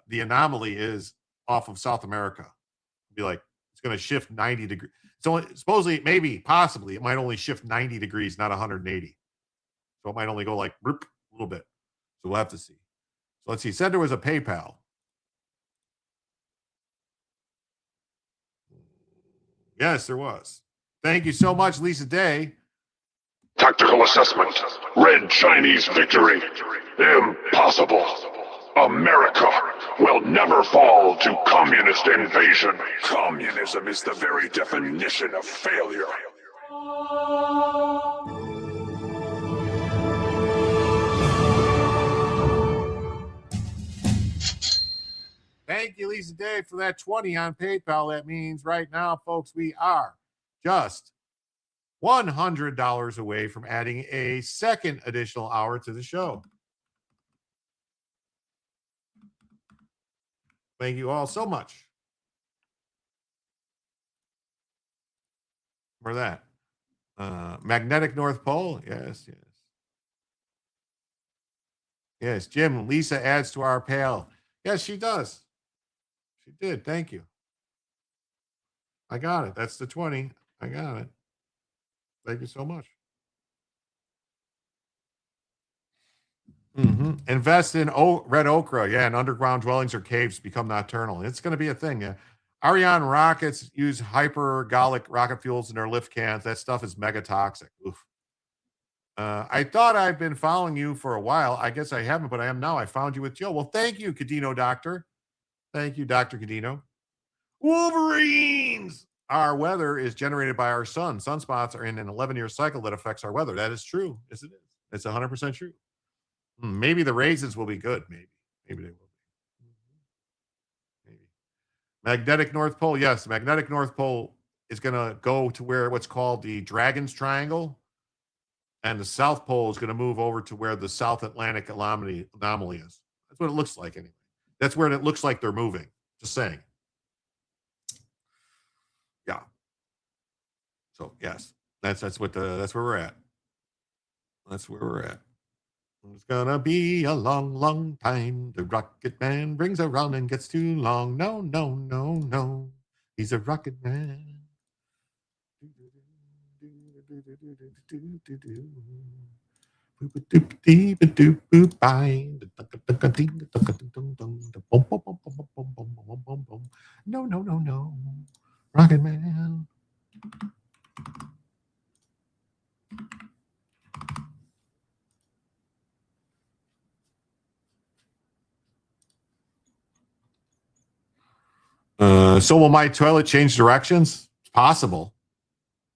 the anomaly is off of South America. It'll be like, it's going to shift 90 degrees. So supposedly, possibly, it might only shift 90 degrees, not 180. So it might only go like a little bit. So we'll have to see. So let's see. Said there was a PayPal. Yes, there was. Thank you so much, Lisa Day. Tactical assessment. Red Chinese victory. Impossible. America will never fall to communist invasion. Communism is the very definition of failure. Thank you, Lisa Day, for that 20 on PayPal. That means right now, folks, we are just $100 away from adding a second additional hour to the show. Thank you all so much for that. Magnetic North Pole. Yes, yes. Yes, Jim, Lisa adds to our pal. Yes, she does. She did. Thank you. I got it. That's the 20. I got it. Thank you so much. Invest in red okra. Yeah, and underground dwellings or caves become nocturnal. It's going to be a thing. Yeah. Ariane rockets use hypergolic rocket fuels in their lift cans. That stuff is mega toxic. Oof. I thought I've been following you for a while. I guess I haven't, but I am now. I found you with Joe. Well, thank you, Cadino Doctor. Thank you, Dr. Cadino. Wolverines. our weather is generated by our sun. Sunspots are in an 11-year cycle that affects our weather. That is true. Yes, it is. It's 100% true. Maybe the raisins will be good. Maybe they will be. Maybe. Magnetic North Pole. Yes, the magnetic North Pole is going to go to where what's called the Dragon's Triangle. And the South Pole is going to move over to where the South Atlantic anomaly is. That's what it looks like anyway. That's where it looks like they're moving. Just saying. Yeah. So yes, that's where we're at. That's where we're at. It's gonna be a long, long time. The rocket man brings around and gets too long. No, no, no, no. He's a rocket man. No, no, no, no. Rocket man. So will my toilet change directions? It's possible.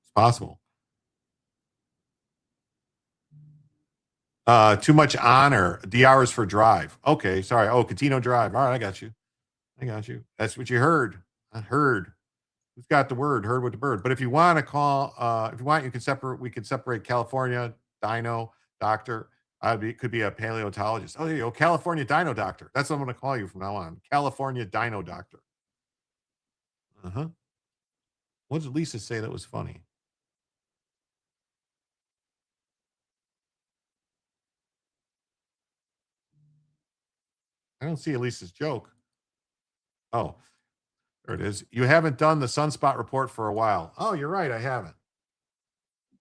It's possible. Too much honor. DR is for drive. Okay, sorry. Oh, Catino Drive. All right, I got you. That's what you heard. I heard. Who's got the word? Heard with the bird. But if you want to call, if you want, you can separate. We can separate California Dino Doctor. Could be a paleontologist. Oh, there you go. California Dino Doctor. That's what I'm going to call you from now on. California Dino Doctor. What did Lisa say that was funny? I don't see Elisa's joke. Oh, there it is. You haven't done the sunspot report for a while. Oh, you're right. I haven't.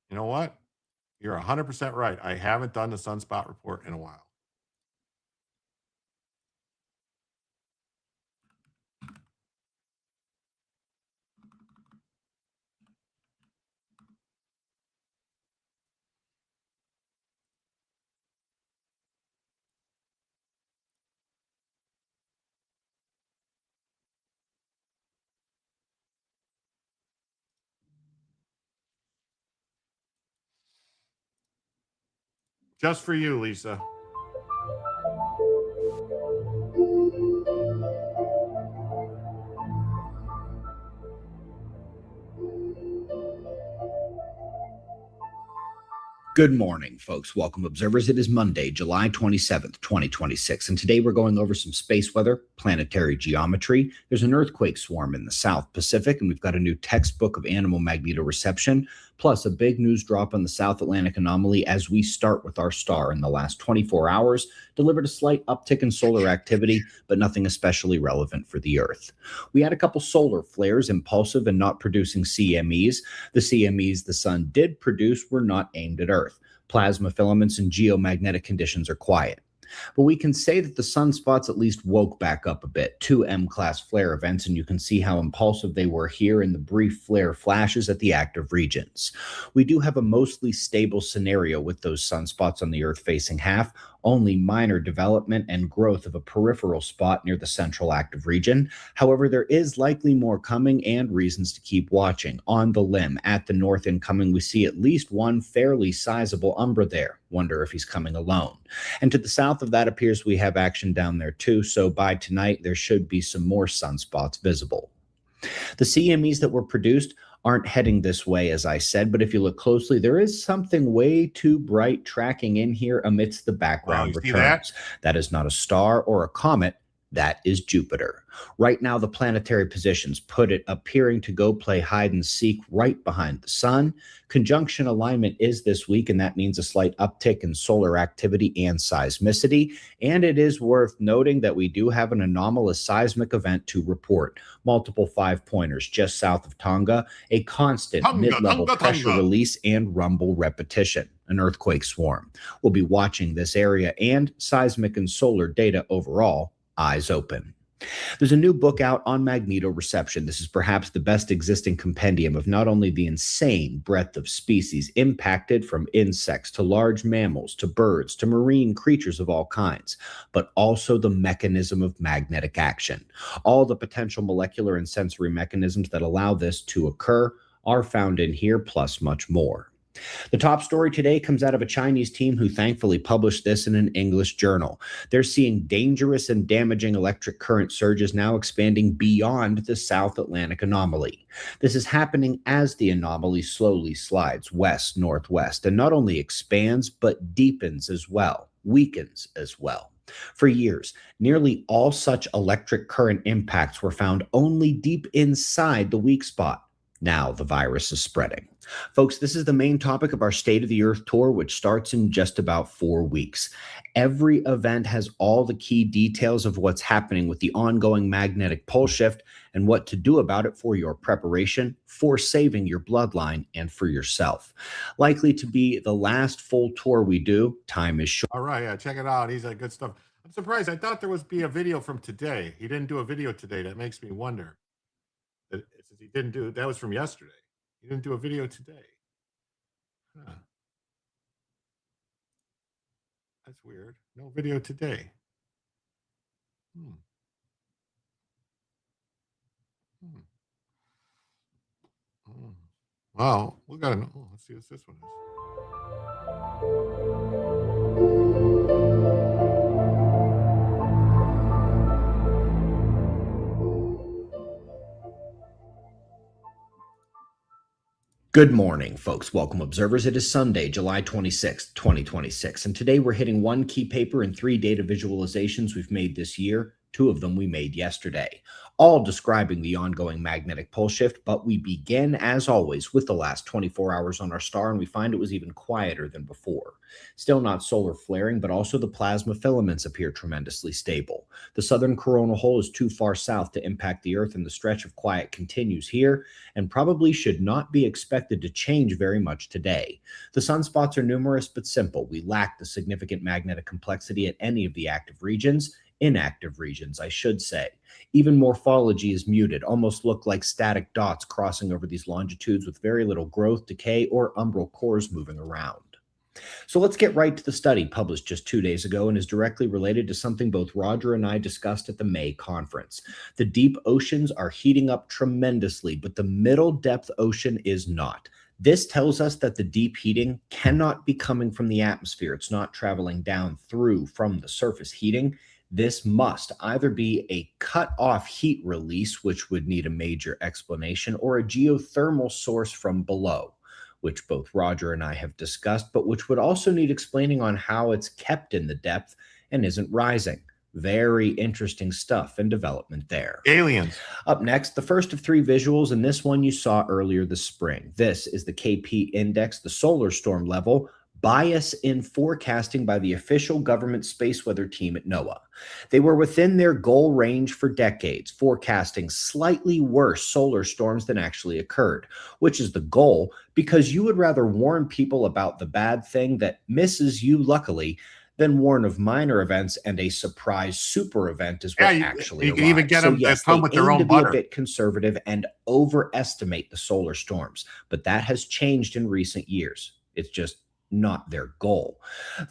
You know what? You're 100% right. I haven't done the sunspot report in a while. Just for you, Lisa. Good morning, folks. Welcome, observers. It is Monday, July 27th, 2026, and today we're going over some space weather, planetary geometry. There's an earthquake swarm in the South Pacific, and we've got a new textbook of animal magnetoreception, plus a big news drop on the South Atlantic anomaly as we start with our star. In the last 24 hours, delivered a slight uptick in solar activity, but nothing especially relevant for the Earth. We had a couple solar flares, impulsive and not producing CMEs. The CMEs the sun did produce were not aimed at Earth. Plasma filaments and geomagnetic conditions are quiet. But we can say that the sunspots at least woke back up a bit. 2 M-class flare events, and you can see how impulsive they were here in the brief flare flashes at the active regions. We do have a mostly stable scenario with those sunspots on the Earth-facing half, only minor development and growth of a peripheral spot near the central active region. However, there is likely more coming and reasons to keep watching. On the limb, at the north incoming, we see at least one fairly sizable umbra there. Wonder if he's coming alone. And to the south of that appears we have action down there too, so by tonight there should be some more sunspots visible. The CMEs that were produced aren't heading this way, as I said, but if you look closely, there is something way too bright tracking in here amidst the background returns. That is not a star or a comet. That is Jupiter. Right now, the planetary positions put it appearing to go play hide and seek right behind the sun. Conjunction alignment is this week, and that means a slight uptick in solar activity and seismicity. And it is worth noting that we do have an anomalous seismic event to report. Multiple 5-pointers just south of Tonga, a constant mid-level pressure release and rumble repetition, an earthquake swarm. We'll be watching this area and seismic and solar data overall. Eyes open. There's a new book out on magnetoreception. This is perhaps the best existing compendium of not only the insane breadth of species impacted, from insects to large mammals to birds to marine creatures of all kinds, but also the mechanism of magnetic action. All the potential molecular and sensory mechanisms that allow this to occur are found in here, plus much more. The top story today comes out of a Chinese team who thankfully published this in an English journal. They're seeing dangerous and damaging electric current surges now expanding beyond the South Atlantic anomaly. This is happening as the anomaly slowly slides west-northwest and not only expands, but deepens as well, weakens as well. For years, nearly all such electric current impacts were found only deep inside the weak spot. Now the virus is spreading. Folks, this is the main topic of our State of the Earth tour, which starts in just about 4 weeks. Every event has all the key details of what's happening with the ongoing magnetic pole shift and what to do about it for your preparation, for saving your bloodline, and for yourself. Likely to be the last full tour we do. Time is short. All right, yeah, check it out. He's like good stuff. I'm surprised. I thought there was be a video from today. He didn't do a video today. That makes me wonder. He didn't do that was from yesterday. He didn't do a video today. Huh. That's weird. No video today. Well, we gotta know. Let's see what this one is. Good morning, folks. Welcome, observers. It is Sunday, July 26th, 2026. And today we're hitting one key paper and 3 data visualizations we've made this year. 2 of them we made yesterday, all describing the ongoing magnetic pole shift. But we begin, as always, with the last 24 hours on our star, and we find it was even quieter than before. Still not solar flaring, but also the plasma filaments appear tremendously stable. The southern coronal hole is too far south to impact the Earth, and the stretch of quiet continues here, and probably should not be expected to change very much today. The sunspots are numerous but simple. We lack the significant magnetic complexity at any of the active regions. Inactive regions, I should say. Even morphology is muted, almost look like static dots crossing over these longitudes with very little growth, decay, or umbral cores moving around. So let's get right to the study published just 2 days ago and is directly related to something both Roger and I discussed at the May conference. The deep oceans are heating up tremendously, but the middle depth ocean is not. This tells us that the deep heating cannot be coming from the atmosphere. It's not traveling down through from the surface heating. This must either be a cut-off heat release, which would need a major explanation, or a geothermal source from below, which both Roger and I have discussed, but which would also need explaining on how it's kept in the depth and isn't rising. Very interesting stuff and development there. Aliens. Up next, the first of 3 visuals, and this one you saw earlier this spring. This is the KP index, the solar storm level, bias in forecasting by the official government space weather team at NOAA. They were within their goal range for decades, forecasting slightly worse solar storms than actually occurred, which is the goal because you would rather warn people about the bad thing that misses you luckily than warn of minor events and a surprise super event is what actually you can even get them that come with their own butter. A bit conservative and overestimate the solar storms, but that has changed in recent years. It's just not their goal.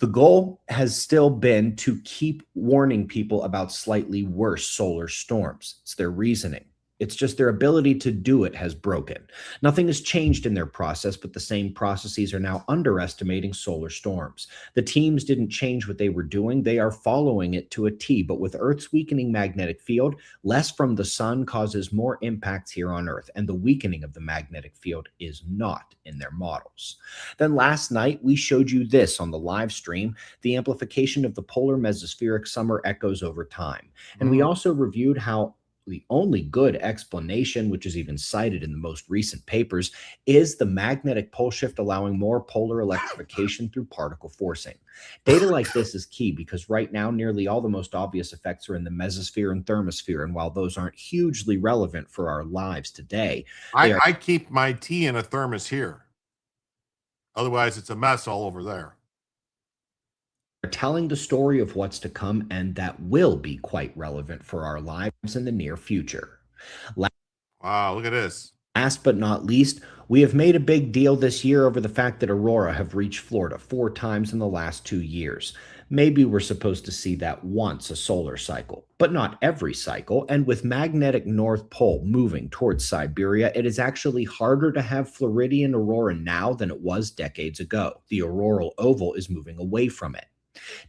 The goal has still been to keep warning people about slightly worse solar storms. It's their reasoning. It's just their ability to do it has broken. Nothing has changed in their process, but the same processes are now underestimating solar storms. The teams didn't change what they were doing. They are following it to a T, but with Earth's weakening magnetic field, less from the sun causes more impacts here on Earth, and the weakening of the magnetic field is not in their models. Then last night, we showed you this on the live stream, the amplification of the polar mesospheric summer echoes over time. And we also reviewed how the only good explanation, which is even cited in the most recent papers, is the magnetic pole shift allowing more polar electrification through particle forcing. Data like this is key because right now, nearly all the most obvious effects are in the mesosphere and thermosphere. And while those aren't hugely relevant for our lives today, I keep my tea in a thermos here. Otherwise, it's a mess all over there. They're telling the story of what's to come, and that will be quite relevant for our lives in the near future. Wow, look at this. Last but not least, we have made a big deal this year over the fact that Aurora have reached Florida 4 times in the last 2 years. Maybe we're supposed to see that once a solar cycle, but not every cycle. And with magnetic North Pole moving towards Siberia, it is actually harder to have Floridian aurora now than it was decades ago. The auroral oval is moving away from it.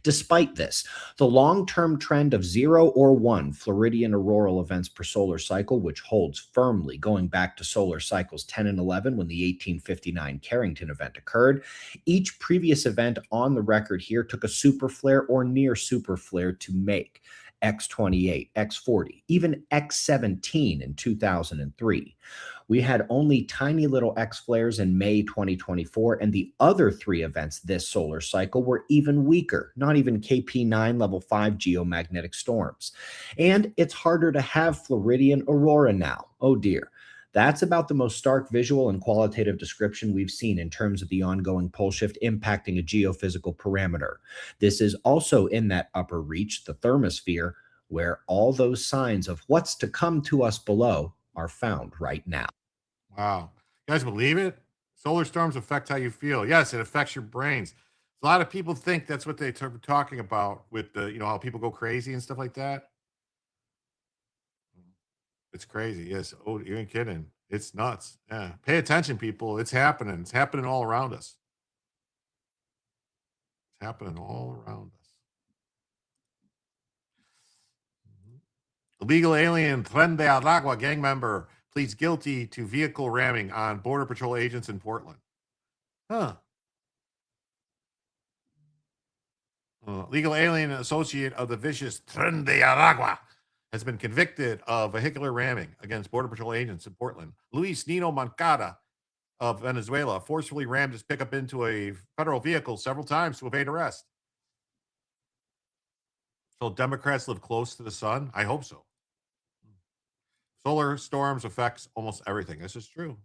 Despite this, the long-term trend of 0 or 1 Floridian auroral events per solar cycle, which holds firmly going back to solar cycles 10 and 11 when the 1859 Carrington event occurred, each previous event on the record here took a super flare or near super flare to make. X28, X40, even X17 in 2003. We had only tiny little X flares in May 2024, and the other 3 events this solar cycle were even weaker, not even KP9 level 5 geomagnetic storms. And it's harder to have Floridian aurora now. Oh dear. That's about the most stark visual and qualitative description we've seen in terms of the ongoing pole shift impacting a geophysical parameter. This is also in that upper reach, the thermosphere, where all those signs of what's to come to us below are found right now. Wow. You guys believe it? Solar storms affect how you feel. Yes, it affects your brains. A lot of people think that's what they're talking about with the, how people go crazy and stuff like that. It's crazy. Yes. Oh, you ain't kidding. It's nuts. Yeah. Pay attention, people. It's happening. It's happening all around us. It's happening all around us. Illegal alien Tren de Aragua gang member pleads guilty to vehicle ramming on Border Patrol agents in Portland. Legal alien associate of the vicious Tren de Aragua has been convicted of vehicular ramming against Border Patrol agents in Portland. Luis Nino Moncada of Venezuela forcefully rammed his pickup into a federal vehicle several times to evade arrest. So Democrats live close to the sun? I hope so. Solar storms affects almost everything. This is true.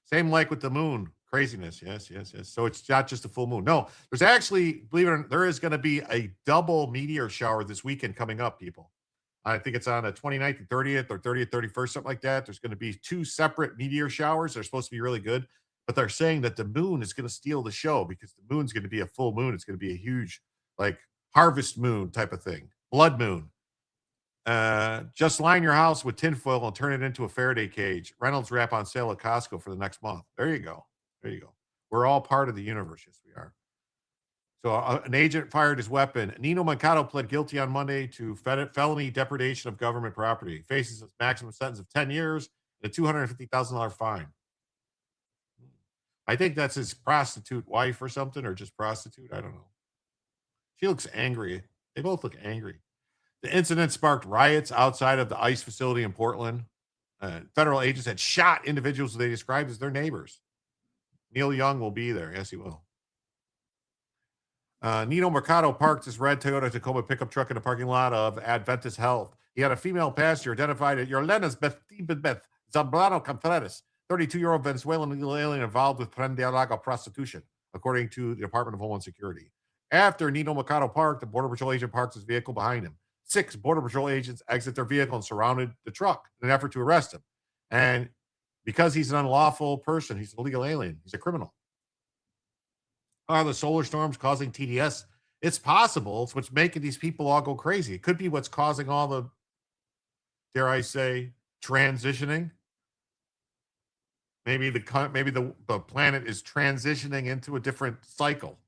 Same like with the moon. Craziness. Yes. So it's not just a full moon. No, there's actually, believe it or not, there is going to be a double meteor shower this weekend coming up, people. I think it's on the 29th and 30th or 30th, 31st, something like that. There's going to be 2 separate meteor showers. They're supposed to be really good, but they're saying that the moon is going to steal the show because the moon's going to be a full moon. It's going to be a huge, like, harvest moon type of thing. Blood moon. Just line your house with tinfoil and turn it into a Faraday cage. Reynolds wrap on sale at Costco for the next month. There you go. We're all part of the universe. Yes, we are. So an agent fired his weapon. Nino Moncada pled guilty on Monday to felony depredation of government property. He faces a maximum sentence of 10 years and a $250,000 fine. I think that's his prostitute wife or something, or just prostitute. I don't know. She looks angry. They both look angry. The incident sparked riots outside of the ICE facility in Portland. Federal agents had shot individuals they described as their neighbors. Neil Young will be there. Yes, he will. Nino Mercado parked his red Toyota Tacoma pickup truck in the parking lot of Adventist Health. He had a female passenger identified as Yorlena's Beth Zambrano Contreras, 32-year-old Venezuelan legal alien involved with Tren de Aragua prostitution, according to the Department of Homeland Security. After Nino Mercado parked, the Border Patrol agent parked his vehicle behind him. 6 Border Patrol agents exit their vehicle and surrounded the truck in an effort to arrest him. And because he's an unlawful person, he's an illegal alien, he's a criminal. Are the solar storms causing TDS? It's possible. It's what's making these people all go crazy. It could be what's causing all the, dare I say, transitioning. Maybe the planet is transitioning into a different cycle.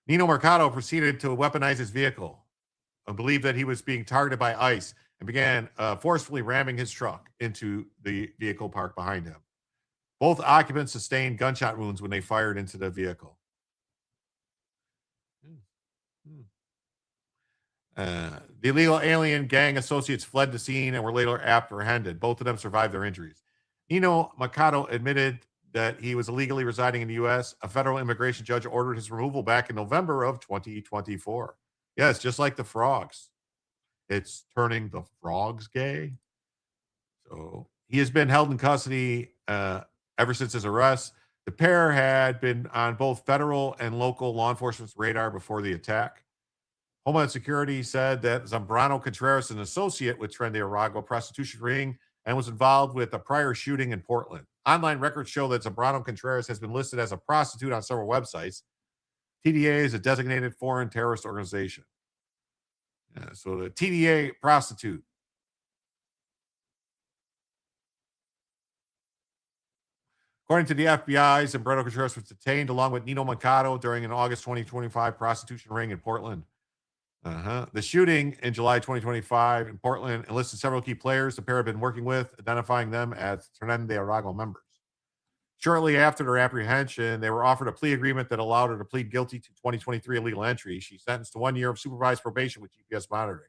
Nino Mercado proceeded to weaponize his vehicle and believed that he was being targeted by ICE and began forcefully ramming his truck into the vehicle parked behind him. Both occupants sustained gunshot wounds when they fired into the vehicle. The illegal alien gang associates fled the scene and were later apprehended. Both of them survived their injuries. Nino Mercado admitted that he was illegally residing in the U.S. A federal immigration judge ordered his removal back in November of 2024. Yes, just like the frogs. It's turning the frogs gay. So he has been held in custody ever since his arrest. The pair had been on both federal and local law enforcement's radar before the attack. Homeland Security said that Zambrano Contreras, an associate with Tren de Aragua prostitution ring, and was involved with a prior shooting in Portland. Online records show that Zambrano Contreras has been listed as a prostitute on several websites. TDA is a designated foreign terrorist organization. Yeah, so the TDA prostitute. According to the FBI, Zambrano Contreras was detained along with Nino Mercado during an August 2025 prostitution ring in Portland. The shooting in July 2025 in Portland enlisted several key players the pair had been working with, identifying them as Tren de Aragua members. Shortly after their apprehension, they were offered a plea agreement that allowed her to plead guilty to 2023 illegal entry. She sentenced to 1 year of supervised probation with GPS monitoring.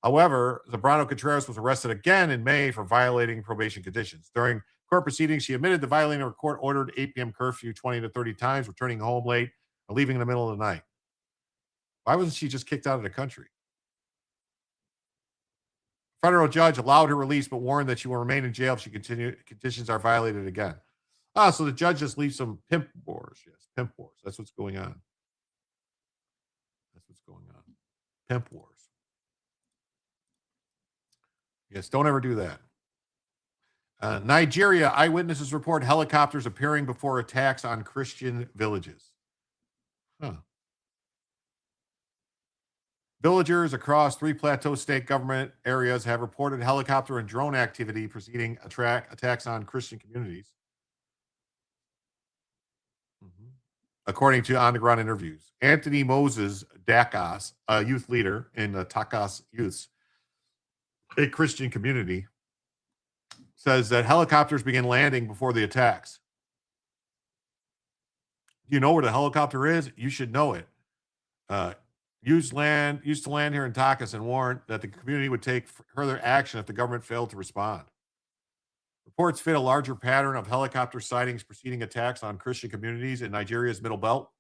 However, Zambrano Contreras was arrested again in May for violating probation conditions. During court proceedings, she admitted to violating a court-ordered 8 p.m. curfew 20 to 30 times, returning home late, or leaving in the middle of the night. Why wasn't she just kicked out of the country? A federal judge allowed her release, but warned that she will remain in jail if conditions are violated again. So the judge just leaves some pimp wars. Yes, pimp wars. That's what's going on. That's what's going on. Pimp wars. Yes, don't ever do that. Nigeria, eyewitnesses report helicopters appearing before attacks on Christian villages. Villagers across 3 Plateau state government areas have reported helicopter and drone activity preceding attacks on Christian communities. According to on-the-ground interviews. Anthony Moses Dakas, a youth leader in the Takas Youths, a Christian community, says that helicopters began landing before the attacks. Do you know where the helicopter is? You should know it. Used to land here in Takas and warned that the community would take further action if the government failed to respond. Reports fit a larger pattern of helicopter sightings preceding attacks on Christian communities in Nigeria's Middle Belt.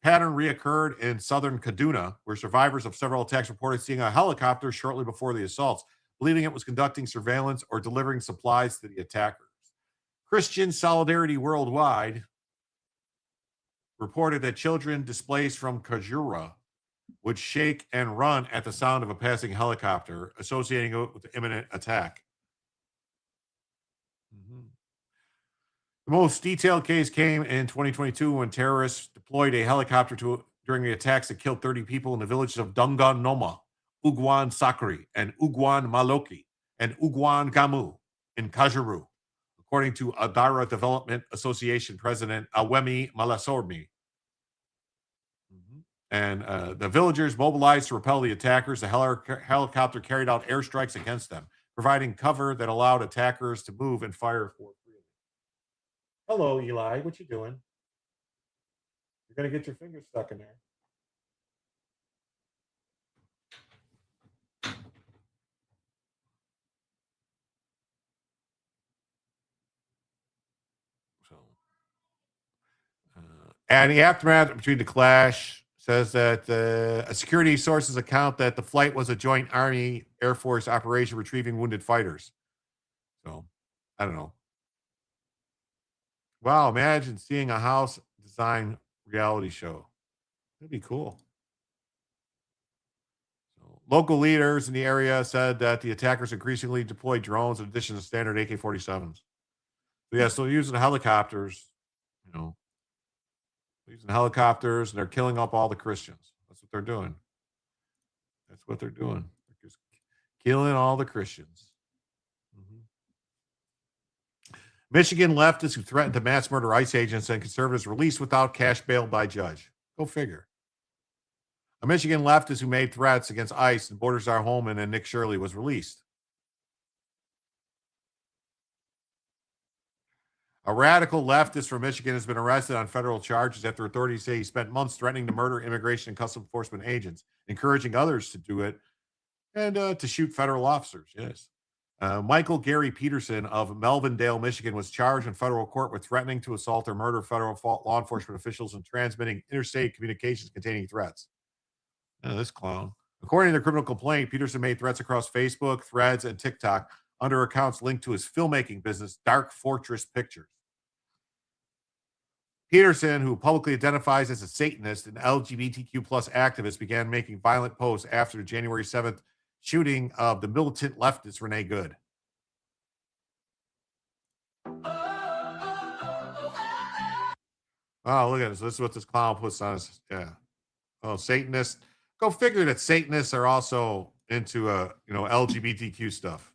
The pattern reoccurred in southern Kaduna, where survivors of several attacks reported seeing a helicopter shortly before the assaults, believing it was conducting surveillance or delivering supplies to the attackers. Christian Solidarity Worldwide reported that children displaced from Kajura would shake and run at the sound of a passing helicopter, associating it with the imminent attack. The most detailed case came in 2022 when terrorists deployed a helicopter during the attacks that killed 30 people in the villages of Dungan Noma, Ugwan Sakri, and Ugwan Maloki, and Ugwan Gamu in Kajuru, according to Adara Development Association President Awemi Malasormi. And the villagers mobilized to repel the attackers. The helicopter carried out airstrikes against them, providing cover that allowed attackers to move and fire for freely. Hello, Eli. What you doing? You're going to get your fingers stuck in there. And the aftermath between the clash says that a security sources account that the flight was a joint Army Air Force operation retrieving wounded fighters. So, I don't know. Wow, imagine seeing a house design reality show. That'd be cool. So, local leaders in the area said that the attackers increasingly deployed drones in addition to standard AK-47s. So, yeah, so using helicopters, using helicopters, and they're killing up all the Christians. That's what they're doing. That's what they're doing. They're just killing all the Christians. Michigan leftists who threatened to mass murder ICE agents and conservatives released without cash bail by judge. Go figure. A Michigan leftist who made threats against ICE and Balthazar Holman and Nick Shirley was released. A radical leftist from Michigan has been arrested on federal charges after authorities say he spent months threatening to murder immigration and customs enforcement agents, encouraging others to do it, and to shoot federal officers. Yes. Michael Gary Peterson of Melvindale, Michigan, was charged in federal court with threatening to assault or murder federal law enforcement officials and transmitting interstate communications containing threats. This clown. According to the criminal complaint, Peterson made threats across Facebook, Threads, and TikTok under accounts linked to his filmmaking business, Dark Fortress Pictures. Peterson, who publicly identifies as a Satanist and LGBTQ plus activist, began making violent posts after the January 7th shooting of the militant leftist Renee Good. Oh, look at this. This is what this clown puts on us. Yeah. Oh, Satanists. Go figure that Satanists are also into LGBTQ stuff.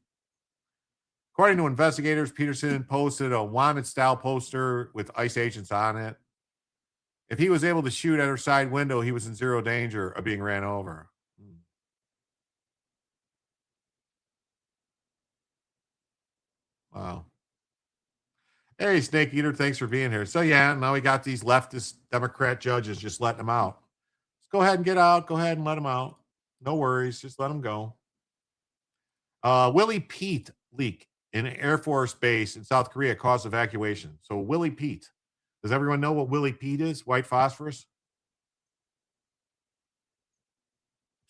According to investigators, Peterson posted a wanted style poster with ICE agents on it. If he was able to shoot at her side window, he was in zero danger of being ran over. Wow. Hey, Snake Eater, thanks for being here. So, yeah, now we got these leftist Democrat judges just letting them out. Just go ahead and get out. Go ahead and let them out. No worries. Just let them go. Willie Pete leak in an Air Force base in South Korea caused evacuation. So, Willie Pete. Does everyone know what Willie Pete is? White phosphorus?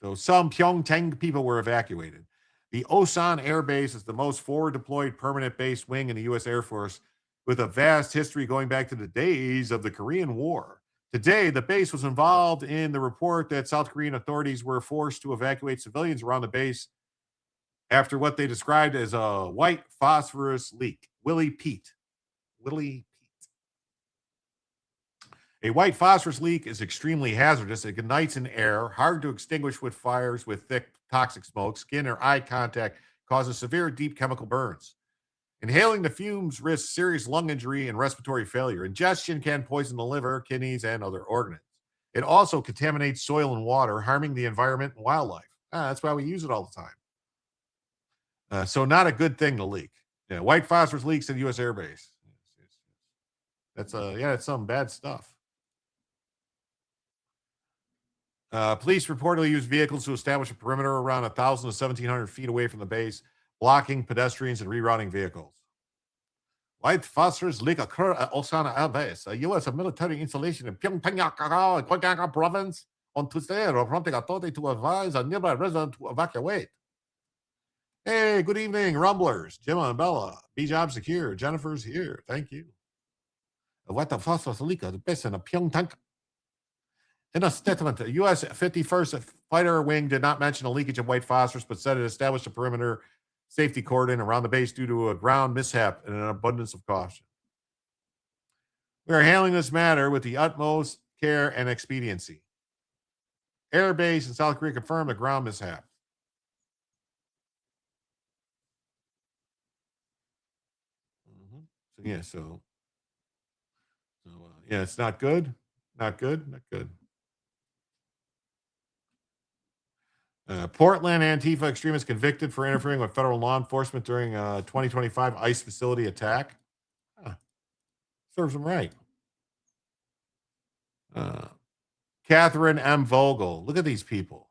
So, some Pyeongtaek people were evacuated. The Osan Air Base is the most forward deployed permanent base wing in the U.S. Air Force, with a vast history going back to the days of the Korean War. Today, the base was involved in the report that South Korean authorities were forced to evacuate civilians around the base after what they described as a white phosphorus leak. Willie Pete. A white phosphorus leak is extremely hazardous. It ignites in air, hard to extinguish with fires with thick toxic smoke. Skin or eye contact causes severe deep chemical burns. Inhaling the fumes risks serious lung injury and respiratory failure. Ingestion can poison the liver, kidneys, and other organs. It also contaminates soil and water, harming the environment and wildlife. That's why we use it all the time. So not a good thing to leak. Yeah, white phosphorus leaks in the U.S. Air Base. That's it's some bad stuff. Police reportedly used vehicles to establish a perimeter around 1,000 to 1,700 feet away from the base, blocking pedestrians and rerouting vehicles. White phosphorus leak occurred at Osan Air Base, a U.S. military installation in Pyeongtaek province on Tuesday, prompting authorities to advise a nearby resident to evacuate. Hey, good evening, Rumblers. Jim and Bella. B-Job Secure. Jennifer's here. Thank you. A white phosphorus leak at the base in Pyeongtaek. In a statement, the U.S. 51st Fighter Wing did not mention a leakage of white phosphorus, but said it established a perimeter safety cordon around the base due to a ground mishap and an abundance of caution. We are handling this matter with the utmost care and expediency. Air Base in South Korea confirmed a ground mishap. So it's not good. Not good. Portland Antifa extremist convicted for interfering with federal law enforcement during a 2025 ICE facility attack. Serves them right. Catherine M. Vogel. Look at these people.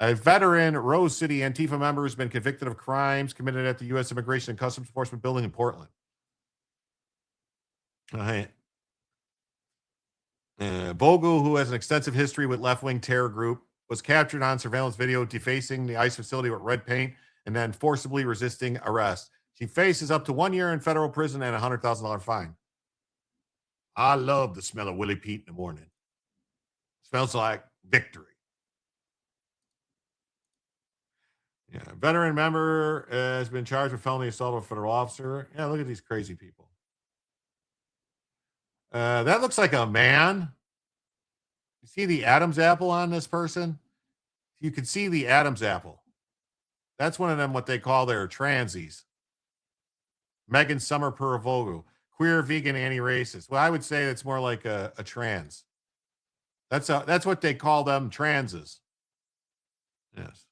A veteran Rose City Antifa member has been convicted of crimes committed at the U.S. Immigration and Customs Enforcement building in Portland. Vogel, who has an extensive history with left-wing terror group, was captured on surveillance video defacing the ICE facility with red paint and then forcibly resisting arrest. She faces up to 1 year in federal prison and a $100,000 fine. I love the smell of Willie Pete in the morning. Smells like victory. Yeah, veteran member has been charged with felony assault of a federal officer. Yeah, look at these crazy people. That looks like a man. You see the Adam's apple on this person? You can see the Adam's apple. That's one of them, what they call their transies. Megan Summer Vogel, queer, vegan, anti-racist. Well, I would say it's more like a trans. That's what they call them, transes. Yes.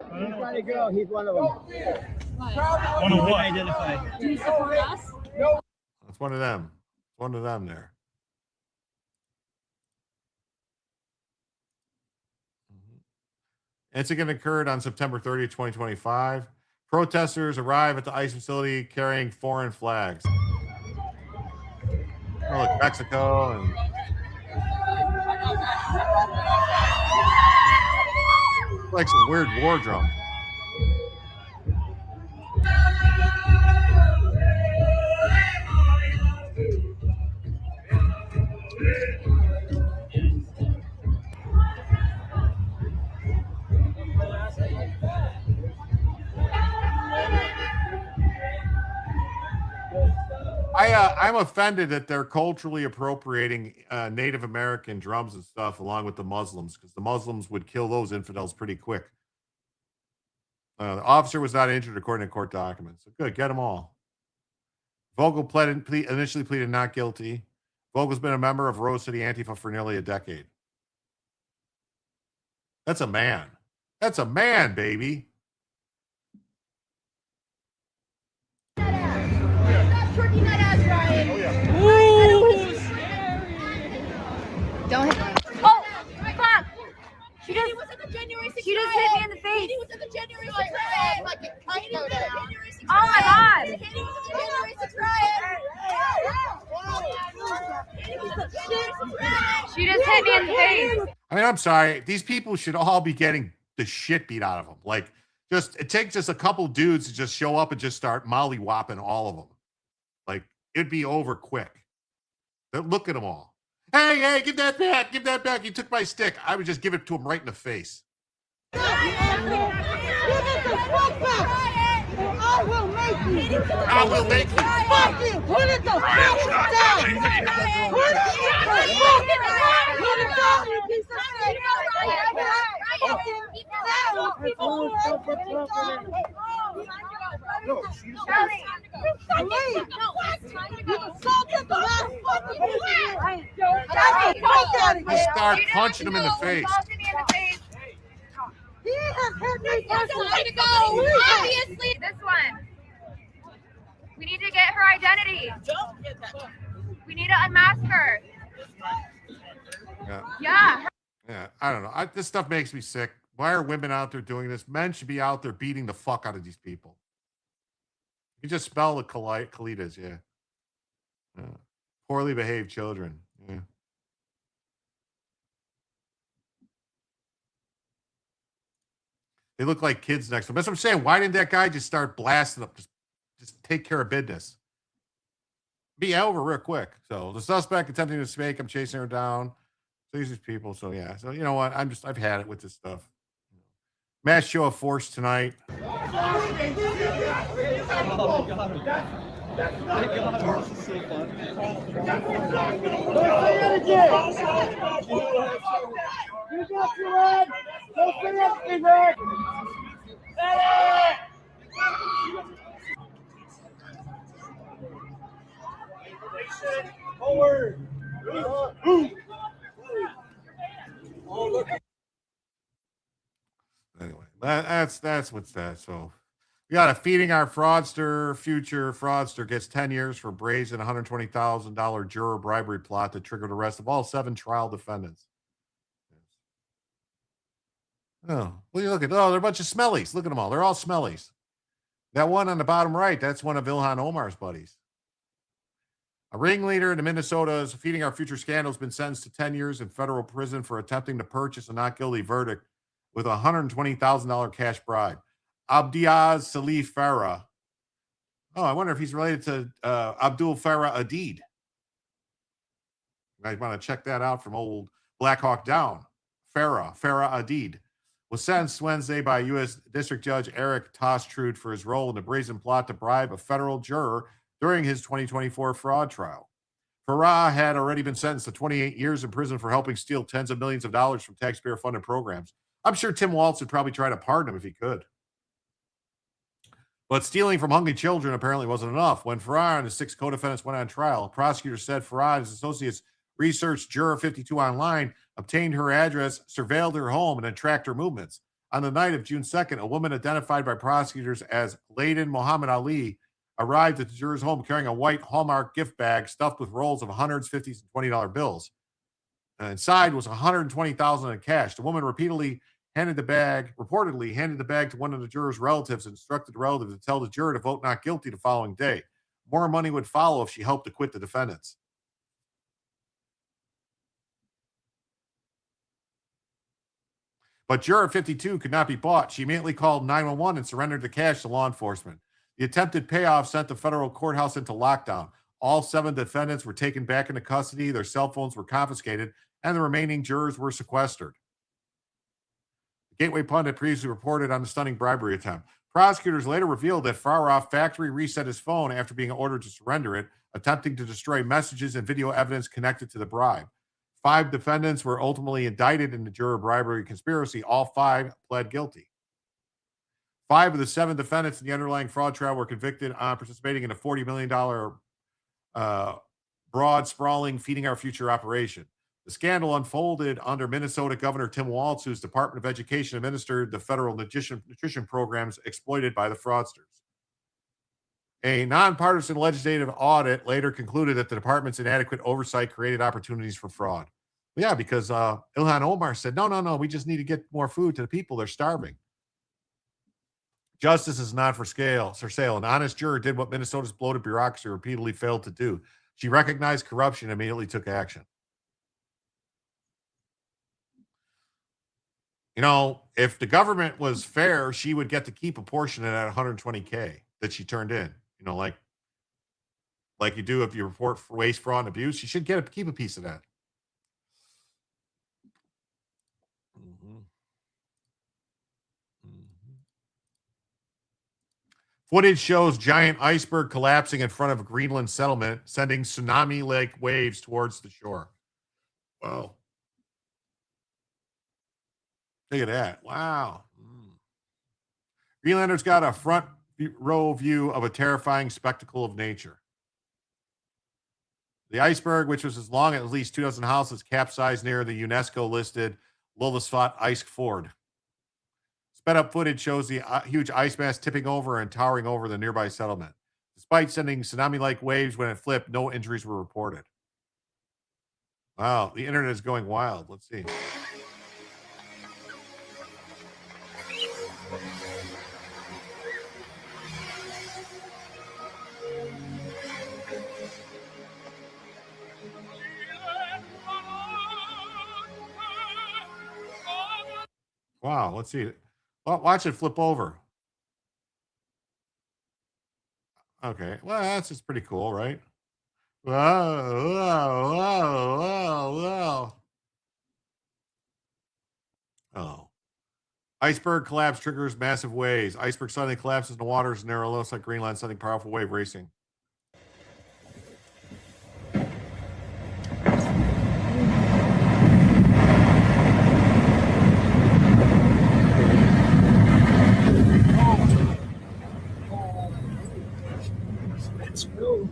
He's trying to go. He's one of them. One of what? Identify. Do you support us? That's one of them. One of them there. Incident occurred on September 30th, 2025. Protesters arrive at the ICE facility carrying foreign flags. Oh, look, Mexico and like some weird war drum. Yeah, I'm offended that they're culturally appropriating Native American drums and stuff along with the Muslims, because the Muslims would kill those infidels pretty quick. The officer was not injured according to court documents. So good, get them all. Vogel initially pleaded not guilty. Vogel's been a member of Rose City Antifa for nearly a decade. That's a man. That's a man, baby. Don't hit me. Oh, fuck! She just hit me in the face. Oh my god! She just hit me in the face. I mean, I'm sorry. These people should all be getting the shit beat out of them. Like, it takes just a couple dudes to just show up and just start molly-whopping all of them. Like, it'd be over quick. But look at them all. Hey, give that back. Give that back. You took my stick. I would just give it to him right in the face. I will make you. I will make you. Fuck you. Put it the fuck down. Put it down, you piece of shit. Just start punching him in the face. He has hit me Way to go. Obviously, this one. We need to get her identity. We need to unmask her. Yeah. Yeah, I don't know. This stuff makes me sick. Why are women out there doing this? Men should be out there beating the fuck out of these people. You just spell the Kalitas, yeah. Poorly behaved children. Yeah. They look like kids next to them. That's what I'm saying. Why didn't that guy just start blasting them? Just take care of business. Be over real quick. So the suspect attempting to escape, I'm chasing her down. So these people. So yeah. So you know what? I've had it with this stuff. Mass show of force tonight. Forward. Anyway, that's what's that. So we got a feeding our fraudster, future fraudster gets 10 years for brazen $120,000 juror bribery plot that triggered arrest of all 7 trial defendants. Oh, well, you look at, they're a bunch of smellies. Look at them all. They're all smellies. That one on the bottom right, that's one of Ilhan Omar's buddies. A ringleader in the Minnesota's Feeding Our Future scandal has been sentenced to 10 years in federal prison for attempting to purchase a not guilty verdict with a $120,000 cash bribe. Abdiaz Salif Farah. Oh, I wonder if he's related to Abdul Farah Adid. You guys want to check that out from old Black Hawk Down. Farah Adid was sentenced Wednesday by U.S. District Judge Eric Tostrude for his role in the brazen plot to bribe a federal juror during his 2024 fraud trial. Farah had already been sentenced to 28 years in prison for helping steal tens of millions of dollars from taxpayer-funded programs. I'm sure Tim Walz would probably try to pardon him if he could. But stealing from hungry children apparently wasn't enough. When Farah and his 6 co-defendants went on trial, prosecutors said Farah and his associates researched Juror 52 online, obtained her address, surveilled her home, and then tracked her movements. On the night of June 2nd, a woman identified by prosecutors as Layden Muhammad Ali arrived at the juror's home carrying a white Hallmark gift bag stuffed with rolls of $100s, $50s, and $20 bills. Inside was $120,000 in cash. The woman reportedly handed the bag to one of the juror's relatives and instructed the relative to tell the juror to vote not guilty the following day. More money would follow if she helped acquit the defendants. But Juror 52 could not be bought. She immediately called 911 and surrendered the cash to law enforcement. The attempted payoff sent the federal courthouse into lockdown. All 7 defendants were taken back into custody, their cell phones were confiscated, and the remaining jurors were sequestered. The Gateway Pundit previously reported on the stunning bribery attempt. Prosecutors later revealed that Farah factory reset his phone after being ordered to surrender it. attempting to destroy messages and video evidence connected to the bribe. 5 defendants were ultimately indicted in the juror bribery conspiracy. All 5 pled guilty. 5 of the 7 defendants in the underlying fraud trial were convicted on participating in a $40 million broad, sprawling, feeding our future operation. The scandal unfolded under Minnesota Governor Tim Walz, whose Department of Education administered the federal nutrition programs exploited by the fraudsters. A nonpartisan legislative audit later concluded that the department's inadequate oversight created opportunities for fraud. Yeah, because Ilhan Omar said, no, we just need to get more food to the people. They're starving. Justice is not for sale. An honest juror did what Minnesota's bloated bureaucracy repeatedly failed to do. She recognized corruption and immediately took action. You know, if the government was fair, she would get to keep a portion of that $120K that she turned in. You know, like you do if you report for waste, fraud, and abuse, you should keep a piece of that. Footage shows giant iceberg collapsing in front of a Greenland settlement, sending tsunami-like waves towards the shore. Wow. Look at that. Wow. Greenlanders got a front row view of a terrifying spectacle of nature. The iceberg, which was as long as at least 2 dozen houses, capsized near the UNESCO-listed Lillesvat Ice Fjord. Sped-up footage shows the huge ice mass tipping over and towering over the nearby settlement. Despite sending tsunami-like waves when it flipped, no injuries were reported. Wow, the internet is going wild. Let's see. Wow, let's see. Well, watch it flip over. Okay, well, that's just pretty cool, right? Whoa. Oh. Iceberg collapse triggers massive waves. Iceberg suddenly collapses in the waters near a like Greenland, sending powerful wave racing. Let's go.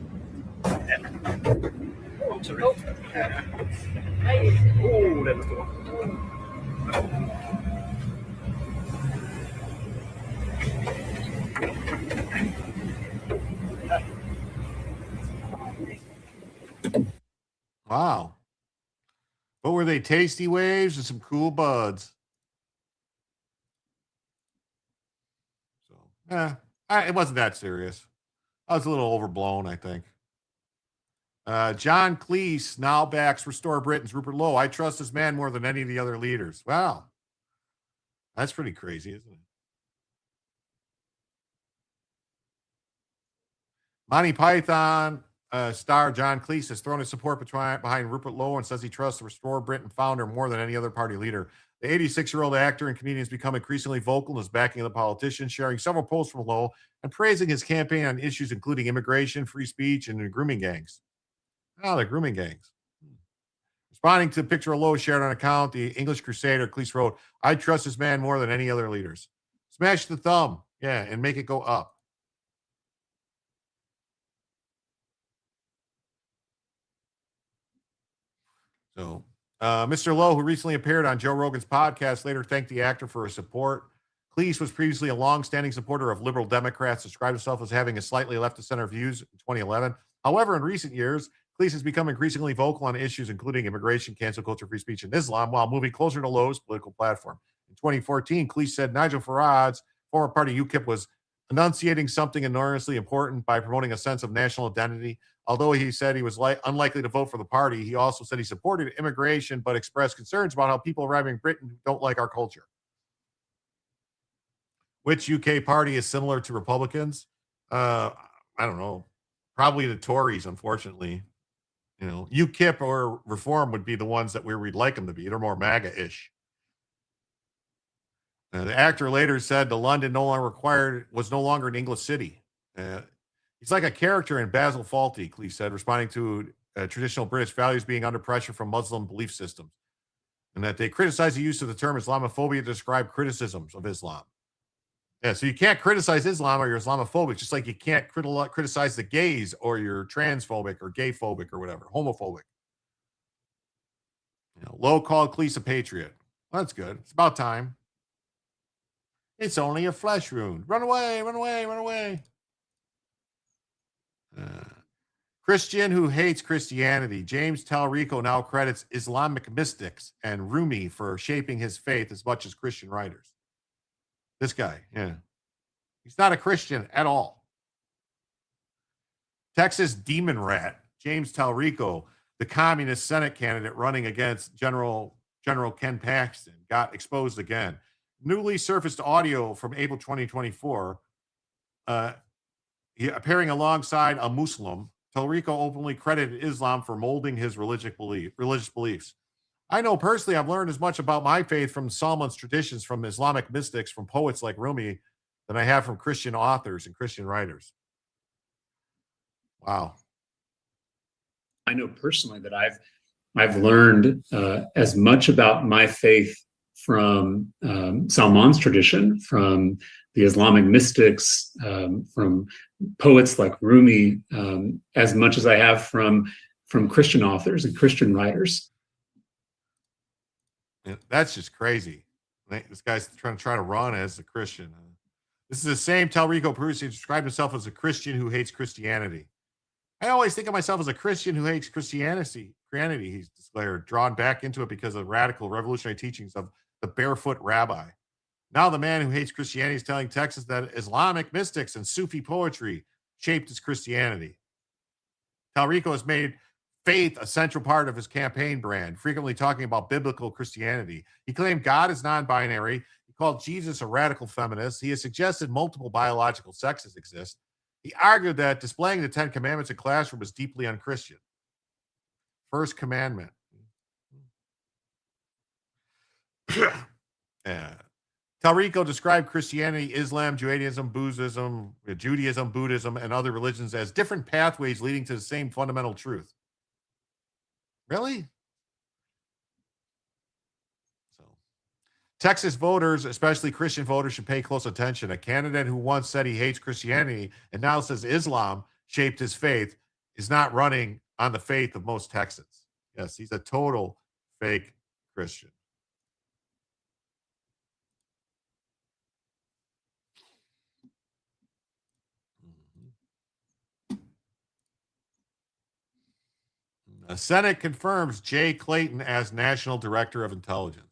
Wow. But were they tasty waves and some cool buds? So, it wasn't that serious. I was a little overblown, I think. John Cleese now backs Restore Britain's Rupert Lowe. I trust this man more than any of the other leaders. Wow. That's pretty crazy, isn't it? Monty Python star John Cleese has thrown his support behind Rupert Lowe and says he trusts the Restore Britain founder more than any other party leader. The 86-year-old actor and comedian has become increasingly vocal in his backing of the politician, sharing several posts from Lowe and praising his campaign on issues including immigration, free speech, and grooming gangs. Oh, the grooming gangs. Responding to a picture of Lowe shared on account, the English Crusader, Cleese wrote, I trust this man more than any other leaders. Smash the thumb, and make it go up. So, Mr. Lowe, who recently appeared on Joe Rogan's podcast, later thanked the actor for his support. Cleese was previously a long-standing supporter of liberal Democrats, described himself as having a slightly left-of-center views in 2011. However, in recent years, Cleese has become increasingly vocal on issues including immigration, cancel culture, free speech, and Islam, while moving closer to Lowe's political platform. In 2014, Cleese said Nigel Farage's former party UKIP was enunciating something enormously important by promoting a sense of national identity. Although he said he was unlikely to vote for the party, he also said he supported immigration but expressed concerns about how people arriving in Britain don't like our culture. Which UK party is similar to Republicans? I don't know. Probably the Tories, unfortunately. You know, UKIP or Reform would be the ones that we'd like them to be. They're more MAGA-ish. The actor later said the London was no longer an English city. He's like a character in Basil Fawlty, Cleese said, responding to traditional British values being under pressure from Muslim belief systems, and that they criticize the use of the term Islamophobia to describe criticisms of Islam. Yeah, so you can't criticize Islam or you're Islamophobic, just like you can't criticize the gays or you're transphobic or gayphobic or whatever, homophobic. Low called Cleese a patriot. Well, that's good. It's about time. It's only a flesh wound. Run away, run away, run away. Christian who hates Christianity. James Talrico now credits Islamic mystics and Rumi for shaping his faith as much as Christian writers. This guy, yeah. He's not a Christian at all. Texas demon rat, James Talrico, the communist Senate candidate running against General Ken Paxton, got exposed again. Newly surfaced audio from April 2024, appearing alongside a Muslim, Talrico openly credited Islam for molding his religious beliefs. I know personally I've learned as much about my faith from Salman's traditions, from Islamic mystics, from poets like Rumi, than I have from Christian authors and Christian writers. Wow. I know personally that I've learned as much about my faith from Salman's tradition, from the Islamic mystics, from poets like Rumi, as much as I have from Christian authors and Christian writers. That's just crazy. This guy's trying to run as a Christian. This is the same Talrico person who described himself as a Christian who hates Christianity. I always think of myself as a Christian who hates Christianity, he's declared, drawn back into it because of radical revolutionary teachings of the barefoot rabbi. Now the man who hates Christianity is telling Texas that Islamic mystics and Sufi poetry shaped his Christianity. Talrico has made faith a central part of his campaign brand, frequently talking about biblical Christianity. He claimed God is non-binary. He called Jesus a radical feminist. He has suggested multiple biological sexes exist. He argued that displaying the 10 Commandments in classroom is deeply unchristian. First commandment. Talrico described Christianity, Islam, Judaism, Buddhism, and other religions as different pathways leading to the same fundamental truth. Really? Texas voters, especially Christian voters, should pay close attention. A candidate who once said he hates Christianity and now says Islam shaped his faith is not running on the faith of most Texans. Yes, he's a total fake Christian. The Senate confirms Jay Clayton as National Director of Intelligence.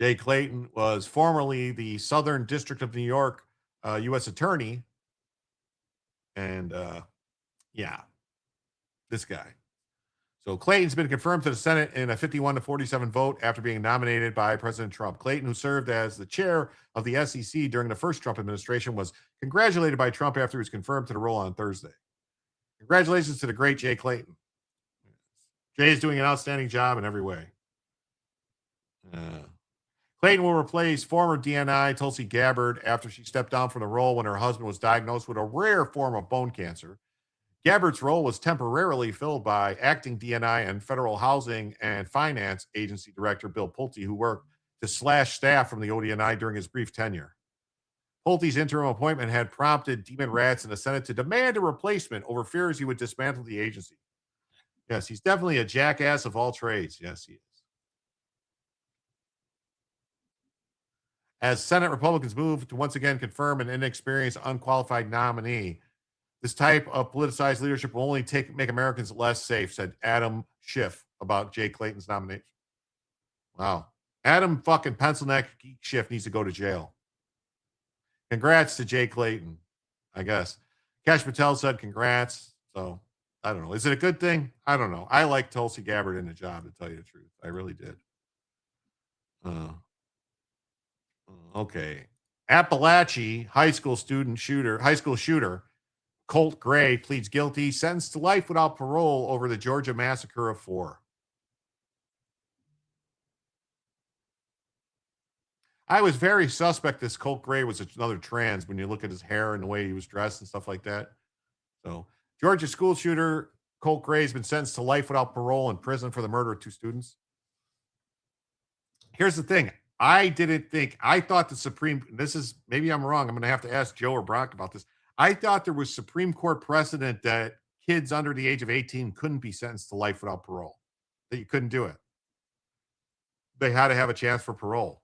Jay Clayton was formerly the Southern District of New York U.S. Attorney. And, this guy. So Clayton's been confirmed to the Senate in a 51-47 vote after being nominated by President Trump. Clayton, who served as the chair of the SEC during the first Trump administration, was congratulated by Trump after he was confirmed to the role on Thursday. Congratulations to the great Jay Clayton. Jay is doing an outstanding job in every way. Clayton will replace former DNI Tulsi Gabbard after she stepped down from the role when her husband was diagnosed with a rare form of bone cancer. Gabbard's role was temporarily filled by acting DNI and Federal Housing and Finance Agency Director Bill Pulte, who worked to slash staff from the ODNI during his brief tenure. Pulte's interim appointment had prompted demon rats in the Senate to demand a replacement over fears he would dismantle the agency. Yes, he's definitely a jackass of all trades. Yes, he is. As Senate Republicans move to once again confirm an inexperienced, unqualified nominee, this type of politicized leadership will only make Americans less safe, said Adam Schiff about Jay Clayton's nomination. Wow. Adam fucking pencil neck Schiff needs to go to jail. Congrats to Jay Clayton, I guess. Kash Patel said congrats. So, I don't know. Is it a good thing? I don't know. I like Tulsi Gabbard in the job, to tell you the truth. I really did. Okay. Appalachia high school shooter, Colt Gray, pleads guilty, sentenced to life without parole over the Georgia massacre of 4. I was very suspect this Colt Gray was another trans when you look at his hair and the way he was dressed and stuff like that. So, Georgia school shooter Colt Gray has been sentenced to life without parole in prison for the murder of 2 students. Here's the thing. I thought the Supreme, this is, maybe I'm wrong. I'm going to have to ask Joe or Brock about this. I thought there was Supreme Court precedent that kids under the age of 18 couldn't be sentenced to life without parole, that you couldn't do it. They had to have a chance for parole.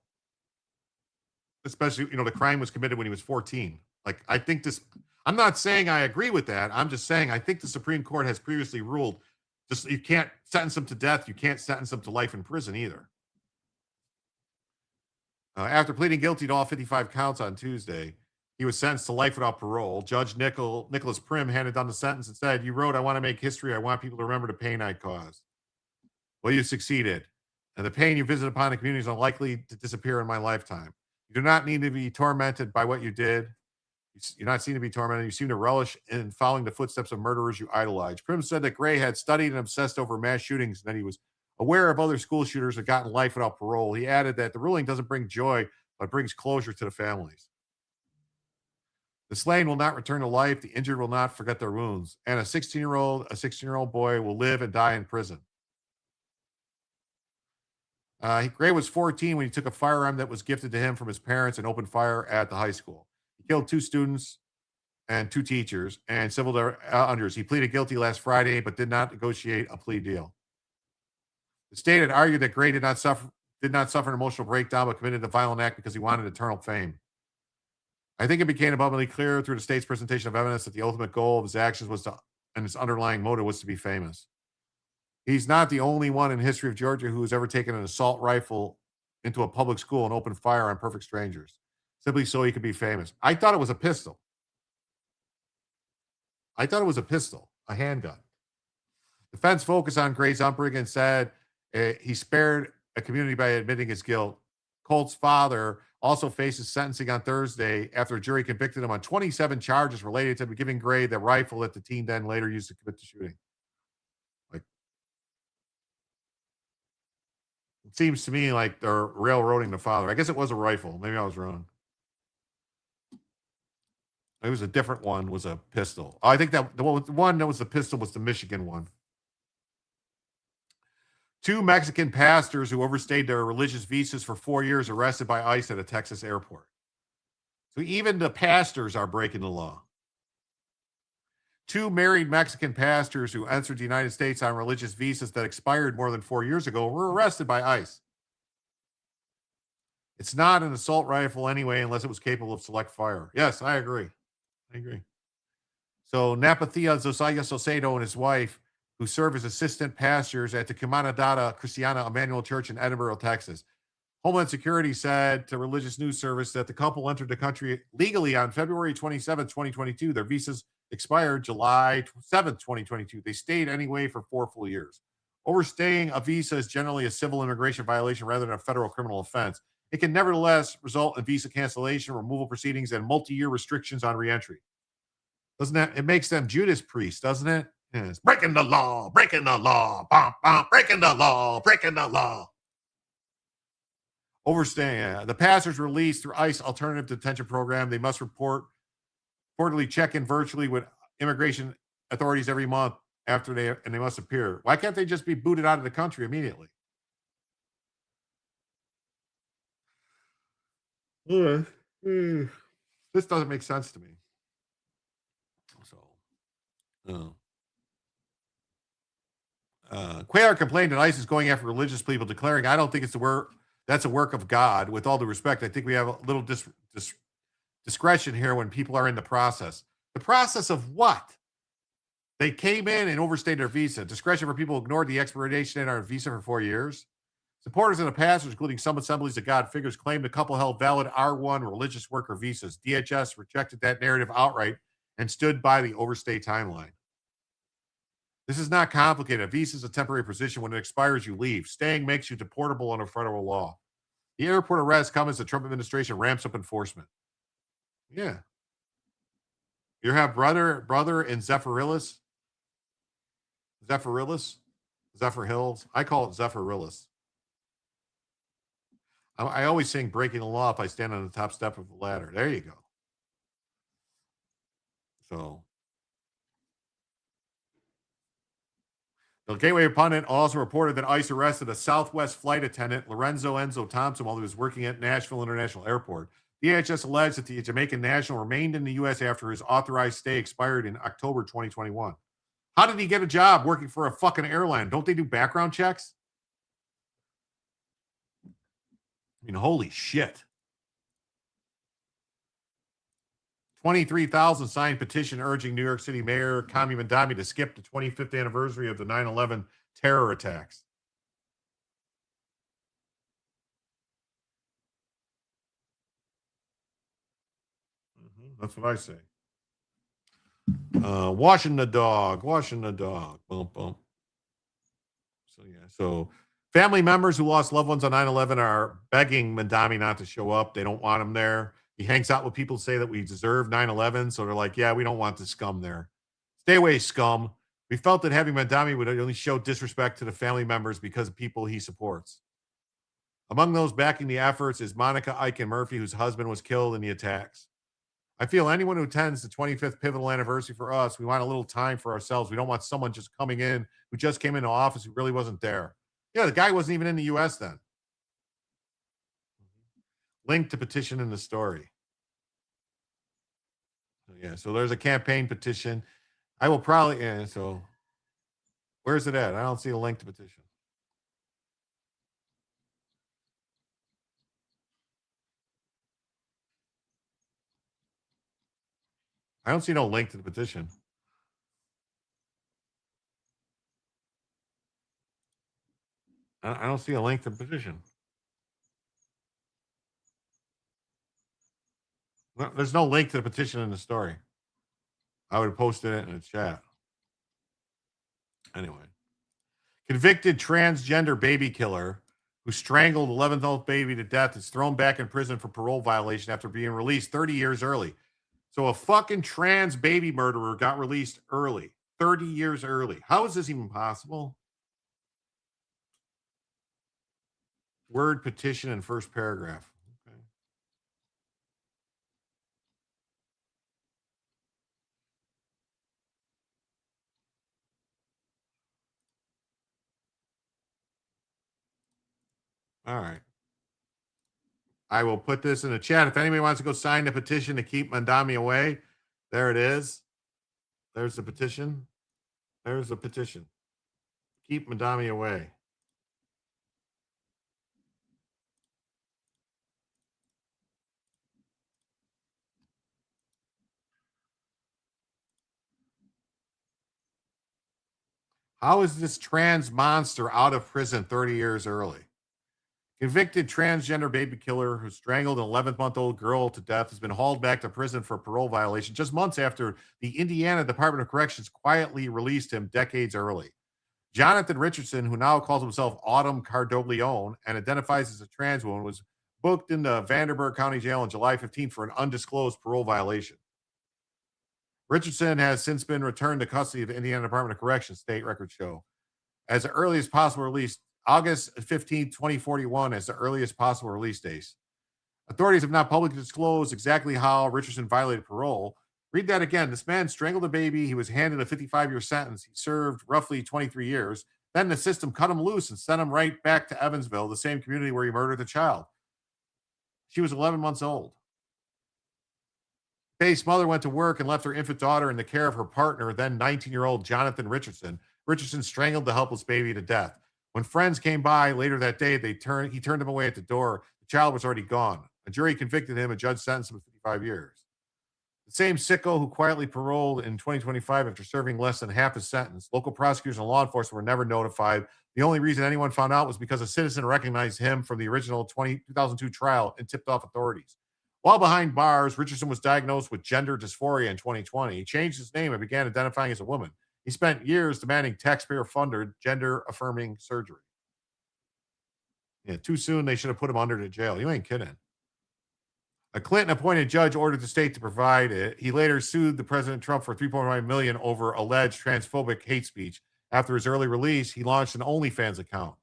Especially, the crime was committed when he was 14. Like, I think this, I'm not saying I agree with that. I'm just saying I think the Supreme Court has previously ruled just you can't sentence them to death. You can't sentence them to life in prison either. After pleading guilty to all 55 counts on Tuesday, he was sentenced to life without parole. Judge Nicholas Prim handed down the sentence and said, "You wrote, I want to make history. I want people to remember the pain I caused. Well, you succeeded. And the pain you visit upon the community is unlikely to disappear in my lifetime. You do not need to be tormented by what you did. You're not seen to be tormented. You seem to relish in following the footsteps of murderers you idolize." Prim said that Gray had studied and obsessed over mass shootings and that he was aware of other school shooters who had gotten life without parole. He added that the ruling doesn't bring joy, but brings closure to the families. The slain will not return to life. The injured will not forget their wounds. And a 16-year-old boy will live and die in prison. Gray was 14 when he took a firearm that was gifted to him from his parents and opened fire at the high school. He killed 2 students and 2 teachers and civil unders. He pleaded guilty last Friday, but did not negotiate a plea deal. The state had argued that Gray did not suffer an emotional breakdown, but committed the violent act because he wanted eternal fame. I think it became abundantly clear through the state's presentation of evidence that the ultimate goal of his actions and his underlying motive was to be famous. He's not the only one in the history of Georgia who has ever taken an assault rifle into a public school and opened fire on perfect strangers, simply so he could be famous. I thought it was a pistol. A handgun. Defense focused on Gray's upbringing and said he spared a community by admitting his guilt. Colt's father also faces sentencing on Thursday after a jury convicted him on 27 charges related to giving Gray the rifle that the teen then later used to commit the shooting. It seems to me like they're railroading the father. I guess it was a rifle. Maybe I was wrong. It was a different one, was a pistol. I think that the one that was the pistol was the Michigan one. 2 Mexican pastors who overstayed their religious visas for 4 years arrested by ICE at a Texas airport. So even the pastors are breaking the law. 2 married Mexican pastors who entered the United States on religious visas that expired more than 4 years ago were arrested by ICE. It's not an assault rifle anyway, unless it was capable of select fire. Yes, I agree. So Napathia Zosaya Sosedo and his wife, who serve as assistant pastors at the Comunidad Cristiana Emmanuel Church in Edinburgh, Texas. Homeland Security said to Religious News Service that the couple entered the country legally on February 27, 2022. Their visas expired July 7, 2022. They stayed anyway for 4 full years. Overstaying a visa is generally a civil immigration violation rather than a federal criminal offense. It can nevertheless result in visa cancellation, removal proceedings, and multi-year restrictions on reentry. Doesn't that, it makes them Judas priests, doesn't it? Yes. Breaking the law, breaking the law, bom, bom, breaking the law, breaking the law. Overstaying. The pastors released through ICE alternative detention program. They must reportedly check in virtually with immigration authorities every month after they must appear. Why can't they just be booted out of the country immediately? This doesn't make sense to me. Cuellar complained that ICE is going after religious people, declaring, "I don't think that's a work of God. With all due respect, I think we have a little discretion here when people are in the process." The process of what? They came in and overstayed their visa. Discretion for people who ignored the expiration of our visa for 4 years. Supporters of the pastors, including some Assemblies of God figures, claimed the couple held valid R1 religious worker visas. DHS rejected that narrative outright and stood by the overstay timeline. This is not complicated. A visa is a temporary position. When it expires, you leave. Staying makes you deportable under federal law. The airport arrest comes as the Trump administration ramps up enforcement. Yeah. You have brother in Zephyrillis. Zephyr Hills. I call it Zephyrillis. I always sing "Breaking the Law" if I stand on the top step of the ladder. There you go. So, The Gateway Pundit also reported that ICE arrested a Southwest flight attendant, Lorenzo Enzo Thompson, while he was working at Nashville International Airport. DHS alleged that the Jamaican national remained in the U.S. after his authorized stay expired in October 2021. How did he get a job working for a fucking airline? Don't they do background checks? I mean, holy shit. 23,000 signed petition urging New York City Mayor Commie Mamdani to skip the 25th anniversary of the 9/11 terror attacks. That's what I say. Washing the dog. Bump, bump. So family members who lost loved ones on 9/11 are begging Mamdani not to show up. They don't want him there. He hangs out with people who say that we deserve 9/11. So they're like, yeah, we don't want the scum there. Stay away, scum. We felt that having Mamdani would only show disrespect to the family members because of people he supports. Among those backing the efforts is Monica Aiken Murphy, whose husband was killed in the attacks. I feel anyone who attends the 25th pivotal anniversary for us, we want a little time for ourselves. We don't want someone just coming in who just came into office who really wasn't there. Yeah, the guy wasn't even in the U.S. then. Link to petition in the story. So there's a campaign petition. I will probably, so where's it at? I don't see a link to petition. I don't see no link to the petition. I don't see a link to the petition. No, there's no link to the petition in the story. I would have posted it in the chat. Anyway. Convicted transgender baby killer who strangled 11-month-old baby to death is thrown back in prison for parole violation after being released 30 years early. So a fucking trans baby murderer got released early, 30 years early. How is this even possible? Word petition in first paragraph. Okay. All right. I will put this in the chat. If anybody wants to go sign the petition to keep Mamdani away, there it is. There's the petition. There's the petition. Keep Mamdani away. How is this trans monster out of prison 30 years early? Convicted transgender baby killer who strangled an 11-month-old girl to death has been hauled back to prison for parole violation just months after the Indiana Department of Corrections quietly released him decades early. Jonathan Richardson, who now calls himself Autumn Cardoleone and identifies as a trans woman, was booked into Vanderburgh County Jail on July 15th for an undisclosed parole violation. Richardson has since been returned to custody of the Indiana Department of Corrections, state records show. As the earliest possible release, August 15, 2041 as the earliest possible release date. Authorities have not publicly disclosed exactly how Richardson violated parole. Read that again. This man strangled a baby. He was handed a 55-year sentence. He served roughly 23 years. Then the system cut him loose and sent him right back to Evansville, the same community where he murdered the child. She was 11 months old. Faye's mother went to work and left her infant daughter in the care of her partner, then 19-year-old Jonathan Richardson. Richardson strangled the helpless baby to death. When friends came by later that day, he turned them away at the door. The child was already gone. A jury convicted him. A judge sentenced him to 55 years. The same sicko who quietly paroled in 2025 after serving less than half his sentence. Local prosecutors and law enforcement were never notified. The only reason anyone found out was because a citizen recognized him from the original 2002 trial and tipped off authorities. While behind bars, Richardson was diagnosed with gender dysphoria in 2020. He changed his name and began identifying as a woman. He spent years demanding taxpayer-funded gender-affirming surgery. Yeah, too soon they should have put him under the jail. You ain't kidding. A Clinton-appointed judge ordered the state to provide it. He later sued the President Trump for $3.5 million over alleged transphobic hate speech. After his early release, he launched an OnlyFans account.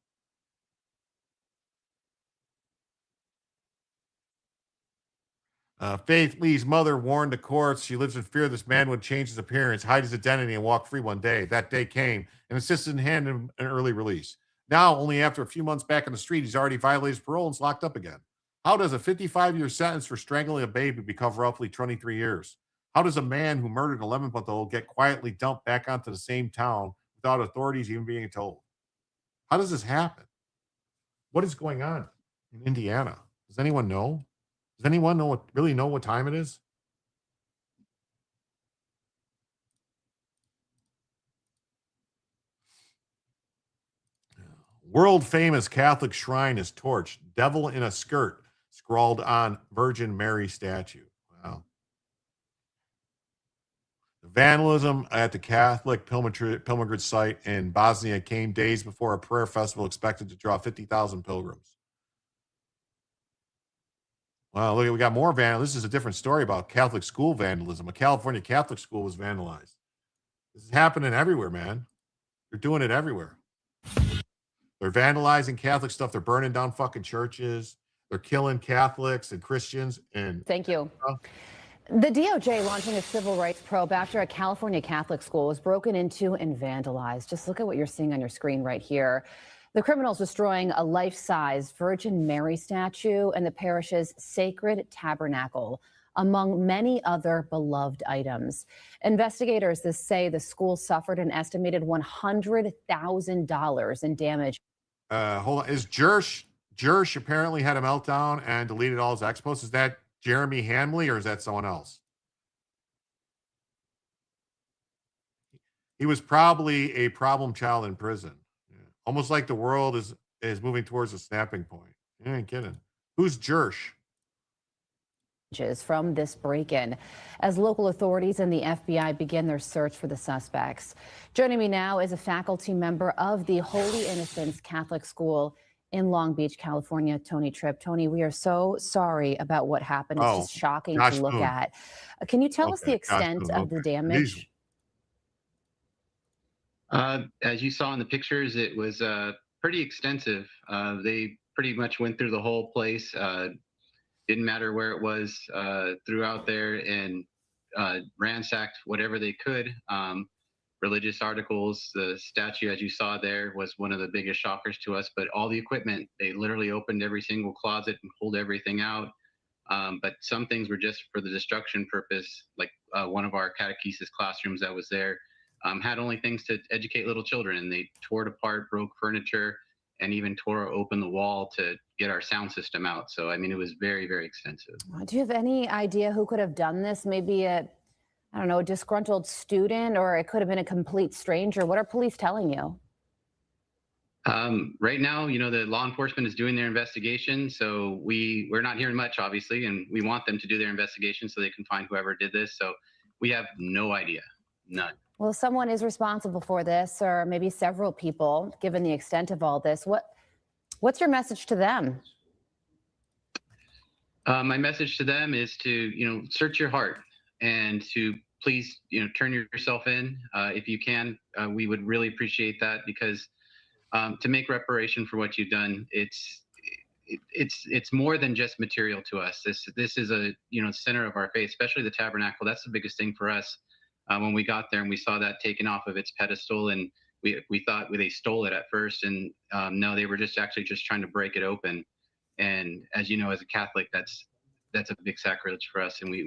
Faith Lee's mother warned the courts she lives in fear this man would change his appearance, hide his identity, and walk free one day. That day came and insisted in handing him an early release. Now, only after a few months back on the street, he's already violated his parole and is locked up again. How does a 55-year sentence for strangling a baby become roughly 23 years? How does a man who murdered an 11-month-old get quietly dumped back onto the same town without authorities even being told? How does this happen? What is going on in Indiana? Does anyone know? Does anyone really know what time it is? World famous Catholic shrine is torched. Devil in a skirt scrawled on Virgin Mary statue. Wow. The vandalism at the Catholic pilgrimage site in Bosnia came days before a prayer festival expected to draw 50,000 pilgrims. Wow, look, we got more vandalism. This is a different story about Catholic school vandalism. A California Catholic school was vandalized. This is happening everywhere, man. They're doing it everywhere. They're vandalizing Catholic stuff. They're burning down fucking churches. They're killing Catholics and Christians. And thank you. The DOJ launching a civil rights probe after a California Catholic school was broken into and vandalized. Just look at what you're seeing on your screen right here. The criminals destroying a life-size Virgin Mary statue and the parish's sacred tabernacle, among many other beloved items. Investigators say the school suffered an estimated $100,000 in damage. Hold on. Is Jersh apparently had a meltdown and deleted all his ex posts? Is that Jeremy Hanley or is that someone else? He was probably a problem child in prison. Yeah. Almost like the world is moving towards a snapping point. You ain't kidding. Who's Jersh? From this break-in as local authorities and the FBI begin their search for the suspects. Joining me now is a faculty member of the Holy Innocents Catholic School in Long Beach, California, Tony Tripp. Tony, we are so sorry about what happened. It's just shocking to look at. Can you tell us the extent of the damage? As you saw in the pictures, it was pretty extensive. They pretty much went through the whole place. Didn't matter where it was throughout there and ransacked whatever they could. Religious articles, the statue, as you saw there, was one of the biggest shockers to us. But all the equipment, they literally opened every single closet and pulled everything out. But some things were just for the destruction purpose, like one of our catechesis classrooms that was there had only things to educate little children. And they tore it apart, broke furniture, and even tore open the wall to get our sound system out. So, I mean, it was very, very extensive. Do you have any idea who could have done this? Maybe a disgruntled student, or it could have been a complete stranger. What are police telling you? Right now, the law enforcement is doing their investigation. So we're not hearing much, obviously, and we want them to do their investigation so they can find whoever did this. So we have no idea, none. Well, someone is responsible for this, or maybe several people, given the extent of all this. What's your message to them? My message to them is to, search your heart and to please, turn yourself in if you can. We would really appreciate that because to make reparation for what you've done, it's more than just material to us. This is a center of our faith, especially the tabernacle. That's the biggest thing for us. When we got there and we saw that taken off of its pedestal, and we thought they stole it at first, and no, they were just trying to break it open. And as you know, as a Catholic, that's a big sacrilege for us, and we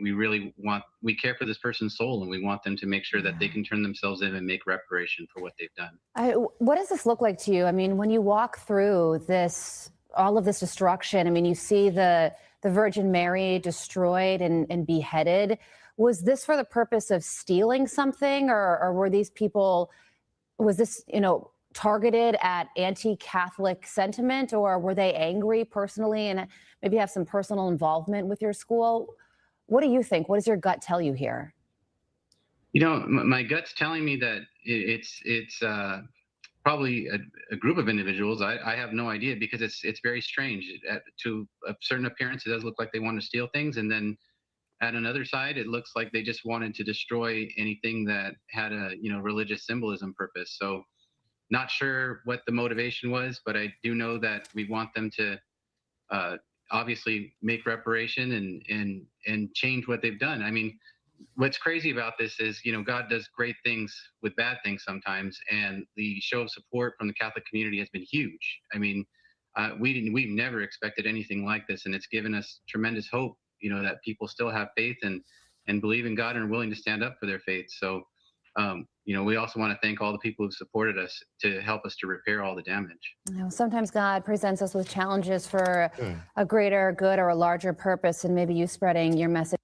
care for this person's soul, and we want them to make sure that they can turn themselves in and make reparation for what they've done. What does this look like to you? I mean, when you walk through all of this destruction, I mean, you see the Virgin Mary destroyed and beheaded. Was this for the purpose of stealing something, or were these people, was this, targeted at anti-Catholic sentiment, or were they angry personally and maybe have some personal involvement with your school? What do you think? What does your gut tell you here? My gut's telling me that it's probably a group of individuals. I have no idea because it's very strange. To a certain appearance, it does look like they want to steal things, and then at another side, it looks like they just wanted to destroy anything that had a religious symbolism purpose. So, not sure what the motivation was, but I do know that we want them to obviously make reparation and change what they've done. I mean, what's crazy about this is, God does great things with bad things sometimes, and the show of support from the Catholic community has been huge. I mean, we've never expected anything like this, and it's given us tremendous hope, that people still have faith and believe in God and are willing to stand up for their faith. So, we also want to thank all the people who've supported us to help us to repair all the damage. Sometimes God presents us with challenges for a greater good or a larger purpose, and maybe you spreading your message.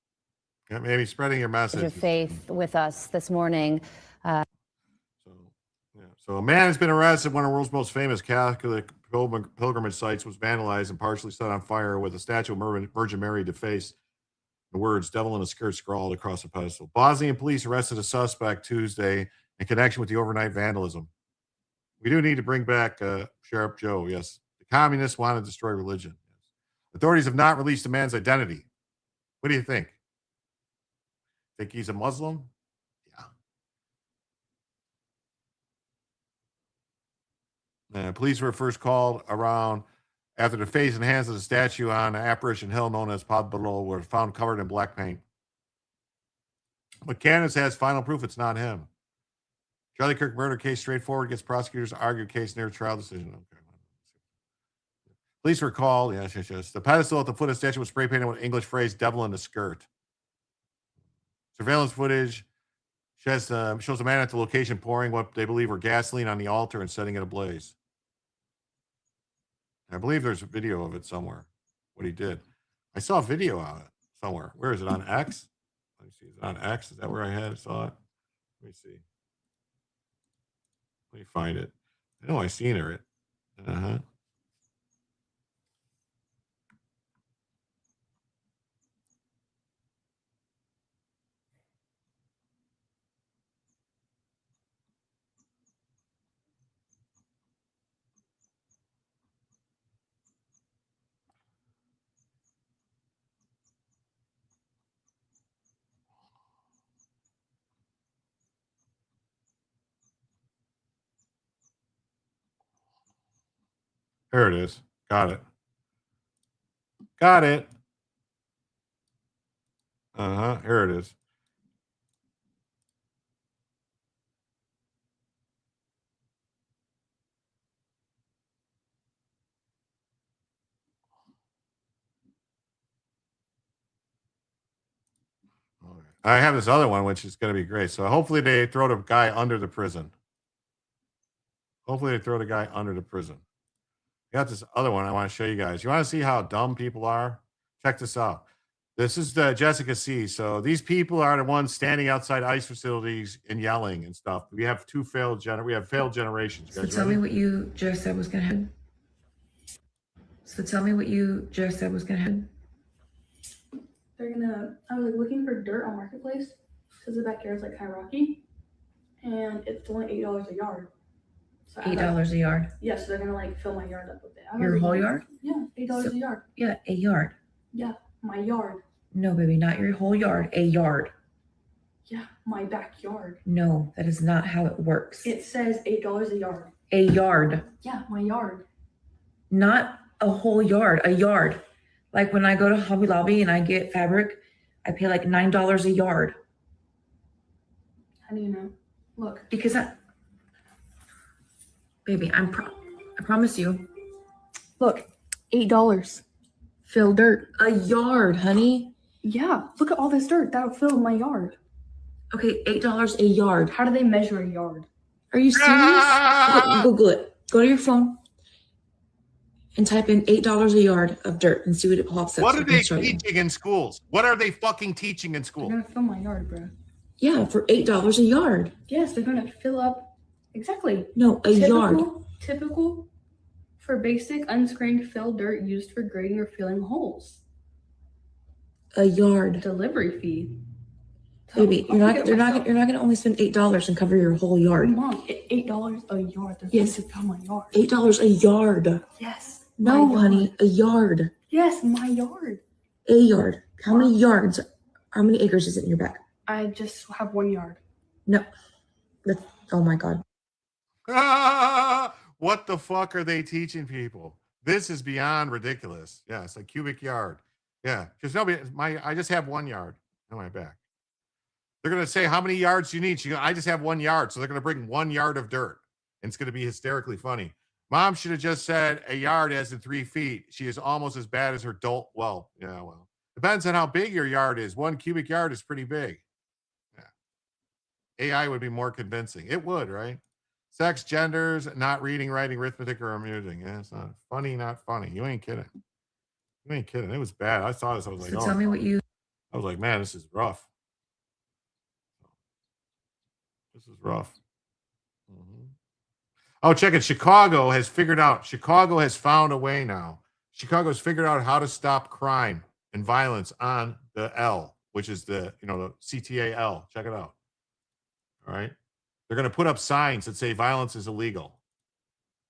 Yeah, maybe spreading your message Of faith with us this morning. So a man has been arrested. One of the world's most famous Catholic pilgrimage sites was vandalized and partially set on fire with a statue of Virgin Mary defaced. The words "devil in a skirt" scrawled across the pedestal. Bosnian police arrested a suspect Tuesday in connection with the overnight vandalism. We do need to bring back Sheriff Joe. Yes, the communists want to destroy religion. Authorities have not released the man's identity. What do you think? Think he's a Muslim? Yeah. Police were first called around after the face and hands of the statue on Apparition Hill, known as Pablo, were found covered in black paint. But Candace has final proof it's not him. Charlie Kirk murder case straightforward, gets prosecutors to argue case near trial decision. Okay. Police were called. Yes. The pedestal at the foot of the statue was spray painted with English phrase "devil in the skirt." Surveillance footage shows a man at the location pouring what they believe were gasoline on the altar and setting it ablaze. I believe there's a video of it somewhere, what he did. I saw a video of it somewhere. Where is it? On X? Let me see. Is it on X? Is that where I saw it? Let me see. Let me find it. I know I seen it. Here it is. Got it. Here it is. I have this other one, which is going to be great. So hopefully they throw the guy under the prison. I got this other one I want to show you guys. You want to see how dumb people are? Check this out. This is the Jessica C. So these people are the ones standing outside ICE facilities and yelling and stuff. We have failed generations. So tell me what you just said was going to happen. I was looking for dirt on Marketplace because the backyard's like high rocky and it's only $8 a yard. So $8 a yard. Yeah, so they're gonna fill my yard up with it. Your whole yard? Yeah, $8 a yard. Yeah, a yard. Yeah, my yard. No, baby, not your whole yard. A yard. Yeah, my backyard. No, that is not how it works. It says $8 a yard. A yard. Yeah, my yard. Not a whole yard. A yard. Like when I go to Hobby Lobby and I get fabric, I pay like $9 a yard. How do you know? Look. Because baby, I promise you. Look, $8. Fill dirt. A yard, honey. Yeah, look at all this dirt. That'll fill my yard. Okay, $8 a yard. How do they measure a yard? Are you serious? Google it. Go to your phone and type in $8 a yard of dirt and see what it pops up. What are they teaching in schools? What are they fucking teaching in school? They're gonna fill my yard, bro. Yeah, for $8 a yard. Yes, they're gonna fill up. Exactly. No, a yard. Typical for basic unscreened fill dirt used for grading or filling holes. A yard. Delivery fee. Baby, you're not gonna only spend $8 and cover your whole yard. Mom, $8 a yard. They're Yes. going to fill my yard. $8 a yard. Yes. No, my yard. honey, a yard. Yes, my yard. A yard. How many yards? How many acres is it in your back? I just have 1 yard. No. Oh my God. What the fuck are they teaching people? This is beyond ridiculous. Yeah, it's like cubic yard. Yeah, because I just have 1 yard on my back. They're going to say, how many yards do you need? She goes, I just have 1 yard. So they're going to bring 1 yard of dirt. And it's going to be hysterically funny. Mom should have just said a yard as in 3 feet. She is almost as bad as her adult. Well, yeah, well, depends on how big your yard is. 1 cubic yard is pretty big. Yeah. AI would be more convincing. It would, right? Sex, genders, not reading, writing, arithmetic, or amusing. Yeah, it's not funny, not funny. You ain't kidding. You ain't kidding. It was bad. I saw this. I was like, So oh, tell me what you. I was like, man, this is rough. This is rough. Oh, check it. Chicago has found a way now. Chicago's figured out how to stop crime and violence on the L, which is the CTAL. Check it out. All right. They're going to put up signs that say violence is illegal.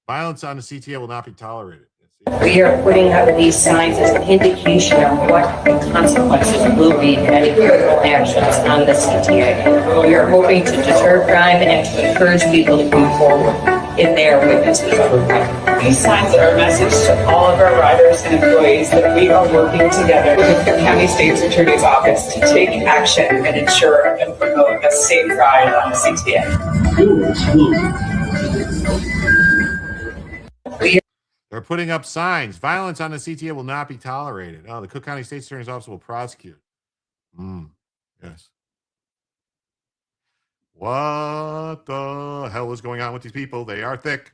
Violence on the CTA will not be tolerated. We are putting up these signs as an indication of what the consequences will be of any criminal actions on the CTA. We are hoping to deter crime and to encourage people to move forward in their witnesses of crime. These signs are a message to all of our riders and employees that we are working together with the County State's Attorney's Office to take action and ensure and promote a safe ride on the CTA. They're putting up signs. Violence on the CTA will not be tolerated. Oh, the Cook County State's Attorney's Office will prosecute. Yes. What the hell is going on with these people? They are thick.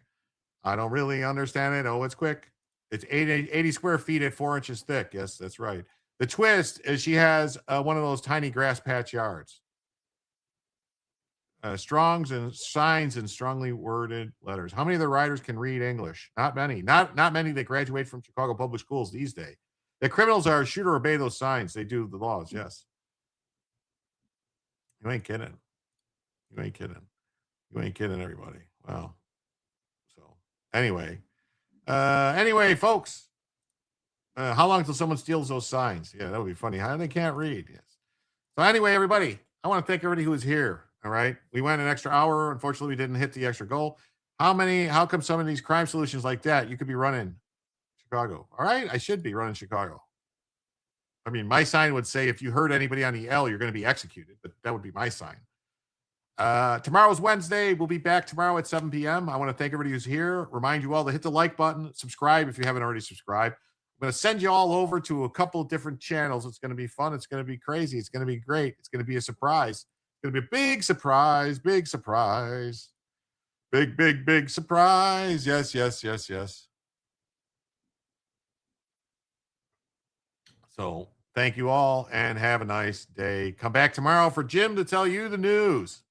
I don't really understand it. Oh, it's quick. It's 80 square feet at 4 inches thick. Yes, that's right. The twist is she has one of those tiny grass patch yards. Strongs and signs and strongly worded letters. How many of the riders can read English? Not many. Not many that graduate from Chicago public schools these days. The criminals are shoot or obey those signs. They do the laws. Yes. You ain't kidding. You ain't kidding. You ain't kidding, everybody. Wow. So anyway, folks. How long till someone steals those signs? Yeah, that would be funny. How they can't read? Yes. So anyway, everybody, I want to thank everybody who was here. All right. We went an extra hour. Unfortunately, we didn't hit the extra goal. How come some of these crime solutions like that, you could be running Chicago? All right. I should be running Chicago. I mean, my sign would say, if you hurt anybody on the L, you're going to be executed, but that would be my sign. Tomorrow's Wednesday. We'll be back tomorrow at 7 p.m. I want to thank everybody who's here. Remind you all to hit the like button, subscribe if you haven't already subscribed. I'm going to send you all over to a couple of different channels. It's going to be fun. It's going to be crazy. It's going to be great. It's going to be a surprise. It's going to be a big surprise. Big surprise. Big, big, big surprise. Yes, yes, yes, yes. So thank you all and have a nice day. Come back tomorrow for Jim to tell you the news.